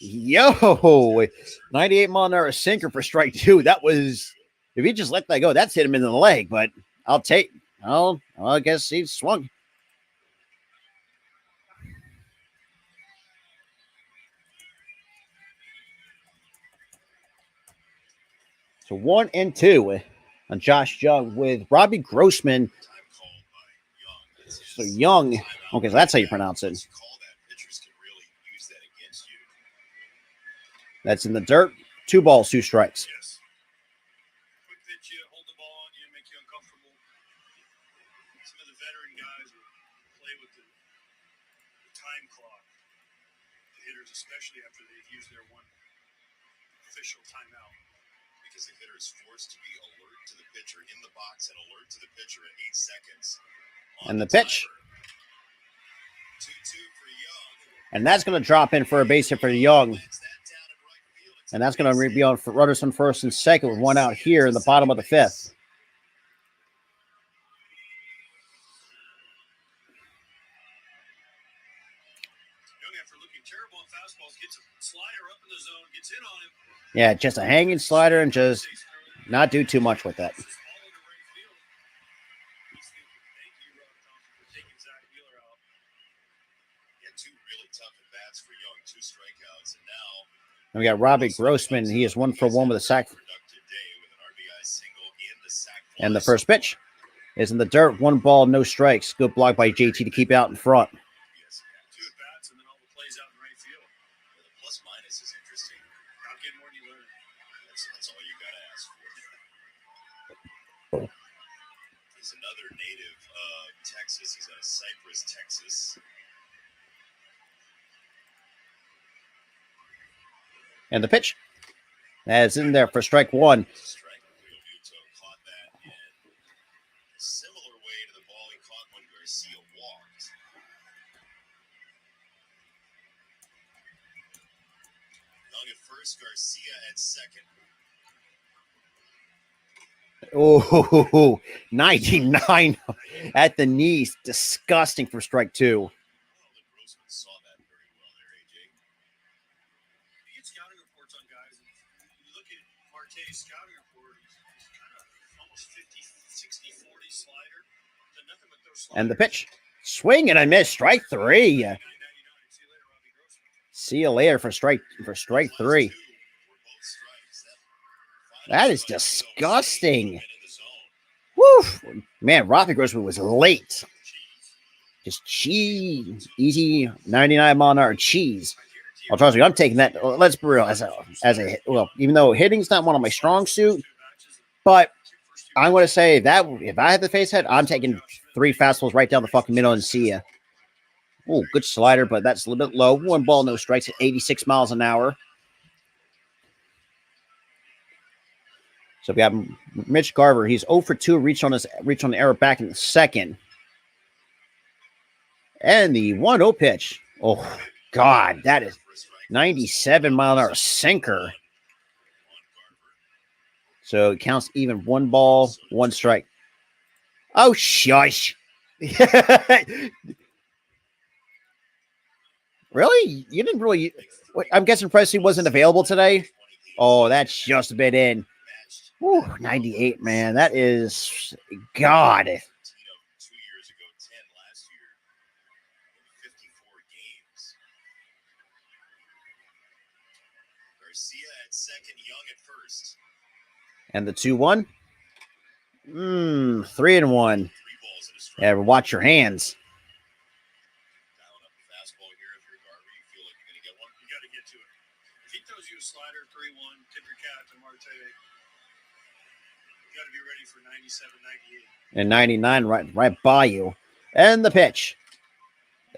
Yo, 98 mile an hour sinker for strike two. That was, if he just let that go, that's hit him in the leg, but I guess he swung. So 1-2 on Josh Young with Robbie Grossman. Time called by Young. That's So his Young, timeout. okay, so that's how you pronounce it. Once you call that, pitchers can really use that against you. That's in the dirt. 2 balls, 2 strikes. Yes. Quick pitch you, hold the ball on you, make you uncomfortable. Some of the veteran guys will play with the time clock. The hitters, especially after they've used their one official timeout. Because the hitter is forced to be alert to the pitcher in the box and alert to the pitcher at 8 seconds. And the pitch. 2-2 for Young. And that's going to drop in for a base hit for Young. Lands that down in right field. It's And that's going to be on for runners on first and second with 1 out here in the bottom of the 5th. Young, after looking terrible on fastballs, gets a slider up in the zone, gets in on him. Yeah, just a hanging slider and just not do too much with that. This is all into right field. He's thinking, thank you, Rob Thompson, for taking Zach Wheeler out. Yeah, 2 really tough at bats for Young, 2 strikeouts, and now And we got Robbie Grossman. He is 1 for 1 with a sack. productive day with an RBI single in the sack And the fly. first pitch is in the dirt. 1 ball, no strikes. Good block by JT to keep out in front. Yes, yeah. 2 at bats and then all the plays out in right field. The plus minus is interesting. Not getting more than you learn. That's all you got to ask for. He's another native of Texas. He's out of Cypress, Texas. And the pitch. That's in there for strike 1. Strike. Leo Muto caught that in a similar way to the ball he caught when Garcia walked. Young at first, Garcia at second. Oh, 99 at the knees. Disgusting for strike 2. I don't know that Grossman saw that very well there, AJ. You get scouting reports on guys, and you look at Marte's scouting report, he's kind of almost 50, 60, 40 slider. Done nothing but throw slider. And the pitch. Swing and a miss. Strike 3. 99. See See you later, Robbie Grossman. you later for strike 3. Last 2 were both strikes. That is Final strike disgusting. would've been in the zone. Woo! Man, Robbie Grossman was late. Just cheese. Easy 99 mile an hour cheese. Well, trust me, I'm taking that. Let's be real. As a well, even though hitting's not one of my strong suit, but I'm going to say that if I had the face head, I'm taking 3 fastballs right down the fucking middle and see ya. Oh, good slider, but that's a little bit low. 1 ball, no strikes at 86 miles an hour. So we got Mitch Garver. He's 0 for 2. Reach on the error back in the second. And the 1-0 pitch. Oh, God, that is 97 mile an hour sinker. So it counts even. 1 ball, 1 strike. Oh, shush. Really? You didn't really. I'm guessing Presley wasn't available today. Oh, that's just a bit in. Woo, 98, man. That is God. 2 years ago, 10 last year, in 54 games. Garcia at second, Young at first. And the 2-1. 3-1. 3 balls and a strike. Yeah, watch your hands. Dialing up a fastball here if you're Garver. You feel like you're going to get one. You got to get to it. If he throws you a slider, 3-1, tip your cap to Marte. You got to be ready for 97, 98. And 99 right by you. And the pitch.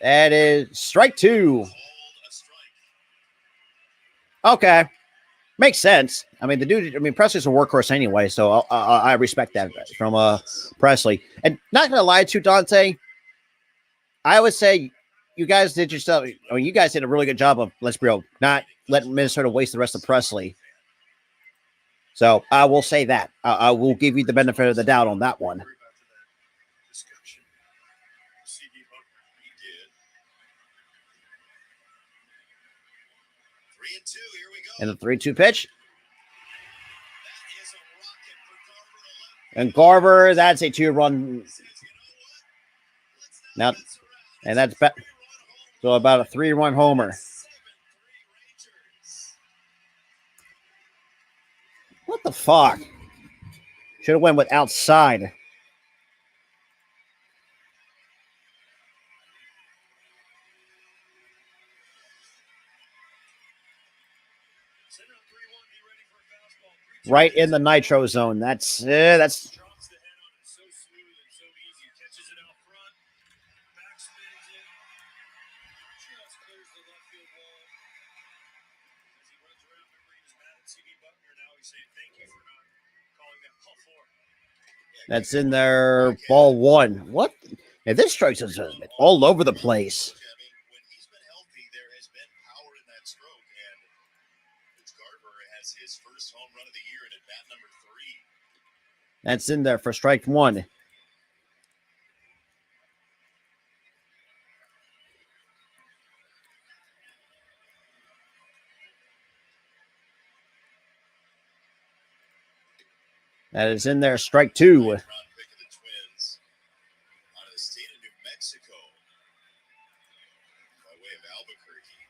That is strike 2. Called a strike. Okay. Makes sense. I mean, the dude, Presley's a workhorse anyway, so I respect that from Presley. And not going to lie to Dante, I would say you guys did yourself. I mean, you guys did a really good job of, let's be real, not letting Minnesota waste the rest of Presley. So I will say that. I will give you the benefit of the doubt on that one. Worry about that discussion. CD Buckner. He did. 3-2. Here we go. And the 3-2 pitch. That is a rocket for Garver. And Garver, that's a 2-run. Says, you know what? Let's Now, not mess around. and that's so about a 3-run homer. 7-3 Rangers. What the fuck? Should have went with outside. Send out 3-1. Be ready for a fastball. 3-2. Right in the nitro zone. That's Drops the head on it. So smooth and so easy. Catches it out front. Backspins it. Just clears the left field wall. As he runs around, remember he was mad at C.B. Buckner. Now he's saying thank you for not calling that ball four. that's in there. Ball 1. What? Now this strike has been all over the place. I mean, when he's been healthy, there has been power in that stroke, and Mitch Garver has his first home run of the year and at bat number 3. That's in there for strike 1. That is in there, strike 2. Round pick of the Twins out of the state of New Mexico by way of Albuquerque.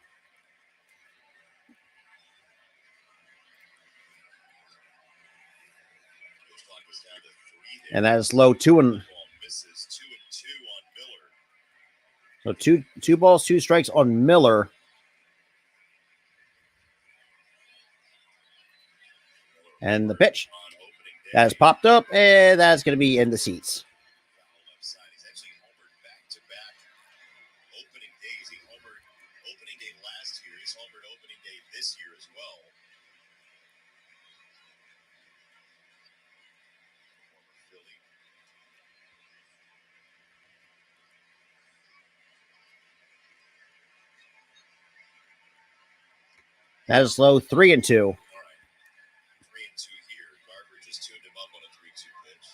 Pitch clock was down to 3 there. And that is low 2 and Ball misses 2-2 on Miller. so two balls, 2 strikes on Miller. And the pitch On opening day. that has popped up, and that's going to be in the seats. Foul left side. He's actually homered back-to-back opening days. He homered opening day last year. He's homered opening day this year as well. Former Philly. That is low 3-2. All right. 3-2 here. Garver just tuned him up on a 3-2 pitch.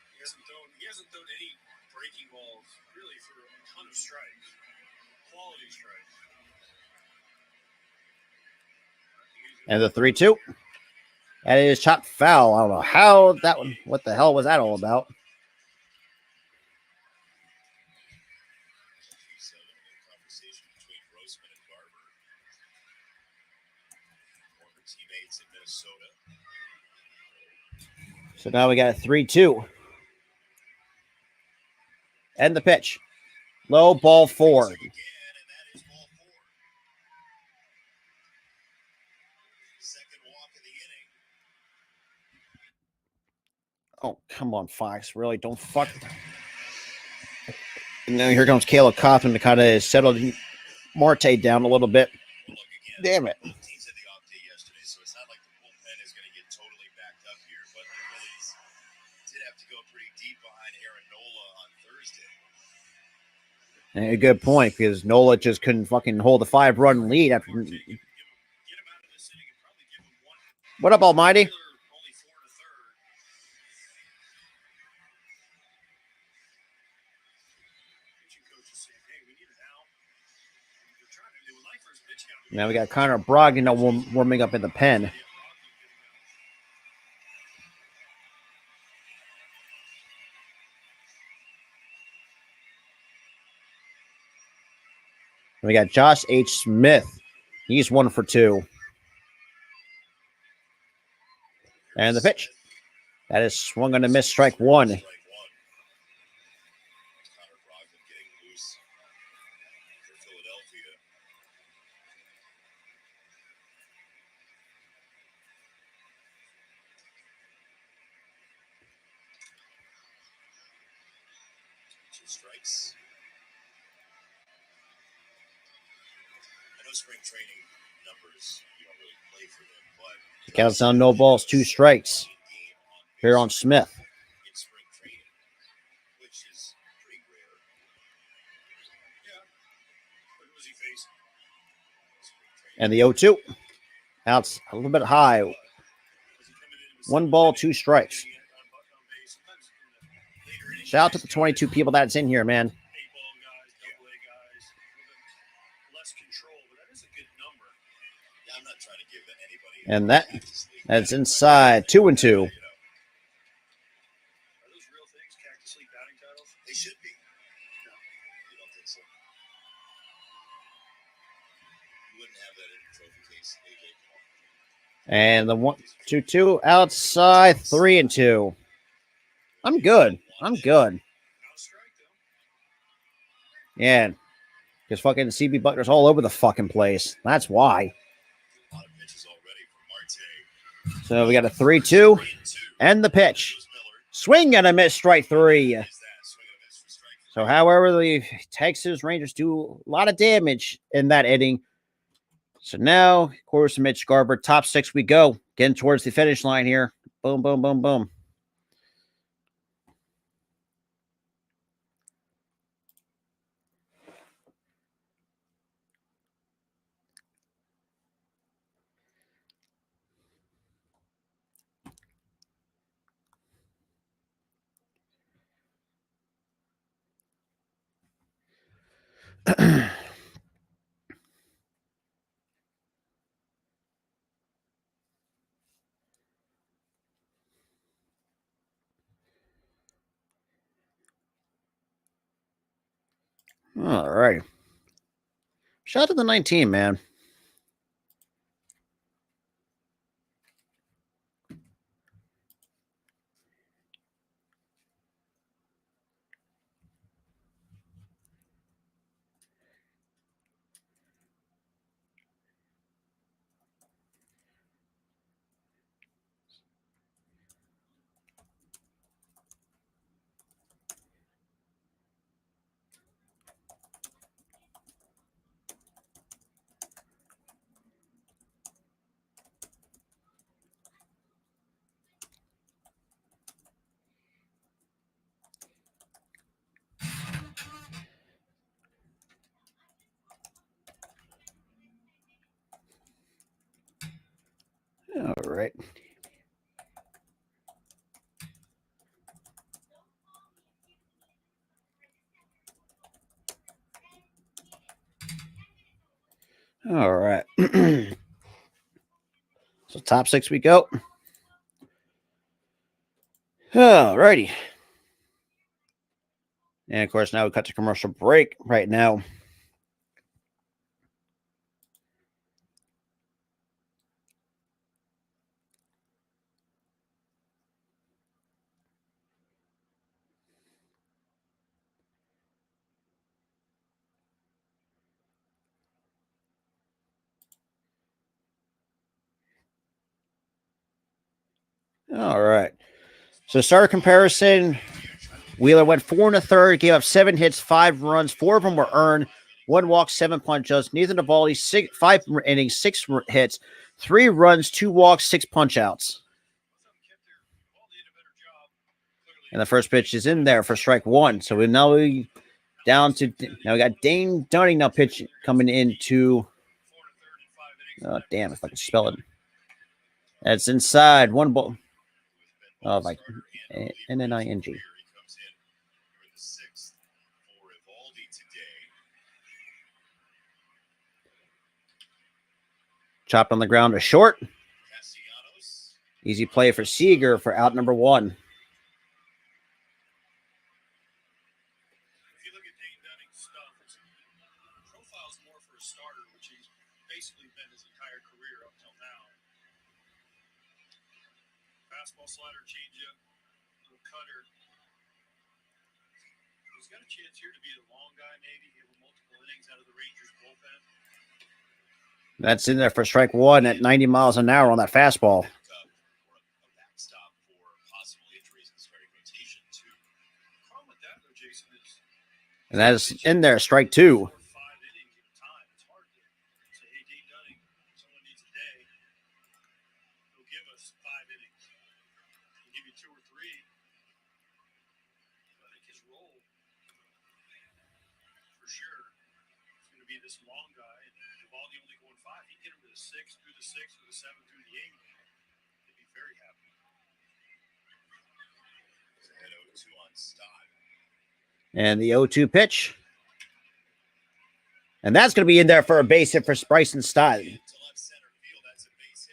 He hasn't thrown any breaking balls really for a ton of strikes. Quality strikes. And the 3-2. That is chopped foul. I don't know how that one. What the hell was that all about? Conversation between Grossman and Garver. Former teammates in Minnesota. So now we got a 3-2. And the pitch. Low ball 4. Again, and that is ball 4. Second walk of the inning. Oh, come on, Fox. Really, don't fuck. And now here comes Caleb Kaufman to kind of settle Marte down a little bit. Look again. Damn it. Both teams had the off day yesterday, so it's not like the bullpen is going to get totally backed up here. But the Phillies did have to go pretty deep behind Aaron Nola on Thursday. And a good point, because Nola just couldn't fucking hold a 5-run lead after. Get him out of this inning and probably give him one. What up, Almighty? Only 4 to third. Pitching coach is saying, "Hey, we need it now." They're trying to. They would like for his pitch count. Now we got Connor Brogdon warming up in the pen. And we got Josh H. Smith. He's 1 for 2. And the pitch. That is swung on a miss, strike 1. Strike 1. Connor Brogdon getting loose for Philadelphia. Two strikes. I know spring training numbers, you don't really play for them, but Counts down, no balls, 2 strikes. game on Here on Smith. in spring training, which is pretty rare. Yeah. But who was he facing? Spring training. And the 0-2. Outs a little bit high. Was he coming in with 1 ball, 2 strikes. on base? Sometimes in the later innings, Shout out to the 22 people that's in here, man. 8-ball guys, double A guys, less control, but that is a good number. Yeah, I'm not trying to give anybody. And that's inside 2-2. Are those real things, Cactus League batting titles? They should be. No, you don't think so? You wouldn't have that in your trophy case, AJ. And the 1-2-2 outside 3-2. I'm good. I'm good. No strike, though. Yeah. Because fucking CB Butler's all over the fucking place. That's why. A lot of pitches already for Marte. So we got a 3-2 and the pitch. Swing and a miss, strike 3. Is that swing and a miss for strike? So, however, the Texas Rangers do a lot of damage in that inning. So now, of course, Mitch Garber, top 6 we go. Getting towards the finish line here. Boom, boom, boom, boom. All right. Shout out to the 19, man. All right. All right. So top 6 we go. All righty. And of course, now we cut to commercial break right now. All right. So starter comparison. Wheeler went 4 1/3, gave up 7 hits, 5 runs. 4 of them were earned. 1 walk, 7 punch-outs. Nathan Eovaldi, 5 innings, 6 hits, 3 runs, 2 walks, 6 punch-outs. And the first pitch is in there for strike 1. So we down to now we got Dane Dunning now pitching coming into. Oh damn! If I can spell it, that's inside 1 ball. Oh, like N-N-I-N-G. Chopped on the ground to short. Easy play for Seager for out number 1. If you look at Dane Dunning's stuff, his profile's more for a starter, which he's basically been his entire career up till now. Fastball, slider, changeup, little cutter. He's got a chance here to be the long guy, maybe give him multiple innings out of the Rangers bullpen. That's in there for strike 1 at 90 miles an hour on that fastball. And that is in there, strike 2. This long guy, and Eovaldi only going 5. He can get him to the 6, through the 6, through the 7, through the 8. They'd be very happy. Head 0-2 on Stott. And the 0-2 pitch. And that's going to be in there for a base hit for Bryson Stott. To left center field, that's a base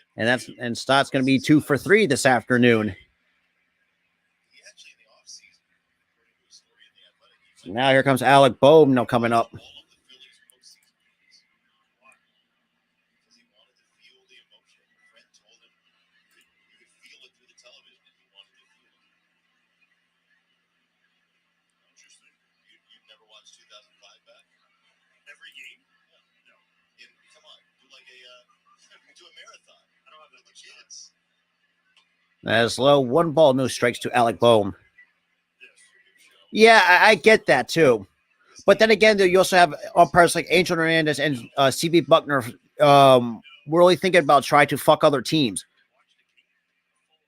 hit. And Stott's going to be 2 for 3 this afternoon. He actually, in the offseason, according to a story in The Athletic, he So now here comes Alec Bohm now coming up. all of the Phillies postseason movies. Why? Because he wanted to feel the emotion. A friend told him you could feel it through the television if you wanted to feel it. Interesting. You've never watched 2005 back? Every game? No. Come on, do like do a marathon. I don't have that with the kids. That's low. 1 ball, no strikes to Alec Bohm. Yes, good show. Yeah, I get that too. But then again, you also have umpires like Angel Hernandez and CB Buckner really thinking about trying to fuck other teams.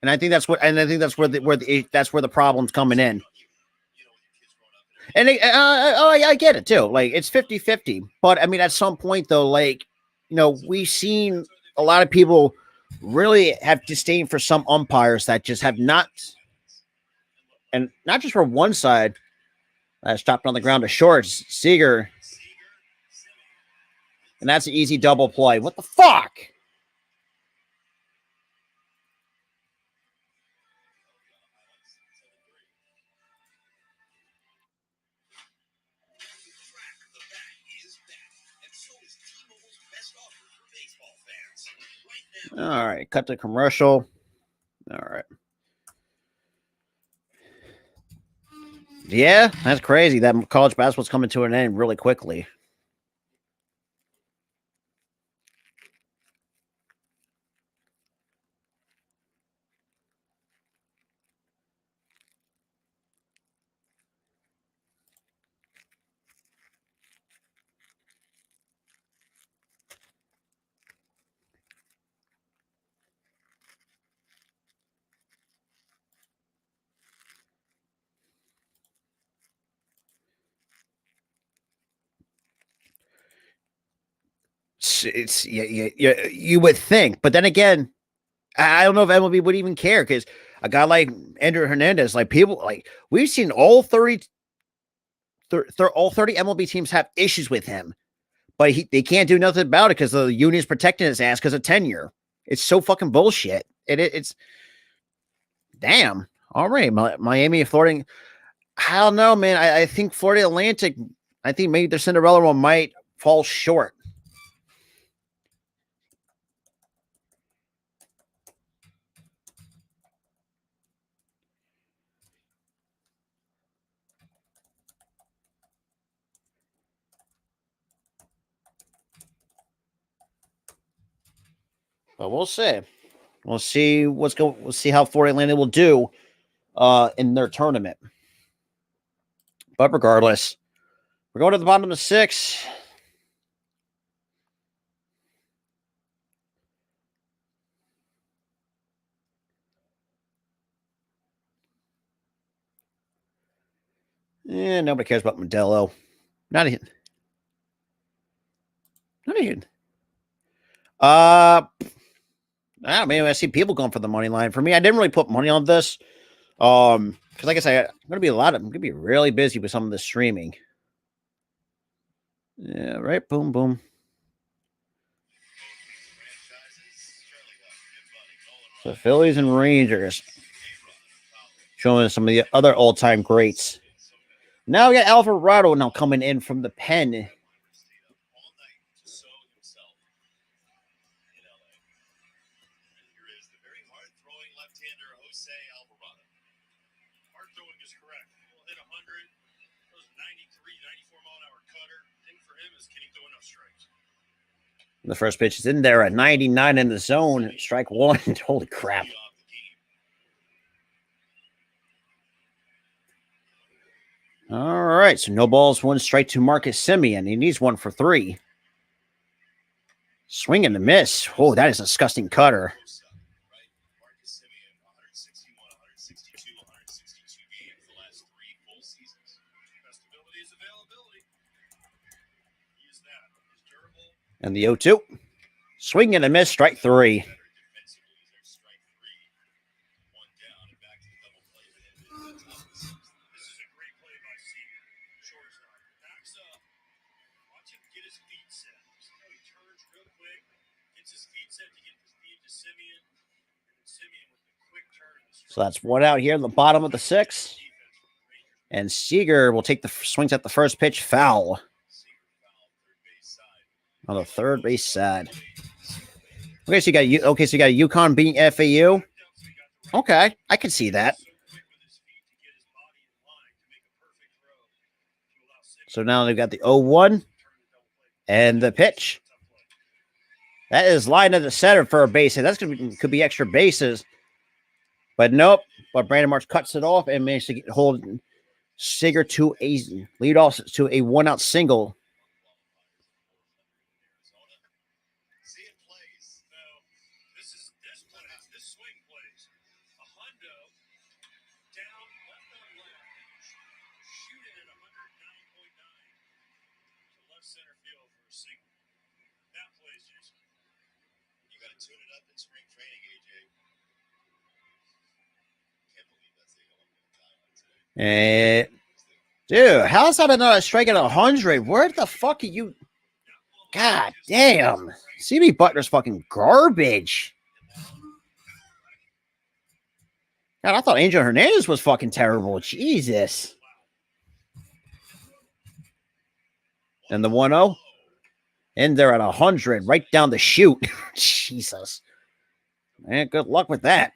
And I think that's where the problem's coming in. And I get it too. Like, it's 50-50. But I mean, at some point though, like, we've seen a lot of people really have disdain for some umpires that just have not, and not just for one side. That's dropped on the ground to shorts. Seager. And that's an easy double play. What the fuck? All right, cut the commercial. All right. Yeah, that's crazy. That college basketball's coming to an end really quickly. It's you would think, but then again, I don't know if MLB would even care, because a guy like Andrew Hernandez, like, people, like, we've seen all 30 MLB teams have issues with him, but they can't do nothing about it because the union's protecting his ass because of tenure. It's so fucking bullshit. It's damn. All right, Miami, Florida. I don't know, man. I think Florida Atlantic. I think maybe their Cinderella one might fall short. But we'll see. We'll see We'll see how Florida Atlantic will do in their tournament. But regardless, we're going to the bottom of 6. Yeah, nobody cares about Modelo. Not even. I mean, I see people going for the money line. For me, I didn't really put money on this. Because like I said, I'm gonna be really busy with some of the streaming. Yeah, right. Boom, boom. So Phillies and Rangers showing some of the other all-time greats. Now we got Alvarado now coming in from the pen. The first pitch is in there at 99 in the zone. Strike 1. Holy crap. All right. So no balls, 1 strike to Marcus Semien. He needs 1 for 3. Swing and a miss. Oh, that is a disgusting cutter. And the 0-2. Swing and a miss, strike 3. set. So he turns real quick, gets his feet set to get the feed to Simeon, and then Simeon with the quick turn. So that's one out here in the bottom of the 6th. And Seager will take the swings at the first pitch, foul on the third base side. Okay, so you got UConn beating FAU. Okay, I can see that. So now they've got the 0-1 and the pitch. That is lined at the center for a base hit. That's could be extra bases, but nope. But Brandon March cuts it off and managed to hold Seager to a lead off to a 1-out single. This swing plays a hundo down left on left, shooting at 109.9 to left center field for a single. That plays, Jason. You got to tune it up in spring training, AJ. Can't believe that's the And dude, how's that another strike at 100? Where the fuck are you? God damn. CB Butler's fucking garbage. God, I thought Angel Hernandez was fucking terrible. Jesus. And the 1-0. And they're at 100, right down the chute. Jesus. Man, good luck with that.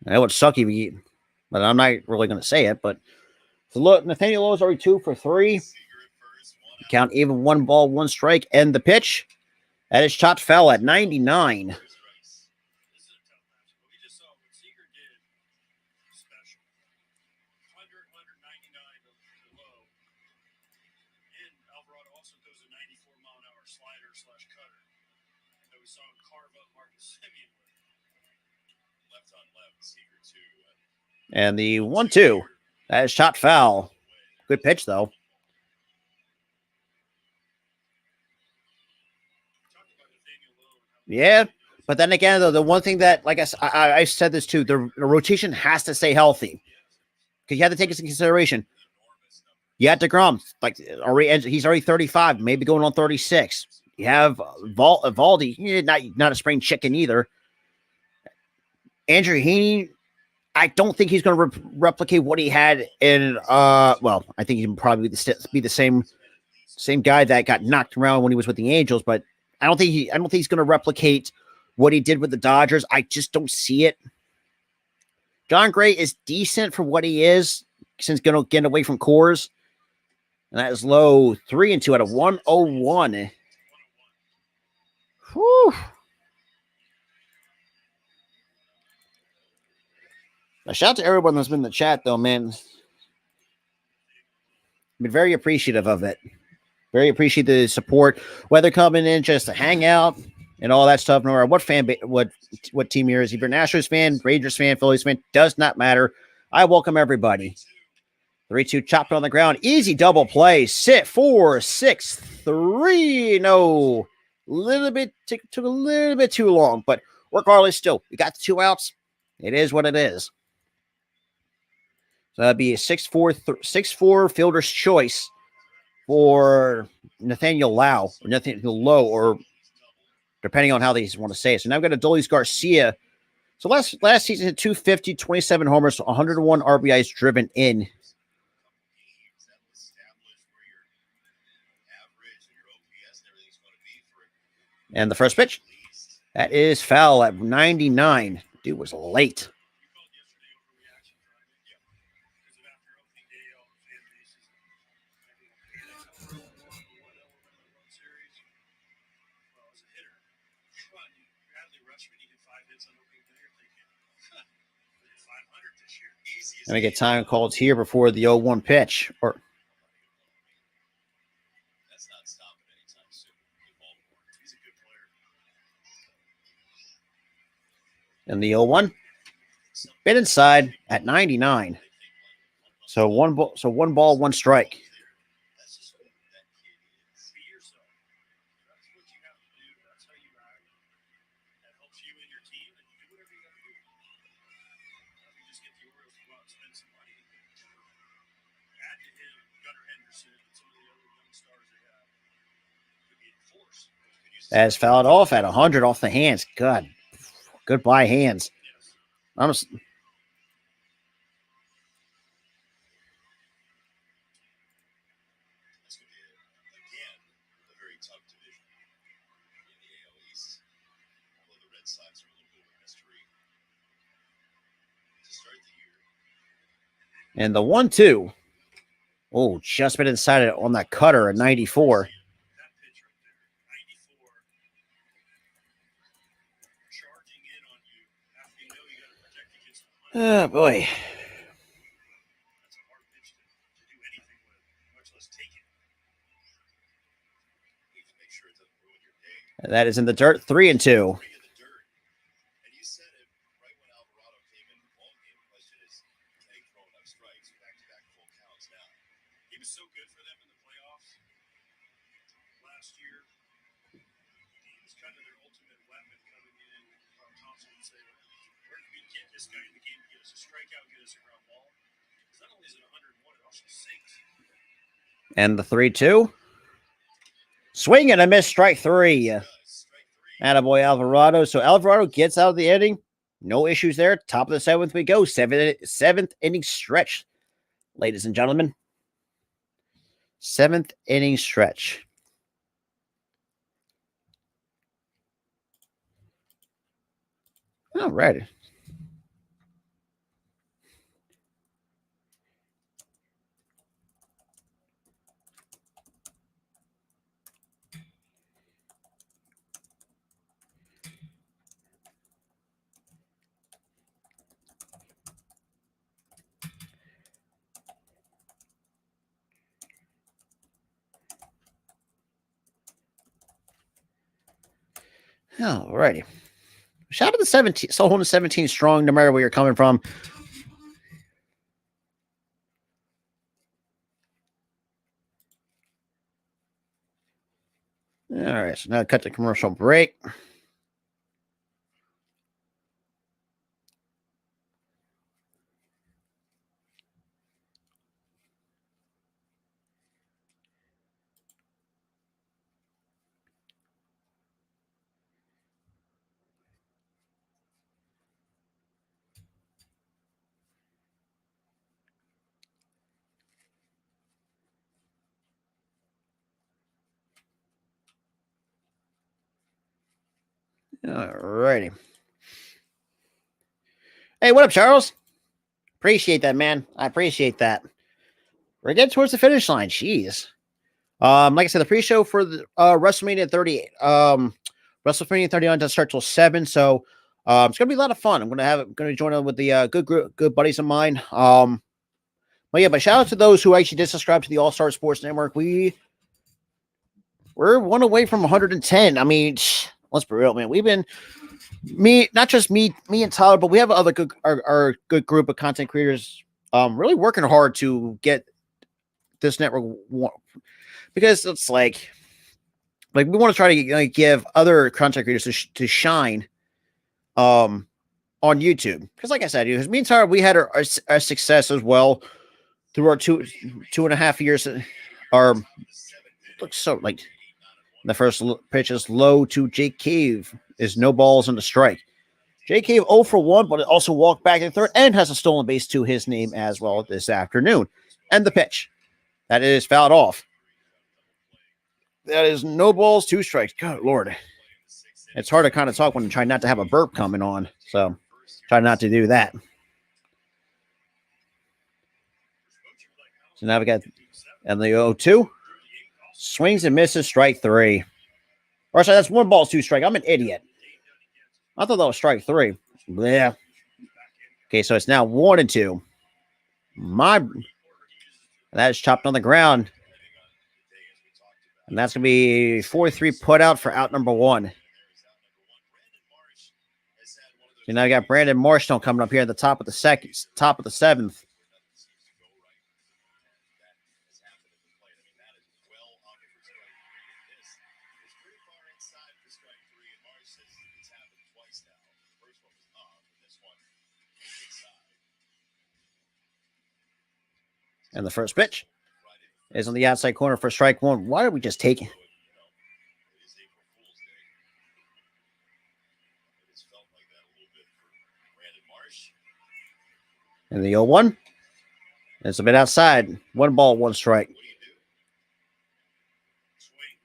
That would suck if you, but I'm not really going to say it. But so look, Nathaniel Lowe's already 2 for 3. Count even 1 ball, 1 strike, and the pitch. That is shot foul at 99. And the 1-2. That is shot foul. Good pitch, though. Yeah, but then again, though, the one thing that, like I said this too, the rotation has to stay healthy because you have to take this into consideration. You had DeGrom, like he's already 35, maybe going on 36. You have Valdi, not a spring chicken either. Andrew Heaney, I don't think he's going to replicate what he had in. Well, I think he can probably be the same guy that got knocked around when he was with the Angels, but I don't think he's going to replicate what he did with the Dodgers. I just don't see it. John Gray is decent for what he is since getting away from Coors. And that is low. 3-2 out of 101. Whew. A shout out to everyone that's been in the chat, though, man. I've been very appreciative of it. Very appreciate the support, whether coming in just to hang out and all that stuff, no matter what team you're, if you're an Astros fan, Rangers fan, Phillies fan, does not matter. I welcome everybody. 3-2 chopped on the ground. Easy double play. 4-6-3. No. Took a little bit too long, but regardless, still, we got the 2 outs. It is what it is. So that'd be a 6-4 fielder's choice for Nathaniel Lowe, or depending on how they want to say it. So now I've got Adolis Garcia. So last season hit 250, 27 homers, 101 RBIs driven in. And the first pitch, that is foul at 99. Dude was late. Let me get time called here before the 0-1 pitch. And the 0-1 bit inside at 99. So one ball, 1 strike. That's fouled off at 100 off the hands. God, goodbye hands. I'm just, That's going to be, again, a very tough division in the AL East. Although the Red Sox are a little bit of a mystery to start the year. and the 1-2. Oh, just been inside it on that cutter at 94. That pitch right there, 94, charging in on you after you know you got to protect against the 100. Oh, boy. That's a hard pitch to do anything with, much less take it. You need to make sure it doesn't ruin your day. And that is in the dirt, 3-2. Bring in the dirt. And you said it right when Alvarado came in the ballgame. The question is, can he throw enough strikes, back-to-back full counts now? He was so good for them in the playoffs last year. He was kind of their ultimate weapon coming in. Thompson would say, where did we get this guy in the game to get us a strikeout, get us a ground ball? Because not only is it 101, it also sinks. And the 3-2. Swing and a miss, strike 3. Attaboy Alvarado. So Alvarado gets out of the inning. No issues there. Top of the 7th we go. Seventh inning stretch, ladies and gentlemen. 7th inning stretch. All right. All righty. Shout out to the 17, still holding 17 strong, no matter where you're coming from. All right, so now cut the commercial break. All righty. Hey, what up, Charles? Appreciate that, man. I appreciate that. We're getting towards the finish line. Jeez. Like I said, the pre-show for the WrestleMania 38. WrestleMania 39 doesn't start till 7, so it's gonna be a lot of fun. I'm gonna join on with the good buddies of mine. But yeah, but shout out to those who actually did subscribe to the All Star Sports Network. We're one away from 110. I mean, let's be real, man. We've been not just me and Tyler, but we have other good our good group of content creators really working hard to get this network, because it's like we want to try to give other content creators to shine on YouTube, because like I said, because me and Tyler, we had our success as well through our two and a half years. Our looks so like the first pitch is low to Jake Cave, is no balls on the strike. Jake Cave 0 for 1, but it also walked back in third and has a stolen base to his name as well this afternoon. And the pitch that is fouled off. That is no balls, 2 strikes. God Lord, it's hard to kind of talk when you try not to have a burp coming on, so try not to do that. So now we got and the 0-2 swings and misses, strike 3. Or sorry, that's 1 ball, 2 strike. I'm an idiot. I thought that was strike 3. Yeah. Okay, so it's now 1-2. That is chopped on the ground. And that's going to be 4-3 put out for out number 1. So now we got Brandon Marshall coming up here at the top of the 7th. And the first pitch is on the outside corner for strike 1. Why did we just take it? And the 0-1. It's a bit outside. 1 ball, 1 strike. What do you do? Swing.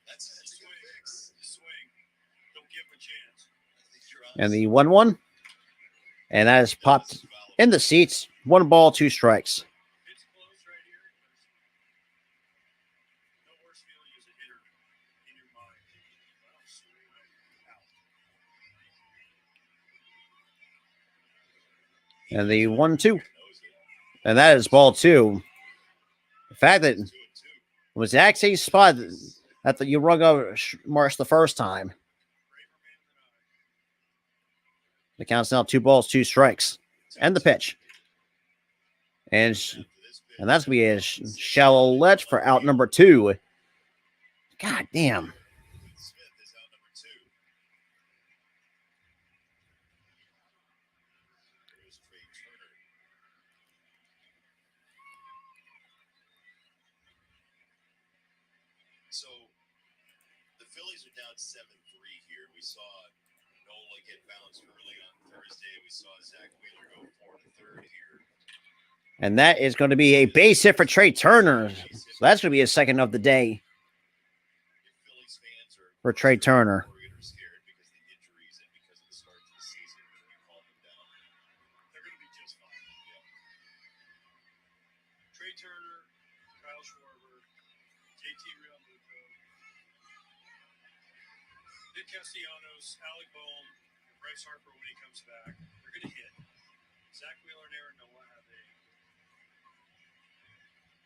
That's a swing. Swing. Don't give him a chance. And the 1-1. And that is popped in the seats. 1 ball, 2 strikes. It's close right here. No worse feeling as a hitter in your mind. Well, swing out. And the 1-2. And that is ball 2. The fact that it was the exact same spot that you rung over Marsh the first time. The count's now 2 balls, 2 strikes. And the pitch. And that's going to be a shallow left for out number 2. God damn. Smith is out number 2. Here's Trey Turner. So the Phillies are down 7-3 here. We saw Nola get bounced early on Thursday. We saw Zach Wheeler go 4 to 3rd here. And that is going to be a base hit for Trey Turner. So that's going to be his second of the day If Phillies fans are for Trey Turner. worried or scared because of the injuries and because of the start to the season, we calm them down. They're going to be just fine. Trey Turner, Kyle Schwarber, JT Realmuto, Nick Castellanos, Alec Bohm, and Bryce Harper when he comes back. They're going to hit. Zach Wheeler and Aaron Nola have a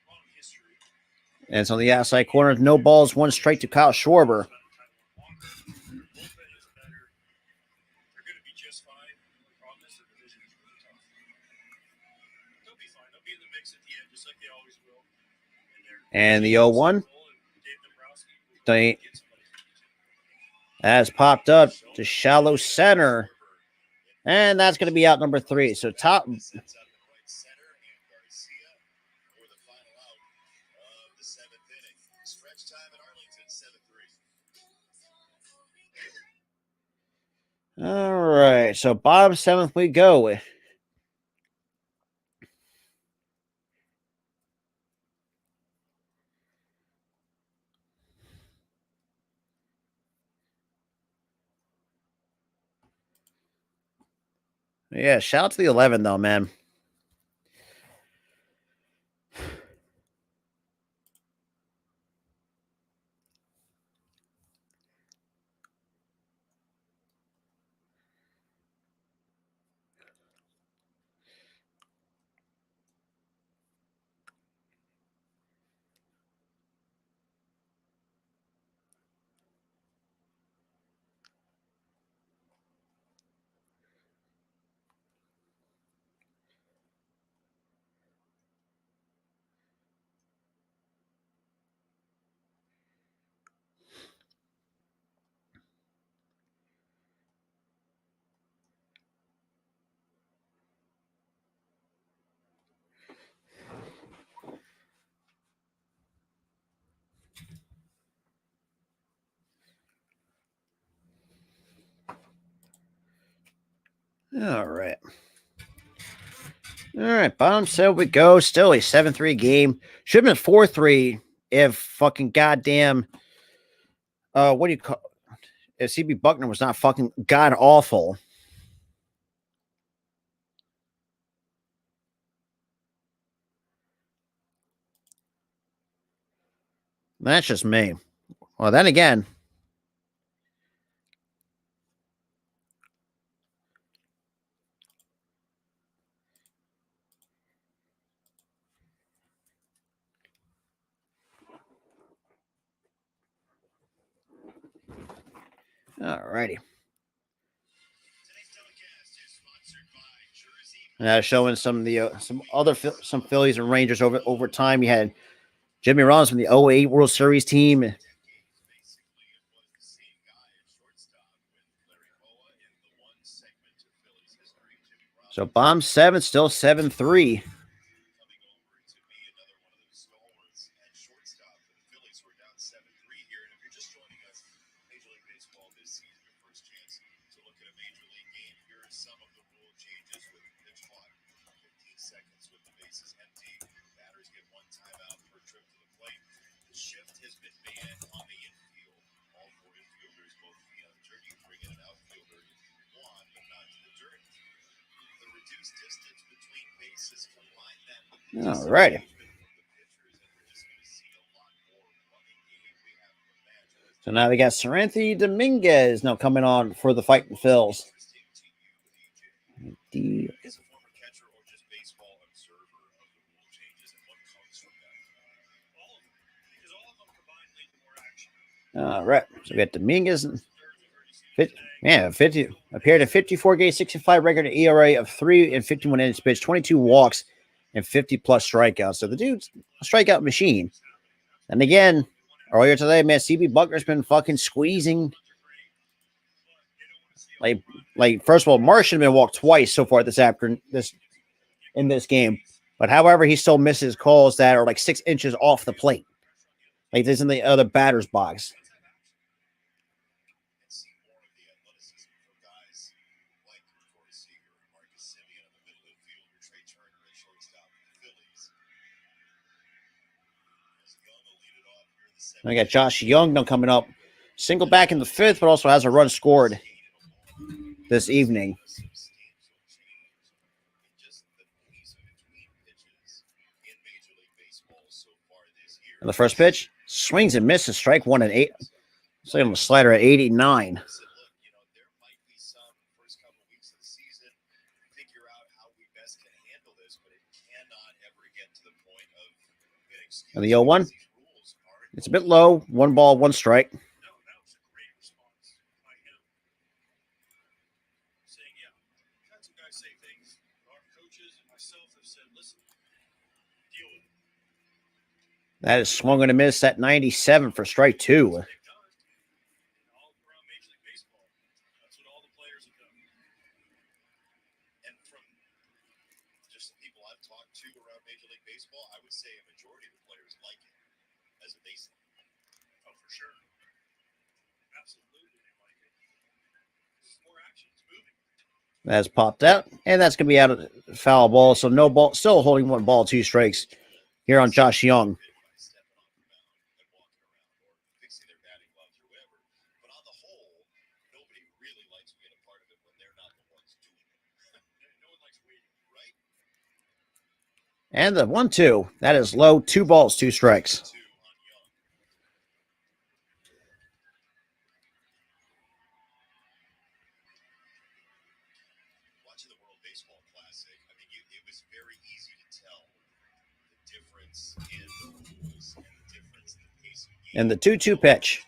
long history. And it's on the outside corner. No balls, 1 straight to Kyle Schwarber. Bullpen is better. They're going to be just fine. The problem is their division is really tough. They'll be fine. They'll be in the mix at the end, just like they always will. And the 0-1. Dave Dombrowski will They- get somebody. Has popped up to shallow center. And that's going to be out number 3. So top. Sets out the right center and Garcia for the final out of the 7th inning. Stretch time at Arlington, 7-3. All right. So bottom 7th we go. Yeah, shout out to the 11 though, man. All right. All right, bottom 7 we go. Still a 7-3 game. Should have been 4-3 if fucking goddamn what do you call if CB Buckner was not fucking god awful. That's just me. Well, then again. All righty. Showing some of the some Phillies and Rangers over time. You had Jimmy Rollins from the 08 World Series team. So bomb 7, still 7-3. seconds with the bases empty. Batters get one timeout per trip to the plate. The shift has been banned on the infield. All four infielders both feet on the dirt. You bring in an outfielder if you want, but not to the dirt. The reduced distance between bases combine that with the All righty. disengagement from the pitchers, and we're just going to see a lot more running game we have to imagine. So now we got Seranthony Dominguez now coming on for the Fighting Phils. Interesting to you, AJ, The as a former catcher or just baseball observer of the rule changes and what comes from them? All of them, because all of them combined lead to more action. All right. So we got Dominguez. Thirds we've already seen today. 50 appeared in 54 games, 65 record, ERA of 3 and 51 innings pitched, 22 walks, and 50 plus strikeouts. So the dude's a strikeout machine. And again, earlier today, man, CB Buckner's been fucking squeezing. Like first of all, Martian been walked twice so far in this game. But however, he still misses calls that are like 6 inches off the plate. Like this in the other batter's box. And see more of the athleticism from guys like Corey Seager and Marcus Semien in the middle infield, or Trey Turner at shortstop for the Phillies. As Young will lead it off here in the And seventh. we got Josh Young now coming up. Single back in the 5th, but also has a run scored this evening. Substantial change in just the pace between pitches in Major League Baseball so far this year. And the first pitch, swings and misses, strike 1 and 8. So on the slider at 89. Said, look, there might be some first couple weeks of the season, figure out how we best can handle this, but it cannot ever get to the point of getting And the 0-1, these rules are it's a bit low. 1 ball, 1 strike. No, that was a great response by him. Saying, yeah, we've had some guys say things. Our coaches and myself have said, listen, deal with it. That is swung and a miss at 97 for strike 2. They've done it. And all around Major League Baseball, that's what all the players have done. And from just the people I've talked to around Major League Baseball, I would say a majority of the players like it as a baseline. Oh, for sure. Absolutely, they like it. This is more action. It's moving. That's popped out, and that's going to be out of the foul ball. So no ball, still holding 1 ball, 2 strikes here on Josh Young. By stepping off the mound and walking around or fixing their batting gloves or whatever. But on the whole, nobody really likes being a part of it when they're not the ones doing it. No one likes waiting. Right? And the 1-2, that is low, 2 balls, 2 strikes. Two on Young. Watching the World Baseball Classic, I mean, it was very easy to tell the difference in the rules and the difference in the pace of the game. And the 2-2 pitch,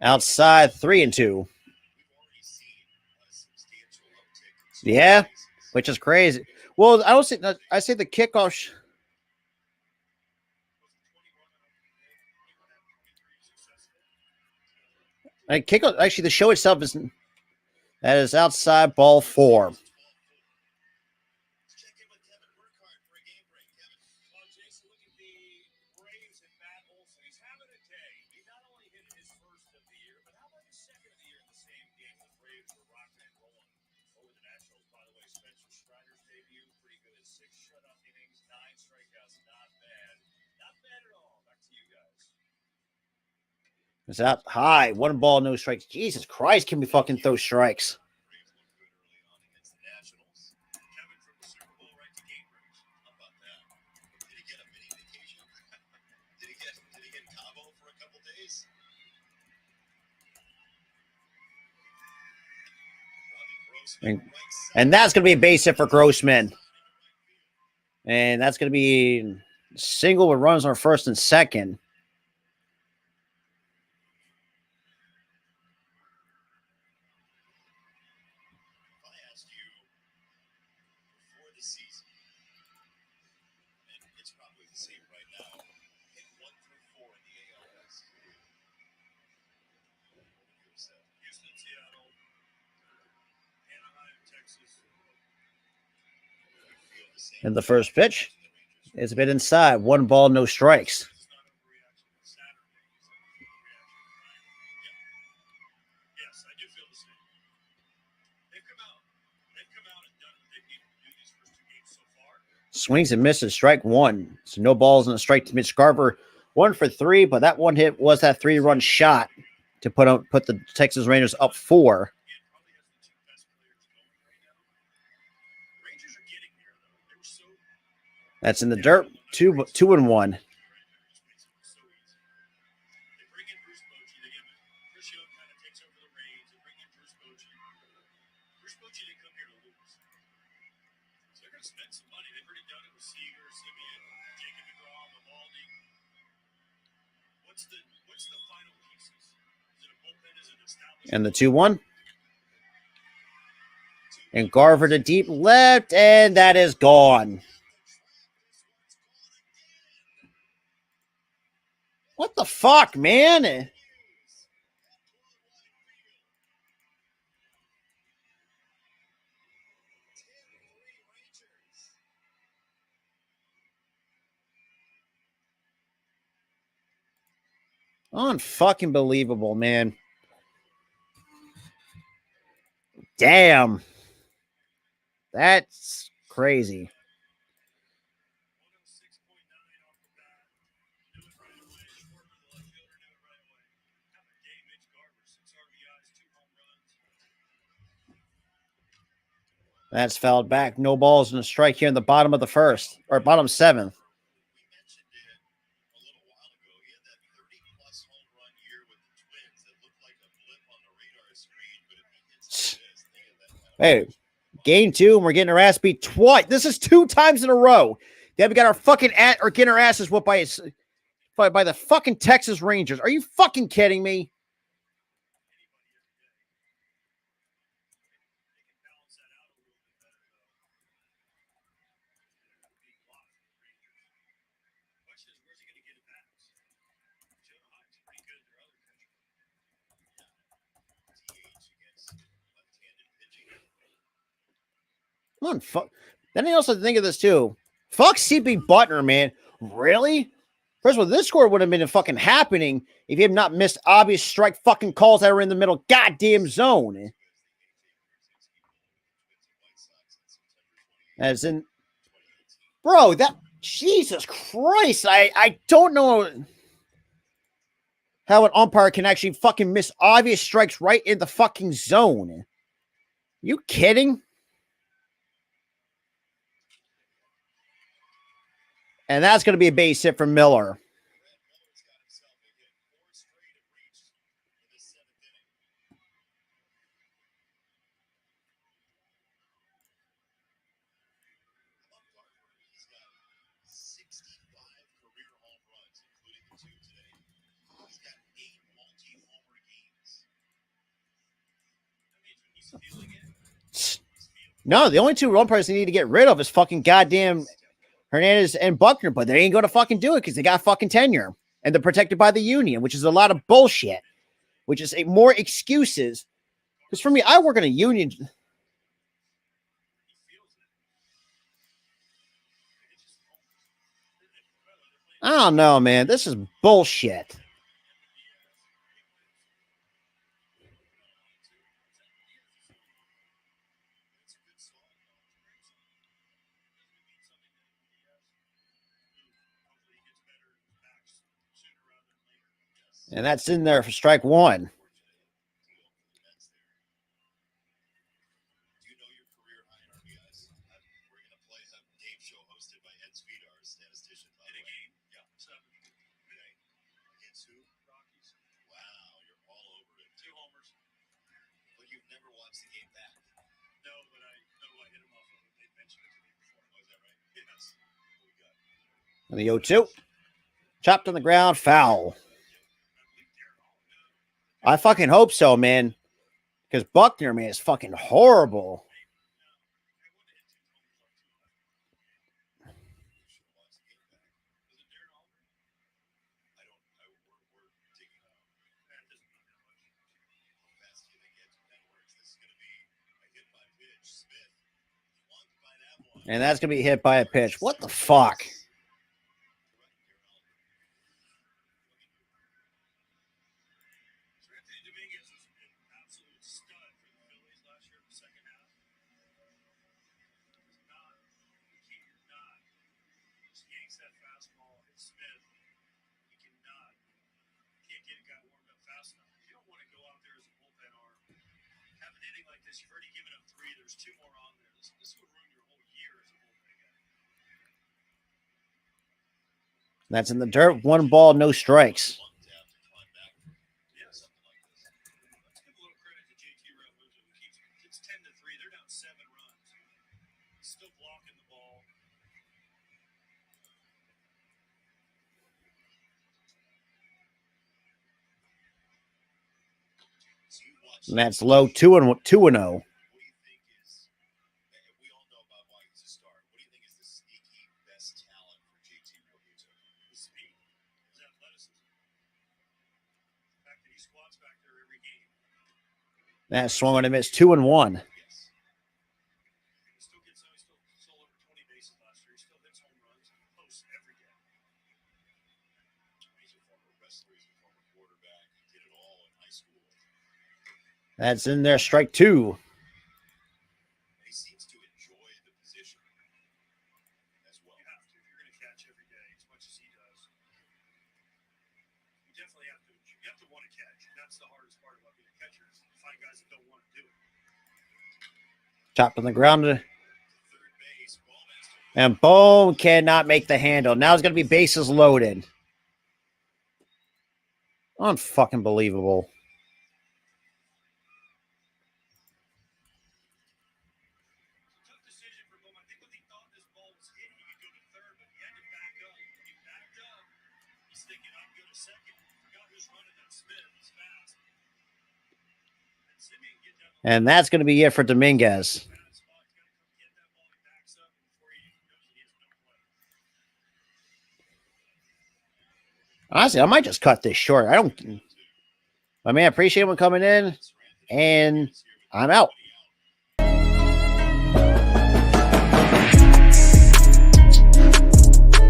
outside 3-2. We've already seen a substantial uptick in stolen Yeah, bases. which is crazy. Well, I say the kickoff. Was it 21 out of 23 successful? Kickoff. Actually, the show itself is outside ball 4. Let's check in with Kevin Burkhardt for a game break. Kevin. Well, Jason, look at the Braves and Matt Olson. He's having a day. He not only hit his first of the year, but how about his second of the year in the same game? The Braves were rocking and rolling over the Nationals. By the way, Spencer Strider's debut, pretty good. 6 shutout innings, 9 strikeouts. Not bad. Not bad at all. Back to you guys. It's out high, 1 ball, no strikes. Jesus Christ, can we fucking throw strikes? Braves looked good early on against the Nationals. Kevin from the Super Bowl right to game breaks. How about that? Did he get a mini vacation? Did he get Cabo for a couple days? Robbie Grossman, right side. And that's going to be a base hit for Grossman. And that's going to be single with runs on first and second. If I asked you before the season, and it's probably the same right now, pick 1 through 4 in the AL West. What would you have said? Houston, Seattle, Anaheim, Texas. You feel the same And the first pitch the Rangers. is a bit inside, 1 ball, no strikes. This is not overreaction. Saturday is an overreaction. Yes, I do feel the same. They've come out and done what they need to do these first 2 games so far. Swings and misses. Strike one. So no balls and a strike to Mitch Garver. 1 for 3, but that one hit was that 3-run shot to put the Texas Rangers up 4. That's in the dirt. 2-1. And the 2-1. And Garver to deep left, and that is gone. What the fuck, man? Unfucking believable, man. Damn. That's crazy. That's fouled back. No balls and a strike here in the bottom of the first, or bottom 7th. Hey, game 2, and we're getting our ass beat twice. This is 2 times in a row. Then we got our fucking getting our asses whooped by the fucking Texas Rangers. Are you fucking kidding me? Come on, fuck. Then I also think of this too. Fuck CB Butner, man. Really? First of all, this score would have been fucking happening if you had not missed obvious strike fucking calls that were in the middle goddamn zone. As in, bro, that Jesus Christ, I don't know how an umpire can actually fucking miss obvious strikes right in the fucking zone. You kidding? And that's going to be a base hit from Miller. No, the only 2 umpires they need to get rid of is fucking goddamn Hernandez and Buckner, but they ain't going to fucking do it because they got fucking tenure and they're protected by the union, which is a lot of bullshit, which is more excuses. Because for me, I work in a union. I don't know, man. This is bullshit. And that's in there for strike 1. And the 0-2. Chopped on the ground, foul. I fucking hope so, man. Because Buckner, man, is fucking horrible. And that's going to be hit by a pitch. What the fuck? because you've already given up 3. There's 2 more on there. This would ruin your whole year as a bullpen guy. That's in the dirt. 1 ball, no strikes. Yeah, something like this. Let's give a little credit to JT Realmuto, who keeps it's 10-3. They're down 7 runs. He's still blocking the ball. And that's low. 2-0. What do you think is, we all know about why he's a star. What do you think is the sneaky best talent for JT Realmuto? His speed, his athleticism. The fact that he squats back there every game. That swung on a miss. 2-1. Yes. He still gets he still over 20 bases last year. He still hits home runs and posts every game. He's a former wrestler. He's a former quarterback. He did it all in high school. That's in there. Strike 2. And he seems to enjoy the position as well. You have to if you're going to catch every day as much as he does. You definitely have to. You have to want to catch. And that's the hardest part about being a catcher is to find guys that don't want to do it. Chopped on the ground. Third base, Ballmaster. And boom, cannot make the handle. Now it's going to be bases loaded. Unfucking believable. Tough decision for Bowman. I think when he thought this ball was hit, he could go to third, but he had to back up. When he backed up, he's thinking, I'm going to second. Forgot who's running that Smith. He's fast. And Simeon get down the And that's going to be it for Dominguez. bad spot. He's got to come get that ball. He backs up before he knows he has no play. Honestly, I might just cut this short. I don't. I mean, I appreciate everyone coming in, and I'm out.